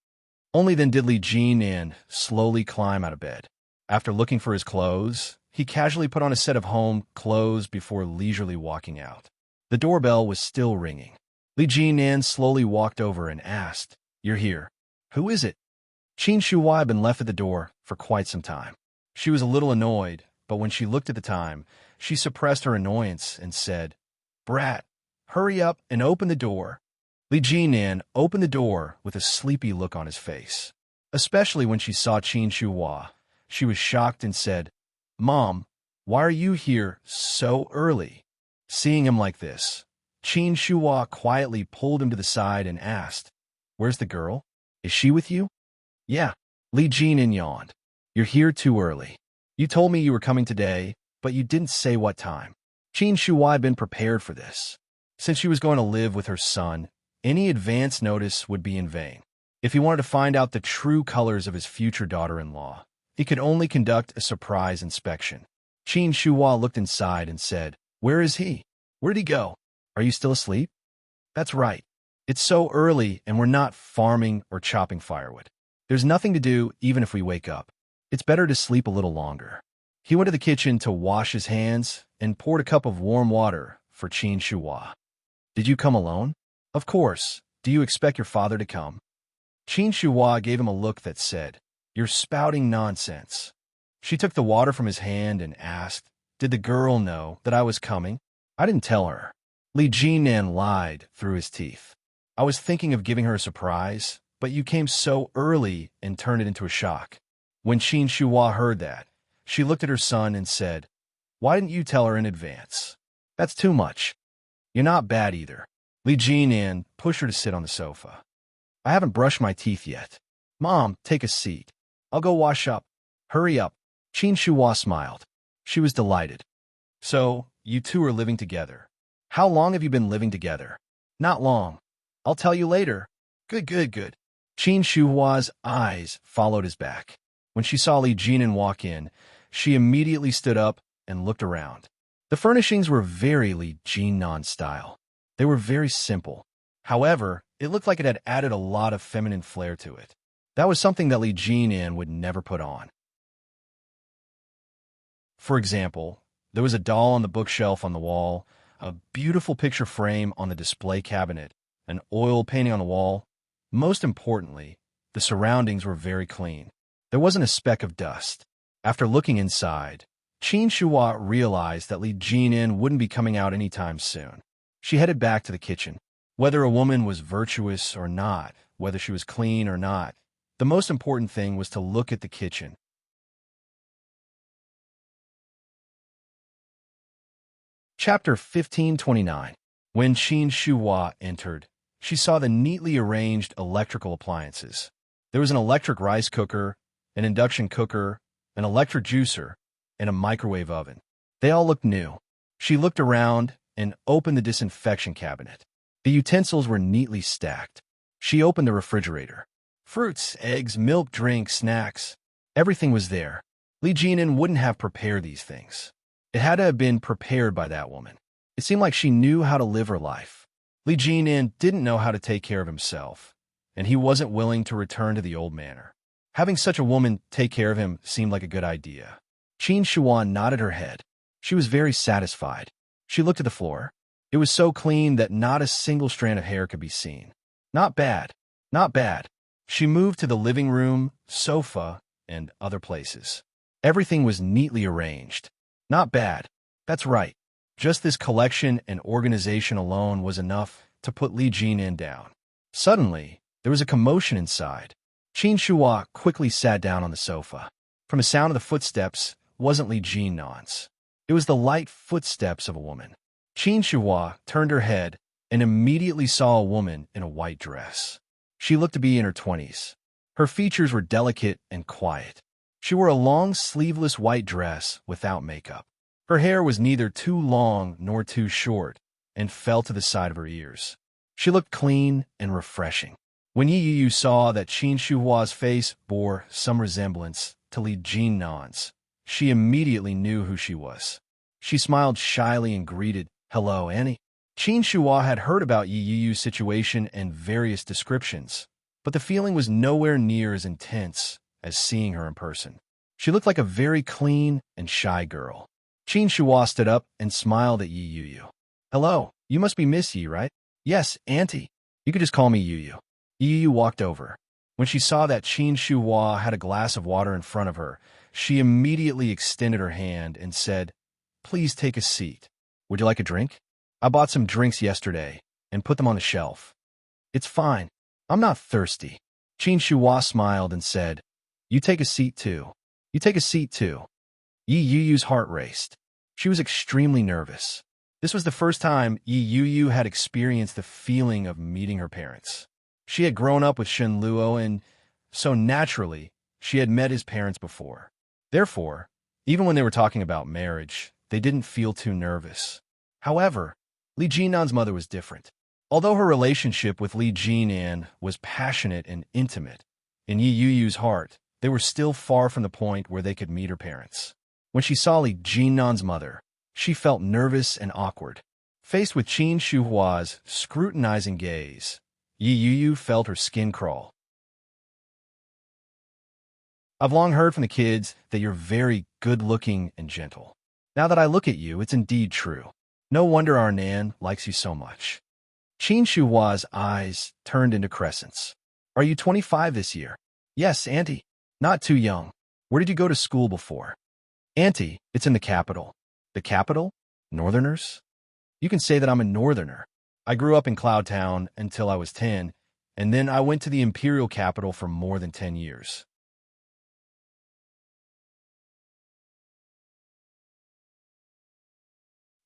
Only then did Li Jinan slowly climb out of bed. After looking for his clothes, he casually put on a set of home clothes before leisurely walking out. The doorbell was still ringing. Li Jinan slowly walked over and asked, You're here. Who is it? Qin Shuhua had been left at the door for quite some time. She was a little annoyed, but when she looked at the time, she suppressed her annoyance and said, Brat, hurry up and open the door. Li Jinan opened the door with a sleepy look on his face. Especially when she saw Qin Shuhua, she was shocked and said, Mom, why are you here so early? Seeing him like this, Qin Shuhua quietly pulled him to the side and asked, Where's the girl? Is she with you? Yeah, Li Jinan yawned. You're here too early. You told me you were coming today, but you didn't say what time. Qin Shuhua had been prepared for this. Since she was going to live with her son, any advance notice would be in vain. If he wanted to find out the true colors of his future daughter-in-law, he could only conduct a surprise inspection. Qin Shuhua looked inside and said, Where is he? Where'd he go? Are you still asleep? That's right. It's so early and we're not farming or chopping firewood. There's nothing to do even if we wake up. It's better to sleep a little longer. He went to the kitchen to wash his hands and poured a cup of warm water for Qin Shuhua. Did you come alone? Of course. Do you expect your father to come? Qin Shuhua gave him a look that said, You're spouting nonsense. She took the water from his hand and asked, Did the girl know that I was coming? I didn't tell her. Li Jinan lied through his teeth. I was thinking of giving her a surprise, but you came so early and turned it into a shock. When Qin Shuhua heard that, She looked at her son and said, "Why didn't you tell her in advance? That's too much. You're not bad either." Li Jinan pushed her to sit on the sofa. "I haven't brushed my teeth yet." "Mom, take a seat. I'll go wash up." "Hurry up." Qin Shuhua smiled. She was delighted. "So, you two are living together. How long have you been living together?" "Not long. I'll tell you later." "Good, good, good." Qin Shuhua's eyes followed his back. When she saw Li Jinan walk in, she immediately stood up and looked around. The furnishings were very Li Jinan style. They were very simple. However, it looked like it had added a lot of feminine flair to it. That was something that Li Jinan would never put on. For example, there was a doll on the bookshelf on the wall, a beautiful picture frame on the display cabinet, an oil painting on the wall. Most importantly, the surroundings were very clean. There wasn't a speck of dust. After looking inside, Qin Shuhua realized that Li Jinan wouldn't be coming out anytime soon. She headed back to the kitchen. Whether a woman was virtuous or not, whether she was clean or not, the most important thing was to look at the kitchen. Chapter 1529. When Qin Shuhua entered, she saw the neatly arranged electrical appliances. There was an electric rice cooker, an induction cooker, an electric juicer, and a microwave oven. They all looked new. She looked around and opened the disinfection cabinet. The utensils were neatly stacked. She opened the refrigerator. Fruits, eggs, milk, drinks, snacks. Everything was there. Li Jinan wouldn't have prepared these things. It had to have been prepared by that woman. It seemed like she knew how to live her life. Li Jinan didn't know how to take care of himself, and he wasn't willing to return to the old manner. Having such a woman take care of him seemed like a good idea. Qin Shuan nodded her head. She was very satisfied. She looked at the floor. It was so clean that not a single strand of hair could be seen. Not bad. Not bad. She moved to the living room, sofa, and other places. Everything was neatly arranged. Not bad. That's right. Just this collection and organization alone was enough to put Li Jinan down. Suddenly, there was a commotion inside. Qin Shuhua quickly sat down on the sofa. From the sound of the footsteps, wasn't Li Jinan's. It was the light footsteps of a woman. Qin Shuhua turned her head and immediately saw a woman in a white dress. She looked to be in her 20s. Her features were delicate and quiet. She wore a long, sleeveless white dress without makeup. Her hair was neither too long nor too short and fell to the side of her ears. She looked clean and refreshing. When Yi Yu saw that Qin Shuhua's face bore some resemblance to Li Jinnan's, she immediately knew who she was. She smiled shyly and greeted, "Hello, Annie." Qin Shuhua had heard about Yi Yu's situation and various descriptions, but the feeling was nowhere near as intense as seeing her in person. She looked like a very clean and shy girl. Qin Shuhua stood up and smiled at Yi Yu. "Hello, you must be Miss Yi, right?" "Yes, Auntie. You could just call me Yu Yu." Yi Yu walked over. When she saw that Qin Shuhua had a glass of water in front of her, she immediately extended her hand and said, "Please take a seat. Would you like a drink? I bought some drinks yesterday and put them on the shelf." "It's fine. I'm not thirsty." Qin Shuhua smiled and said, "You take a seat too. You take a seat too." Yi Yu's heart raced. She was extremely nervous. This was the first time Yi Yu had experienced the feeling of meeting her parents. She had grown up with Shen Luo, and so naturally, she had met his parents before. Therefore, even when they were talking about marriage, they didn't feel too nervous. However, Li Jinnan's mother was different. Although her relationship with Li Jinnan was passionate and intimate, in Yi Yu's heart, they were still far from the point where they could meet her parents. When she saw Li Jinnan's mother, she felt nervous and awkward. Faced with Qin Shuhua's scrutinizing gaze, Yi Yu felt her skin crawl. "I've long heard from the kids that you're very good-looking and gentle. Now that I look at you, it's indeed true. No wonder our Nan likes you so much." Qin Shuhua's eyes turned into crescents. "Are you 25 this year?" "Yes, Auntie. Not too young. Where did you go to school before?" "Auntie, it's in the capital." "The capital? Northerners?" "You can say that I'm a northerner. I grew up in Cloudtown until I was 10, and then I went to the imperial capital for more than 10 years.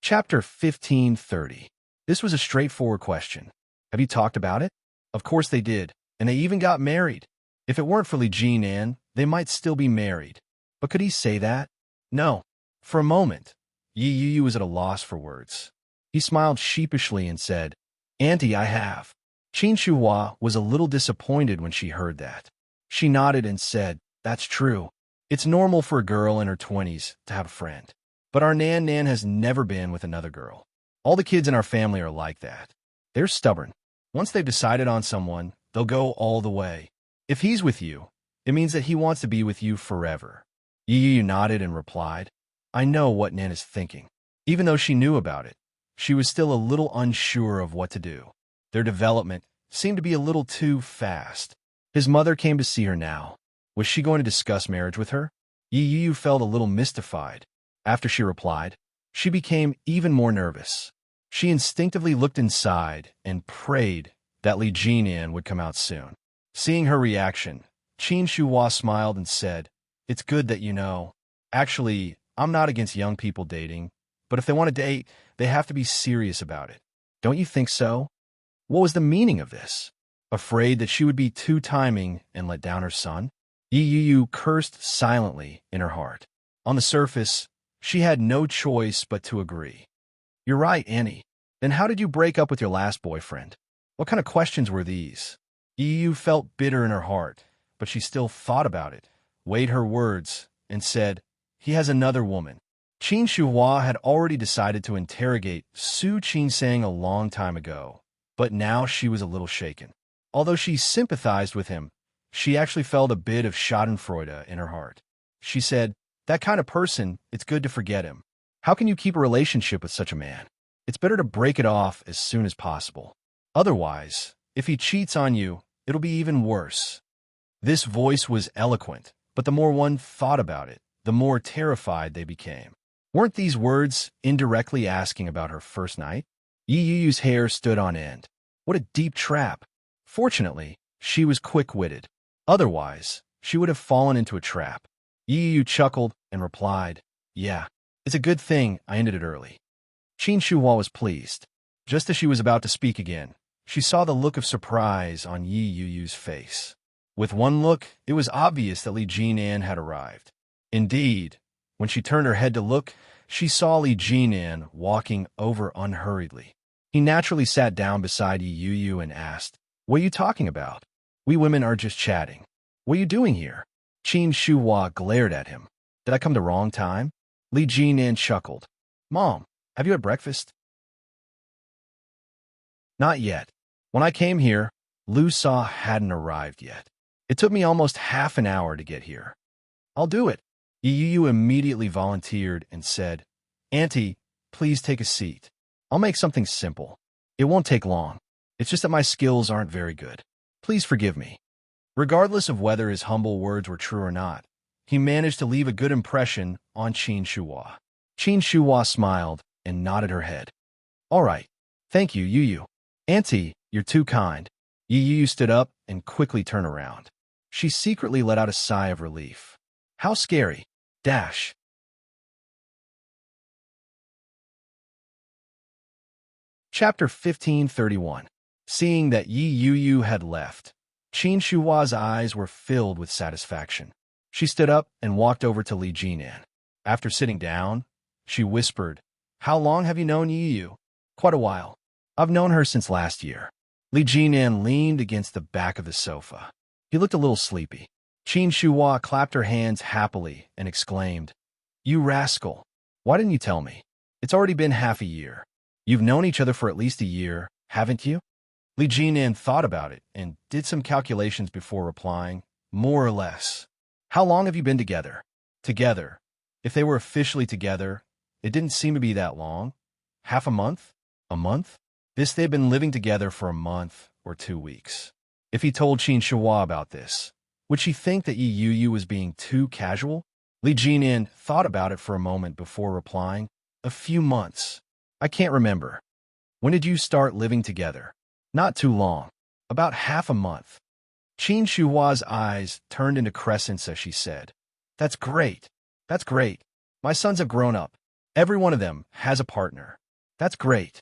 Chapter 1530. This was a straightforward question. Have you talked about it? Of course they did, and they even got married. If it weren't for Li Jinan, they might still be married. But could he say that? No. For a moment, Yi Yu was at a loss for words. He smiled sheepishly and said, Auntie, I have. Qin Shuhua was a little disappointed when she heard that. She nodded and said, That's true. It's normal for a girl in her 20s to have a friend. But our Nan has never been with another girl. All the kids in our family are like that. They're stubborn. Once they've decided on someone, they'll go all the way. If he's with you, it means that he wants to be with you forever. Yi Yu nodded and replied, I know what Nan is thinking. Even though she knew about it, she was still a little unsure of what to do. Their development seemed to be a little too fast. His mother came to see her now. Was she going to discuss marriage with her? Yi Yu felt a little mystified. After she replied, she became even more nervous. She instinctively looked inside and prayed that Li Jinan would come out soon. Seeing her reaction, Qin Shuhua smiled and said, It's good that you know. Actually, I'm not against young people dating, but if they want to date, they have to be serious about it. Don't you think so? What was the meaning of this? Afraid that she would be too timing and let down her son? Yi Yu cursed silently in her heart. On the surface, she had no choice but to agree. You're right, Annie. Then how did you break up with your last boyfriend? What kind of questions were these? Yi Yu felt bitter in her heart, but she still thought about it, weighed her words, and said, He has another woman. Qin Shuhua had already decided to interrogate Su Qinsang a long time ago, but now she was a little shaken. Although she sympathized with him, she actually felt a bit of schadenfreude in her heart. She said, That kind of person, it's good to forget him. How can you keep a relationship with such a man? It's better to break it off as soon as possible. Otherwise, if he cheats on you, it'll be even worse. This voice was eloquent, but the more one thought about it, the more terrified they became. Weren't these words indirectly asking about her first night? Yi Yu's hair stood on end. What a deep trap. Fortunately, she was quick-witted. Otherwise, she would have fallen into a trap. Yi Yu chuckled and replied, Yeah, it's a good thing I ended it early. Qin Shuhua was pleased. Just as she was about to speak again, she saw the look of surprise on Yi Yu's face. With one look, it was obvious that Li Jinan had arrived. Indeed, when she turned her head to look, she saw Li Jinan walking over unhurriedly. He naturally sat down beside Yi Yu and asked, What are you talking about? We women are just chatting. What are you doing here? Qin Shuhua glared at him. Did I come the wrong time? Li Jinan chuckled. Mom, have you had breakfast? Not yet. When I came here, Lu Sa hadn't arrived yet. It took me almost half an hour to get here. I'll do it. Yi Yu immediately volunteered and said, Auntie, please take a seat. I'll make something simple. It won't take long. It's just that my skills aren't very good. Please forgive me. Regardless of whether his humble words were true or not, he managed to leave a good impression on Qin Shuhua. Qin Shuhua smiled and nodded her head. All right. Thank you, Yu Yu. Auntie, you're too kind. Yi Yu stood up and quickly turned around. She secretly let out a sigh of relief. How scary. Dash. Chapter 1531. Seeing that Yi Yu had left, Qin Shuhua's eyes were filled with satisfaction. She stood up and walked over to Li Jinan. After sitting down, she whispered, How long have you known Yi Yu? Quite a while. I've known her since last year. Li Jinan leaned against the back of the sofa. He looked a little sleepy. Qin Shuhua clapped her hands happily and exclaimed, You rascal! Why didn't you tell me? It's already been half a year. You've known each other for at least a year, haven't you? Li Jinan thought about it and did some calculations before replying, More or less. How long have you been together? Together. If they were officially together, it didn't seem to be that long. Half a month? A month? They'd been living together for a month or 2 weeks. If he told Qin Shuhua about this, would she think that Yi Yu was being too casual? Li Jinan thought about it for a moment before replying, A few months. I can't remember. When did you start living together? Not too long. About half a month. Qin Shuhua's eyes turned into crescents as she said, That's great. That's great. My sons have grown up. Every one of them has a partner. That's great.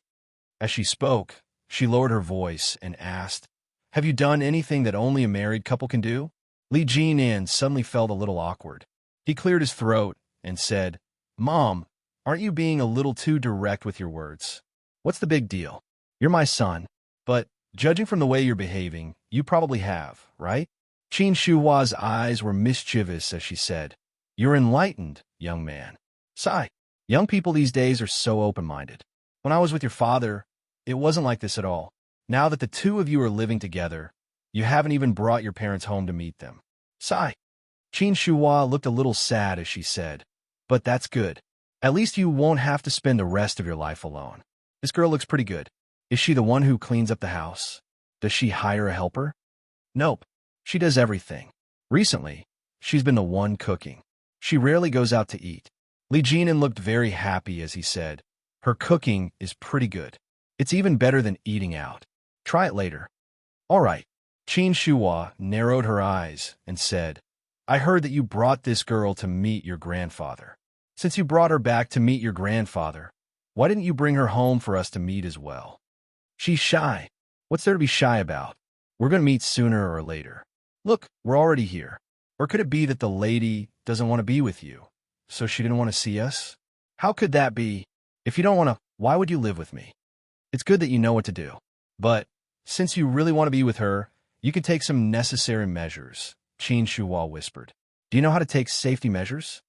As she spoke, she lowered her voice and asked, "Have you done anything that only a married couple can do?" Li Jinan suddenly felt a little awkward. He cleared his throat and said, "Mom, aren't you being a little too direct with your words? What's the big deal? You're my son, but judging from the way you're behaving, you probably have, right?" Qin Shuhua's eyes were mischievous as she said, "You're enlightened, young man." Sigh. Young people these days are so open-minded. When I was with your father, it wasn't like this at all. Now that the two of you are living together, you haven't even brought your parents home to meet them. Sigh. Qin Shuhua looked a little sad as she said, "But that's good. At least you won't have to spend the rest of your life alone. This girl looks pretty good. Is she the one who cleans up the house? Does she hire a helper?" "Nope. She does everything. Recently, she's been the one cooking. She rarely goes out to eat." Li Jinan looked very happy as he said, "Her cooking is pretty good. It's even better than eating out. Try it later." "All right." Qin Shuhua narrowed her eyes and said, "I heard that you brought this girl to meet your grandfather. Since you brought her back to meet your grandfather, why didn't you bring her home for us to meet as well?" "She's shy. What's there to be shy about? We're going to meet sooner or later. Look, we're already here. Or could it be that the lady doesn't want to be with you, so she didn't want to see us? How could that be? If you don't want to, why would you live with me? It's good that you know what to do. But since you really want to be with her, you can take some necessary measures," Qin Shuhua whispered. "Do you know how to take safety measures?"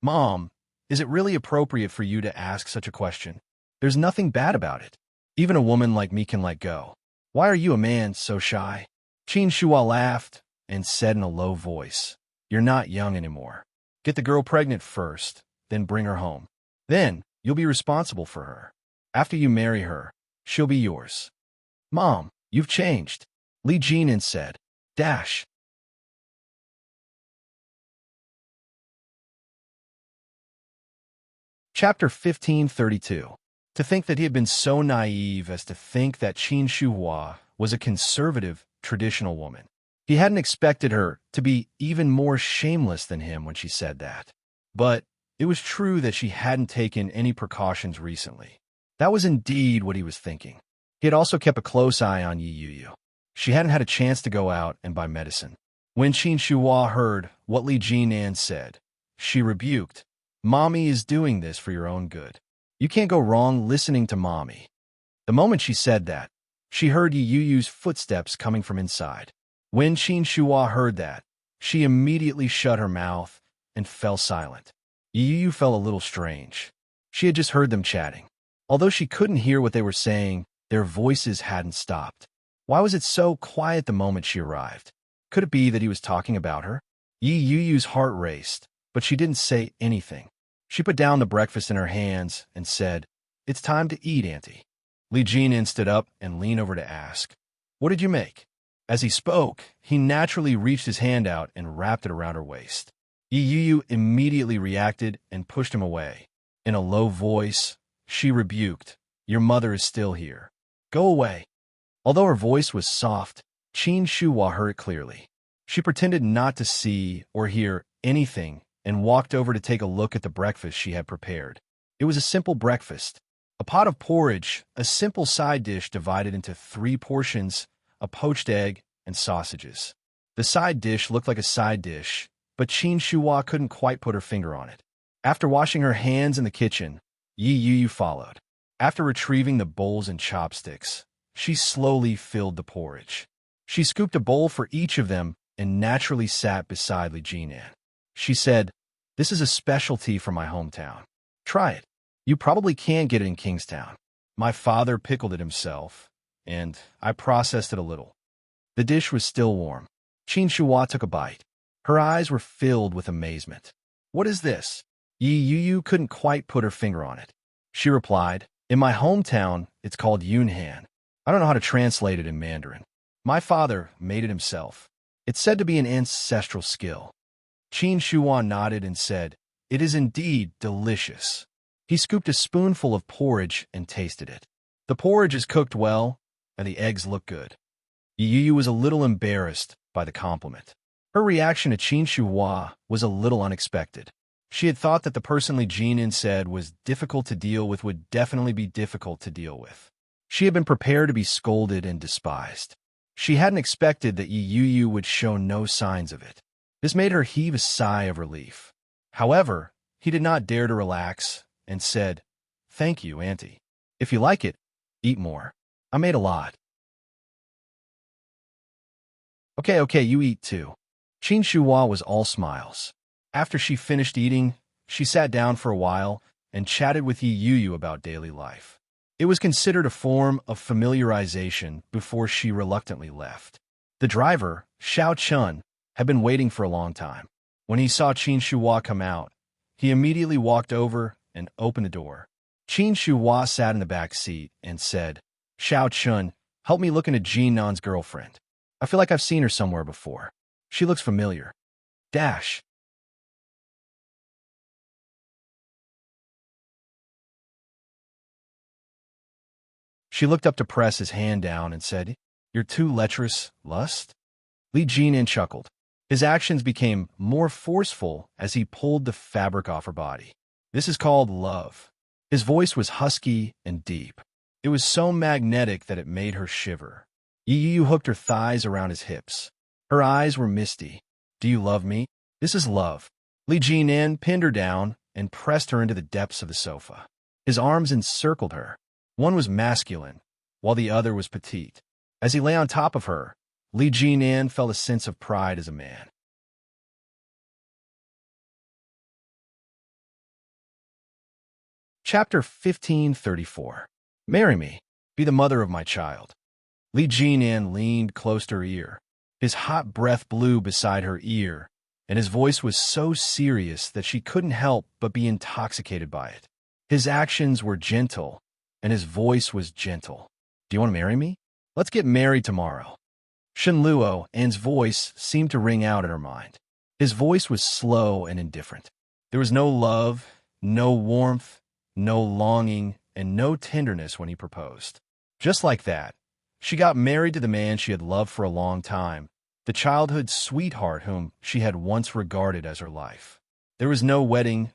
"Mom, is it really appropriate for you to ask such a question? There's nothing bad about it. Even a woman like me can let go. Why are you, a man, so shy?" Qin Shuhua laughed and said in a low voice, "You're not young anymore. Get the girl pregnant first, then bring her home. Then you'll be responsible for her. After you marry her, she'll be yours." "Mom, you've changed," Li Jinan said. Dash. Chapter 1532. To think that he had been so naive as to think that Qin Shuhua was a conservative, traditional woman. He hadn't expected her to be even more shameless than him when she said that. But it was true that she hadn't taken any precautions recently. That was indeed what he was thinking. He had also kept a close eye on Yi Yu. She hadn't had a chance to go out and buy medicine. When Qin Shuhua heard what Li Jinan said, she rebuked, "Mommy is doing this for your own good. You can't go wrong listening to Mommy." The moment she said that, she heard Yi Yu's footsteps coming from inside. When Qin Shuhua heard that, she immediately shut her mouth and fell silent. Yi Yu felt a little strange. She had just heard them chatting. Although she couldn't hear what they were saying, their voices hadn't stopped. Why was it so quiet the moment she arrived? Could it be that he was talking about her? Yi Yu's heart raced, but she didn't say anything. She put down the breakfast in her hands and said, "It's time to eat, Auntie." Li Jinan stood up and leaned over to ask, "What did you make?" As he spoke, he naturally reached his hand out and wrapped it around her waist. Yi Yu immediately reacted and pushed him away. In a low voice, she rebuked, "Your mother is still here. Go away." Although her voice was soft, Qin Shuhua heard it clearly. She pretended not to see or hear anything and walked over to take a look at the breakfast she had prepared. It was a simple breakfast. A pot of porridge, a simple side dish divided into 3 portions, a poached egg, and sausages. The side dish looked like a side dish, but Qin Shuhua couldn't quite put her finger on it. After washing her hands in the kitchen, Yi Yu followed. After retrieving the bowls and chopsticks, she slowly filled the porridge. She scooped a bowl for each of them and naturally sat beside Li Jinan. She said, "This is a specialty from my hometown. Try it. You probably can't get it in Kingstown. My father pickled it himself, and I processed it a little." The dish was still warm. Qin Shuhua took a bite. Her eyes were filled with amazement. "What is this?" Yi Yu couldn't quite put her finger on it. She replied, "In my hometown, it's called Yunhan. I don't know how to translate it in Mandarin. My father made it himself. It's said to be an ancestral skill." Qin Shuhua nodded and said, "It is indeed delicious." He scooped a spoonful of porridge and tasted it. The porridge is cooked well, and the eggs look good. Yi Yu was a little embarrassed by the compliment. Her reaction to Qin Shuhua was a little unexpected. She had thought that the person Li Jinin said was difficult to deal with would definitely be difficult to deal with. She had been prepared to be scolded and despised. She hadn't expected that Yi Yu would show no signs of it. This made her heave a sigh of relief. However, he did not dare to relax and said, "Thank you, Auntie. If you like it, eat more. I made a lot." Okay, you eat too." Qin Shuhua was all smiles. After she finished eating, she sat down for a while and chatted with Yi Yu about daily life. It was considered a form of familiarization before she reluctantly left. The driver, Xiao Chun, had been waiting for a long time. When he saw Qin Shuhua come out, he immediately walked over and opened the door. Qin Shuhua sat in the back seat and said, "Xiao Chun, help me look into Jinnan's girlfriend. I feel like I've seen her somewhere before. She looks familiar." Dash. She looked up to press his hand down and said, "You're too lecherous, Lust?" Li Jinin chuckled. His actions became more forceful as he pulled the fabric off her body. "This is called love." His voice was husky and deep. It was so magnetic that it made her shiver. Yi Yu hooked her thighs around his hips. Her eyes were misty. "Do you love me? This is love." Li Jinin pinned her down and pressed her into the depths of the sofa. His arms encircled her. One was masculine, while the other was petite. As he lay on top of her, Li Jinin felt a sense of pride as a man. Chapter 1534. Marry me. Be the mother of my child. Li Jinin leaned close to her ear. His hot breath blew beside her ear, and his voice was so serious that she couldn't help but be intoxicated by it. His actions were gentle, and his voice was gentle. "Do you want to marry me? Let's get married tomorrow." Shen Luo An's voice seemed to ring out in her mind. His voice was slow and indifferent. There was no love, no warmth, no longing, and no tenderness when he proposed. Just like that, she got married to the man she had loved for a long time, the childhood sweetheart whom she had once regarded as her life. There was no wedding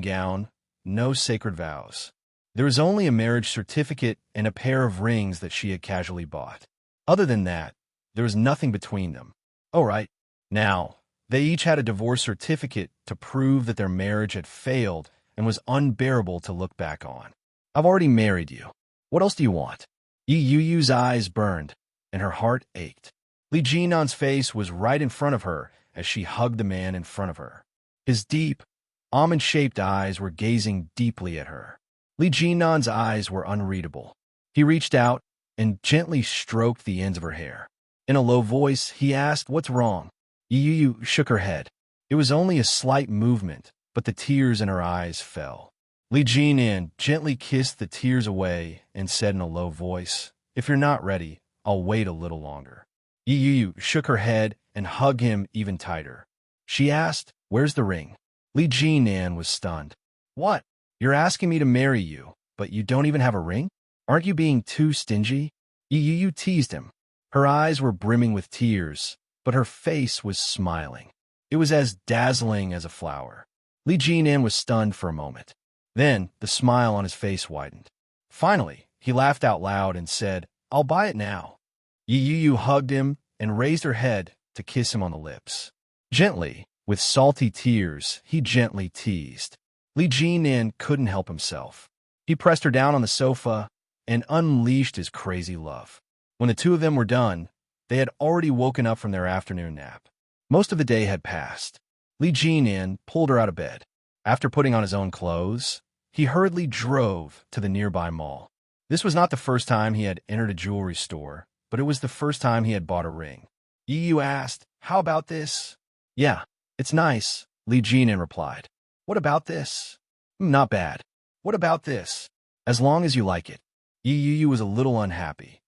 gown, no sacred vows. There was only a marriage certificate and a pair of rings that she had casually bought. Other than that, there was nothing between them. All right. Now, they each had a divorce certificate to prove that their marriage had failed and was unbearable to look back on. "I've already married you. What else do you want?" Yi Yu's eyes burned, and her heart ached. Li Jinnan's face was right in front of her as she hugged the man in front of her. His deep, almond-shaped eyes were gazing deeply at her. Li Jinnan's eyes were unreadable. He reached out and gently stroked the ends of her hair. In a low voice, he asked, "What's wrong?" Yi Yu shook her head. It was only a slight movement, but the tears in her eyes fell. Li Jinin gently kissed the tears away and said in a low voice, "If you're not ready, I'll wait a little longer." Yi Yu shook her head and hugged him even tighter. She asked, "Where's the ring?" Li Jinin was stunned. "What? You're asking me to marry you, but you don't even have a ring? Aren't you being too stingy?" Yi Yu teased him. Her eyes were brimming with tears, but her face was smiling. It was as dazzling as a flower. Li Jinin was stunned for a moment. Then the smile on his face widened. Finally, he laughed out loud and said, "I'll buy it now." Yi Yu hugged him and raised her head to kiss him on the lips. Gently, with salty tears, he gently teased. Li Jinin couldn't help himself. He pressed her down on the sofa and unleashed his crazy love. When the two of them were done, they had already woken up from their afternoon nap. Most of the day had passed. Li Jinin pulled her out of bed. After putting on his own clothes, he hurriedly drove to the nearby mall. This was not the first time he had entered a jewelry store, but it was the first time he had bought a ring. Yi Yu asked, "How about this?" "Yeah, it's nice," Li Jinin replied. "What about this?" "Not bad." "What about this?" "As long as you like it." Yi Yu was a little unhappy.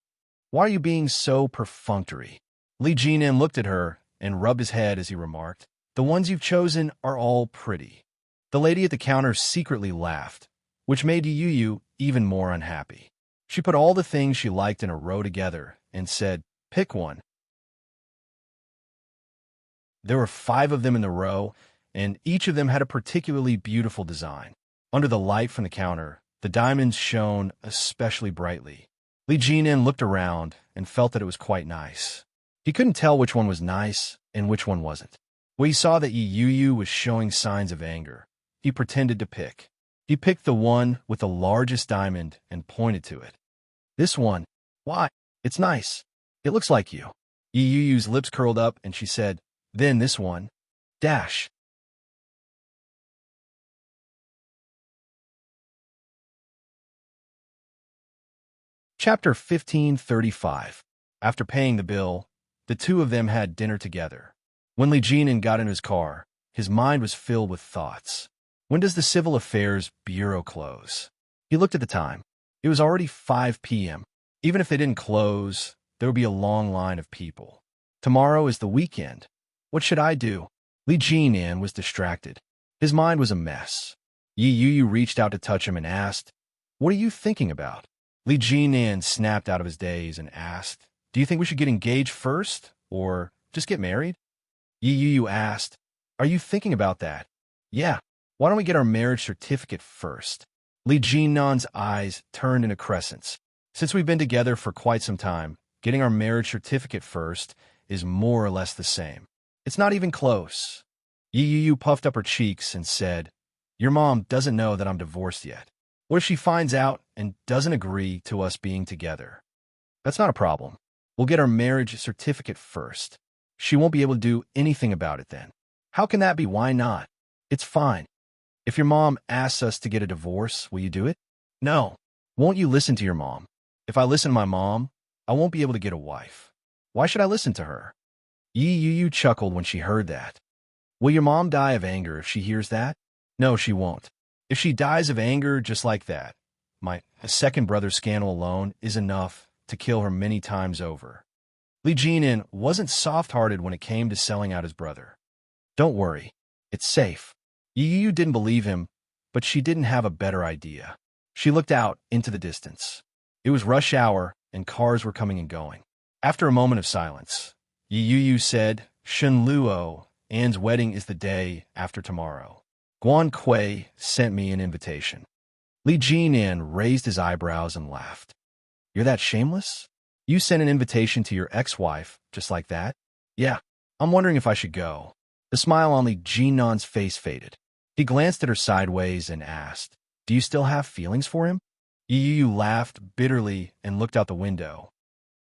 "Why are you being so perfunctory?" Li Jinin looked at her and rubbed his head as he remarked, "The ones you've chosen are all pretty." The lady at the counter secretly laughed, which made Yi Yu even more unhappy. She put all the things she liked in a row together and said, "Pick one." There were 5 of them in the row, and each of them had a particularly beautiful design. Under the light from the counter, the diamonds shone especially brightly. Li Jinan looked around and felt that it was quite nice. He couldn't tell which one was nice and which one wasn't. When he saw that Yi Yu was showing signs of anger, he pretended to pick. He picked the one with the largest diamond and pointed to it. This one. Why? It's nice. It looks like you. Yi Yu's lips curled up and she said, then this one. Dash. Chapter 1535. After paying the bill, the two of them had dinner together. When Li Jinan got in his car, his mind was filled with thoughts. When does the Civil Affairs Bureau close? He looked at the time. It was already 5 p.m. Even if they didn't close, there would be a long line of people. Tomorrow is the weekend. What should I do? Li Jinan was distracted. His mind was a mess. Yi Yu reached out to touch him and asked, "What are you thinking about?" Li Jinan snapped out of his daze and asked, "Do you think we should get engaged first, or just get married?" Yi Yu asked, "Are you thinking about that?" "Yeah. Why don't we get our marriage certificate first?" Li Jinan's eyes turned into crescents. "Since we've been together for quite some time, getting our marriage certificate first is more or less the same. It's not even close." Yi Yu puffed up her cheeks and said, "Your mom doesn't know that I'm divorced yet. What if she finds out and doesn't agree to us being together?" "That's not a problem. We'll get our marriage certificate first. She won't be able to do anything about it then." "How can that be? Why not?" "It's fine. If your mom asks us to get a divorce, will you do it?" "No." "Won't you listen to your mom?" "If I listen to my mom, I won't be able to get a wife. Why should I listen to her?" Yi Yu chuckled when she heard that. "Will your mom die of anger if she hears that?" "No, she won't. If she dies of anger just like that, my second brother's scandal alone is enough to kill her many times over." Li Jinan wasn't soft-hearted when it came to selling out his brother. "Don't worry. It's safe." Yi Yu didn't believe him, but she didn't have a better idea. She looked out into the distance. It was rush hour, and cars were coming and going. After a moment of silence, Yi Yu said, "Shen Luo, Anne's wedding is the day after tomorrow. Guan Kui sent me an invitation." Li Jinan raised his eyebrows and laughed. "You're that shameless? You sent an invitation to your ex-wife just like that?" "Yeah. I'm wondering if I should go." The smile on Li Jinan's face faded. He glanced at her sideways and asked, "Do you still have feelings for him?" Yi Yu laughed bitterly and looked out the window.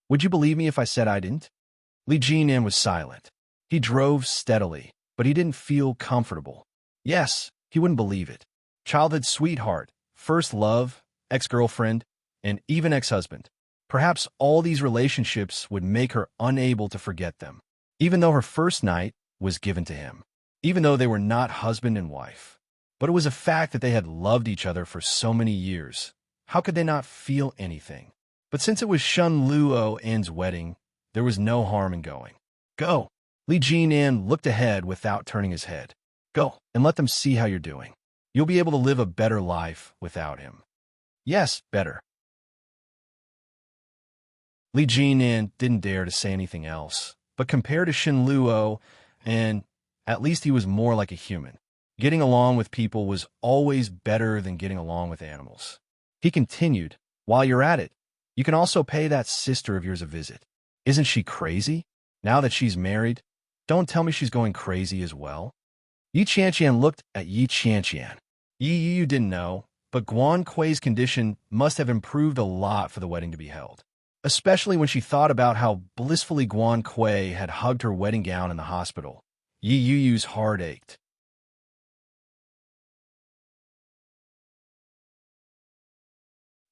"Would you believe me if I said I didn't?" Li Jinan was silent. He drove steadily, but he didn't feel comfortable. Yes, he wouldn't believe it. Childhood sweetheart, first love, ex-girlfriend, and even ex-husband. Perhaps all these relationships would make her unable to forget them, even though her first night was given to him, even though they were not husband and wife. But it was a fact that they had loved each other for so many years. How could they not feel anything? But since it was Shen Luo An's wedding, there was no harm in going. "Go." Li Jinan looked ahead without turning his head. "Go, and let them see how you're doing. You'll be able to live a better life without him." "Yes, better." Li Jinan didn't dare to say anything else, but compared to Shen Luo, and at least he was more like a human. Getting along with people was always better than getting along with animals. He continued, "While you're at it, you can also pay that sister of yours a visit. Isn't she crazy? Now that she's married, don't tell me she's going crazy as well." Yi Qianqian looked at Yi Qianqian. Yi Yu didn't know, but Guan Kui's condition must have improved a lot for the wedding to be held, especially when she thought about how blissfully Guan Kui had hugged her wedding gown in the hospital. Yi Yu's heart ached.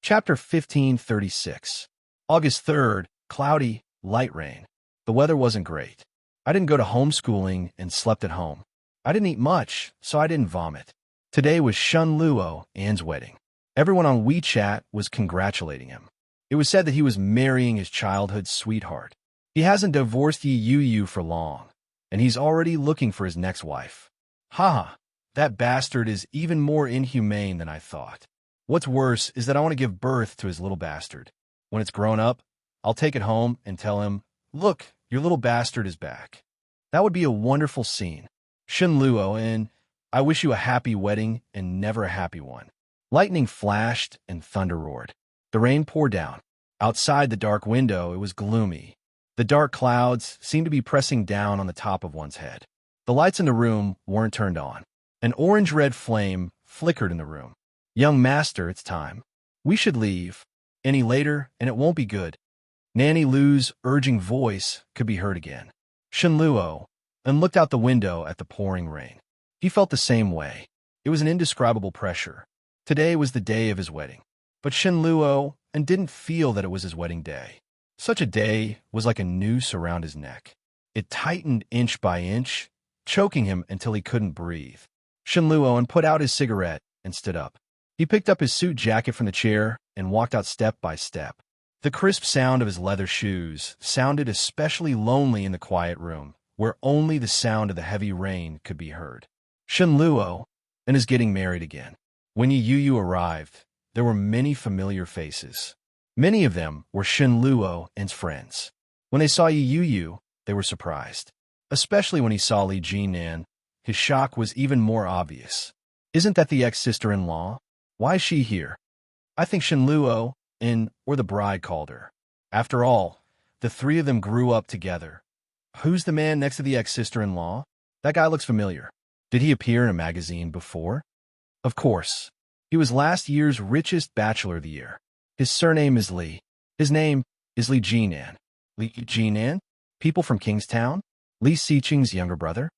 Chapter 1536. August 3rd, cloudy, light rain. The weather wasn't great. I didn't go to homeschooling and slept at home. I didn't eat much, so I didn't vomit. Today was Shen Luo An's wedding. Everyone on WeChat was congratulating him. It was said that he was marrying his childhood sweetheart. He hasn't divorced Yi Yu for long, and he's already looking for his next wife. Haha, that bastard is even more inhumane than I thought. What's worse is that I want to give birth to his little bastard. When it's grown up, I'll take it home and tell him, "Look, your little bastard is back." That would be a wonderful scene. Shen Luo, and I wish you a happy wedding and never a happy one. Lightning flashed and thunder roared. The rain poured down. Outside the dark window, it was gloomy. The dark clouds seemed to be pressing down on the top of one's head. The lights in the room weren't turned on. An orange-red flame flickered in the room. Young master, it's time. We should leave. Any later, and it won't be good. Nanny Lu's urging voice could be heard again. Shen Luo, and looked out the window at the pouring rain. He felt the same way. It was an indescribable pressure. Today was the day of his wedding. But Shen Luo and didn't feel that it was his wedding day. Such a day was like a noose around his neck. It tightened inch by inch, choking him until he couldn't breathe. Shen Luo and put out his cigarette and stood up. He picked up his suit jacket from the chair and walked out step by step. The crisp sound of his leather shoes sounded especially lonely in the quiet room, where only the sound of the heavy rain could be heard. Shen Luo and is getting married again. When Yi Yu arrived, there were many familiar faces. Many of them were Shen Luo and's friends. When they saw Yi Yu, they were surprised. Especially when he saw Li Jinan, his shock was even more obvious. Isn't that the ex-sister-in-law? Why is she here? I think Shen Luo or the bride called her. After all, the three of them grew up together. Who's the man next to the ex-sister-in-law? That guy looks familiar. Did he appear in a magazine before? Of course. He was last year's richest bachelor of the year. His surname is Li. His name is Li Jinan. Li Jinan? People from Kingstown? Li Siqing's younger brother?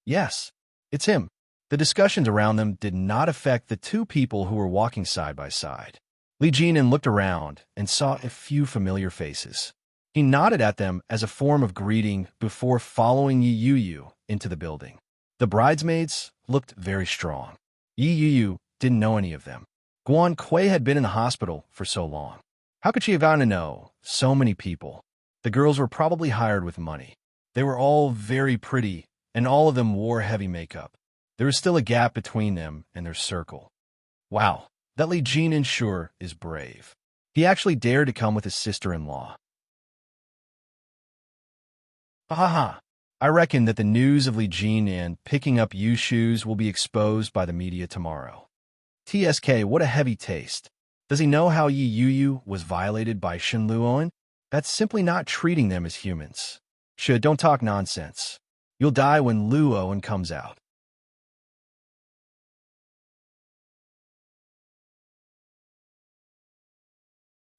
Yes, it's him. The discussions around them did not affect the two people who were walking side by side. Li Jinan looked around and saw a few familiar faces. He nodded at them as a form of greeting before following Yi Yu into the building. The bridesmaids looked very strong. Yi Yu didn't know any of them. Guan Kui had been in the hospital for so long. How could she have gotten to know so many people? The girls were probably hired with money. They were all very pretty, and all of them wore heavy makeup. There was still a gap between them and their circle. Wow, that Li Jinan sure is brave. He actually dared to come with his sister-in-law. Ha. I reckon that the news of Li Jinan picking up Yu's shoes will be exposed by the media tomorrow. TSK, what a heavy taste. Does he know how Yi Yu was violated by Shen Luoan? That's simply not treating them as humans. Don't talk nonsense. You'll die when Luoan comes out.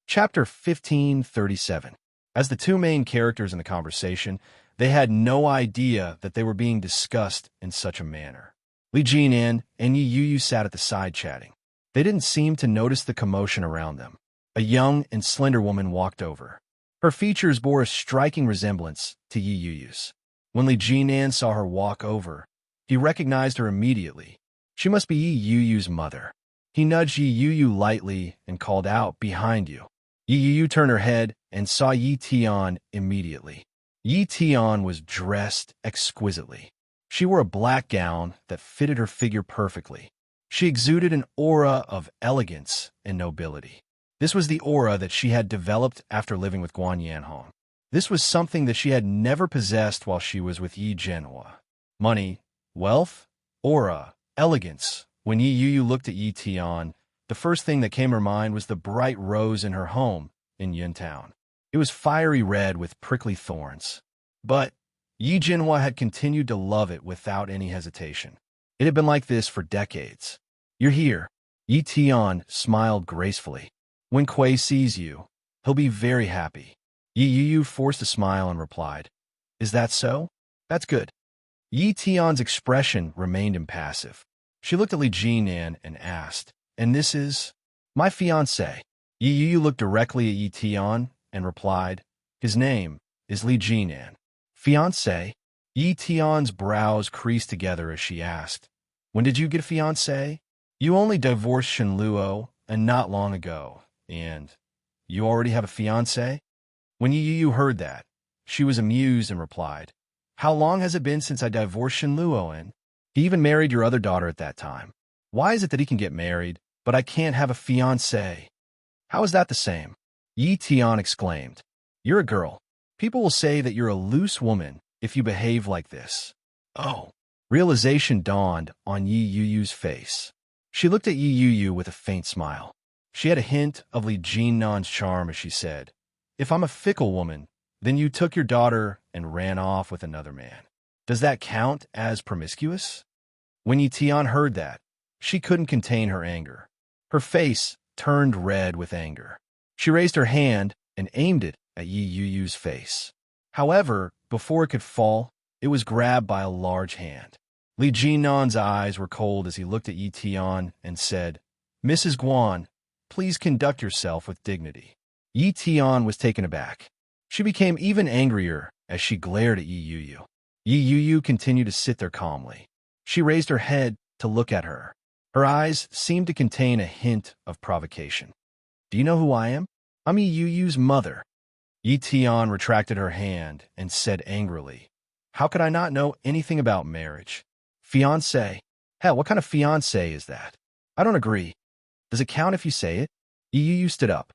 Chapter 1537. As the two main characters in the conversation, they had no idea that they were being discussed in such a manner. Li Jinan and Yi Yu sat at the side chatting. They didn't seem to notice the commotion around them. A young and slender woman walked over. Her features bore a striking resemblance to Yi Yu's. When Li Jinan saw her walk over, he recognized her immediately. She must be Yi Yu's mother. He nudged Yi Yu lightly and called out, "Behind you." Yi Yu turned her head and saw Yi Tian immediately. Yi Tian was dressed exquisitely. She wore a black gown that fitted her figure perfectly. She exuded an aura of elegance and nobility. This was the aura that she had developed after living with Guan Yanhong. This was something that she had never possessed while she was with Yi Zhenhua. Money, wealth, aura, elegance. When Yi Yu looked at Yi Tian, the first thing that came to her mind was the bright rose in her home in Yuntown. It was fiery red with prickly thorns. But Yi Zhenhua had continued to love it without any hesitation. It had been like this for decades. "You're here." Yi Tian smiled gracefully. "When Kui sees you, he'll be very happy." Yi Yu forced a smile and replied, "Is that so? That's good." Yi Tian's expression remained impassive. She looked at Li Jinan and asked, "And this is?" "My fiancé." Yi Yu looked directly at Yi Tian and replied, "His name is Li Jinan." "Fiancé?" Yi Tian's brows creased together as she asked, "When did you get a fiancé?" "You only divorced Shen Luo, and not long ago. And you already have a fiancé?" When Yi Yu heard that, she was amused and replied, "How long has it been since I divorced Shen Luoan? He even married your other daughter at that time. Why is it that he can get married, but I can't have a fiancé? How is that the same?" Yi Tian exclaimed, "You're a girl. People will say that you're a loose woman if you behave like this." "Oh, Realization dawned on Yi Yu's face. She looked at Yi Yu with a faint smile. She had a hint of Li Jinnan's charm as she said, "If I'm a fickle woman, then you took your daughter and ran off with another man. Does that count as promiscuous?" When Yi Tian heard that, she couldn't contain her anger. Her face turned red with anger. She raised her hand and aimed it at Yi Yu's face. However, before it could fall, it was grabbed by a large hand. Li Jinnan's eyes were cold as he looked at Yi Tian and said, "Mrs. Guan, please conduct yourself with dignity." Yi Tian was taken aback. She became even angrier as she glared at Yi Yu. Yi Yu continued to sit there calmly. She raised her head to look at her. Her eyes seemed to contain a hint of provocation. "Do you know who I am? I'm Yi Yu's mother." Yi Tian retracted her hand and said angrily, "How could I not know anything about marriage? Fiancé? Hell, what kind of fiancé is that? I don't agree. Does it count if you say it?" Yi Yu stood up.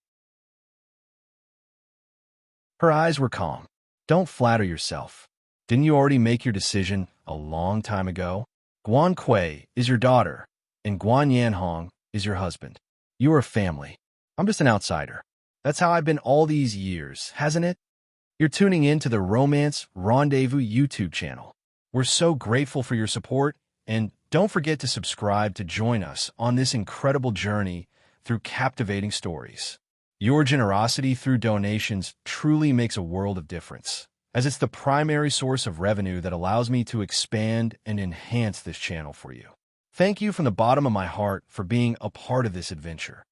Her eyes were calm. "Don't flatter yourself. Didn't you already make your decision a long time ago? Guan Kui is your daughter, and Guan Yanhong is your husband. You are a family. I'm just an outsider. That's how I've been all these years, hasn't it?" You're tuning in to the Romance Rendezvous YouTube channel. We're so grateful for your support, and don't forget to subscribe to join us on this incredible journey through captivating stories. Your generosity through donations truly makes a world of difference, as it's the primary source of revenue that allows me to expand and enhance this channel for you. Thank you from the bottom of my heart for being a part of this adventure.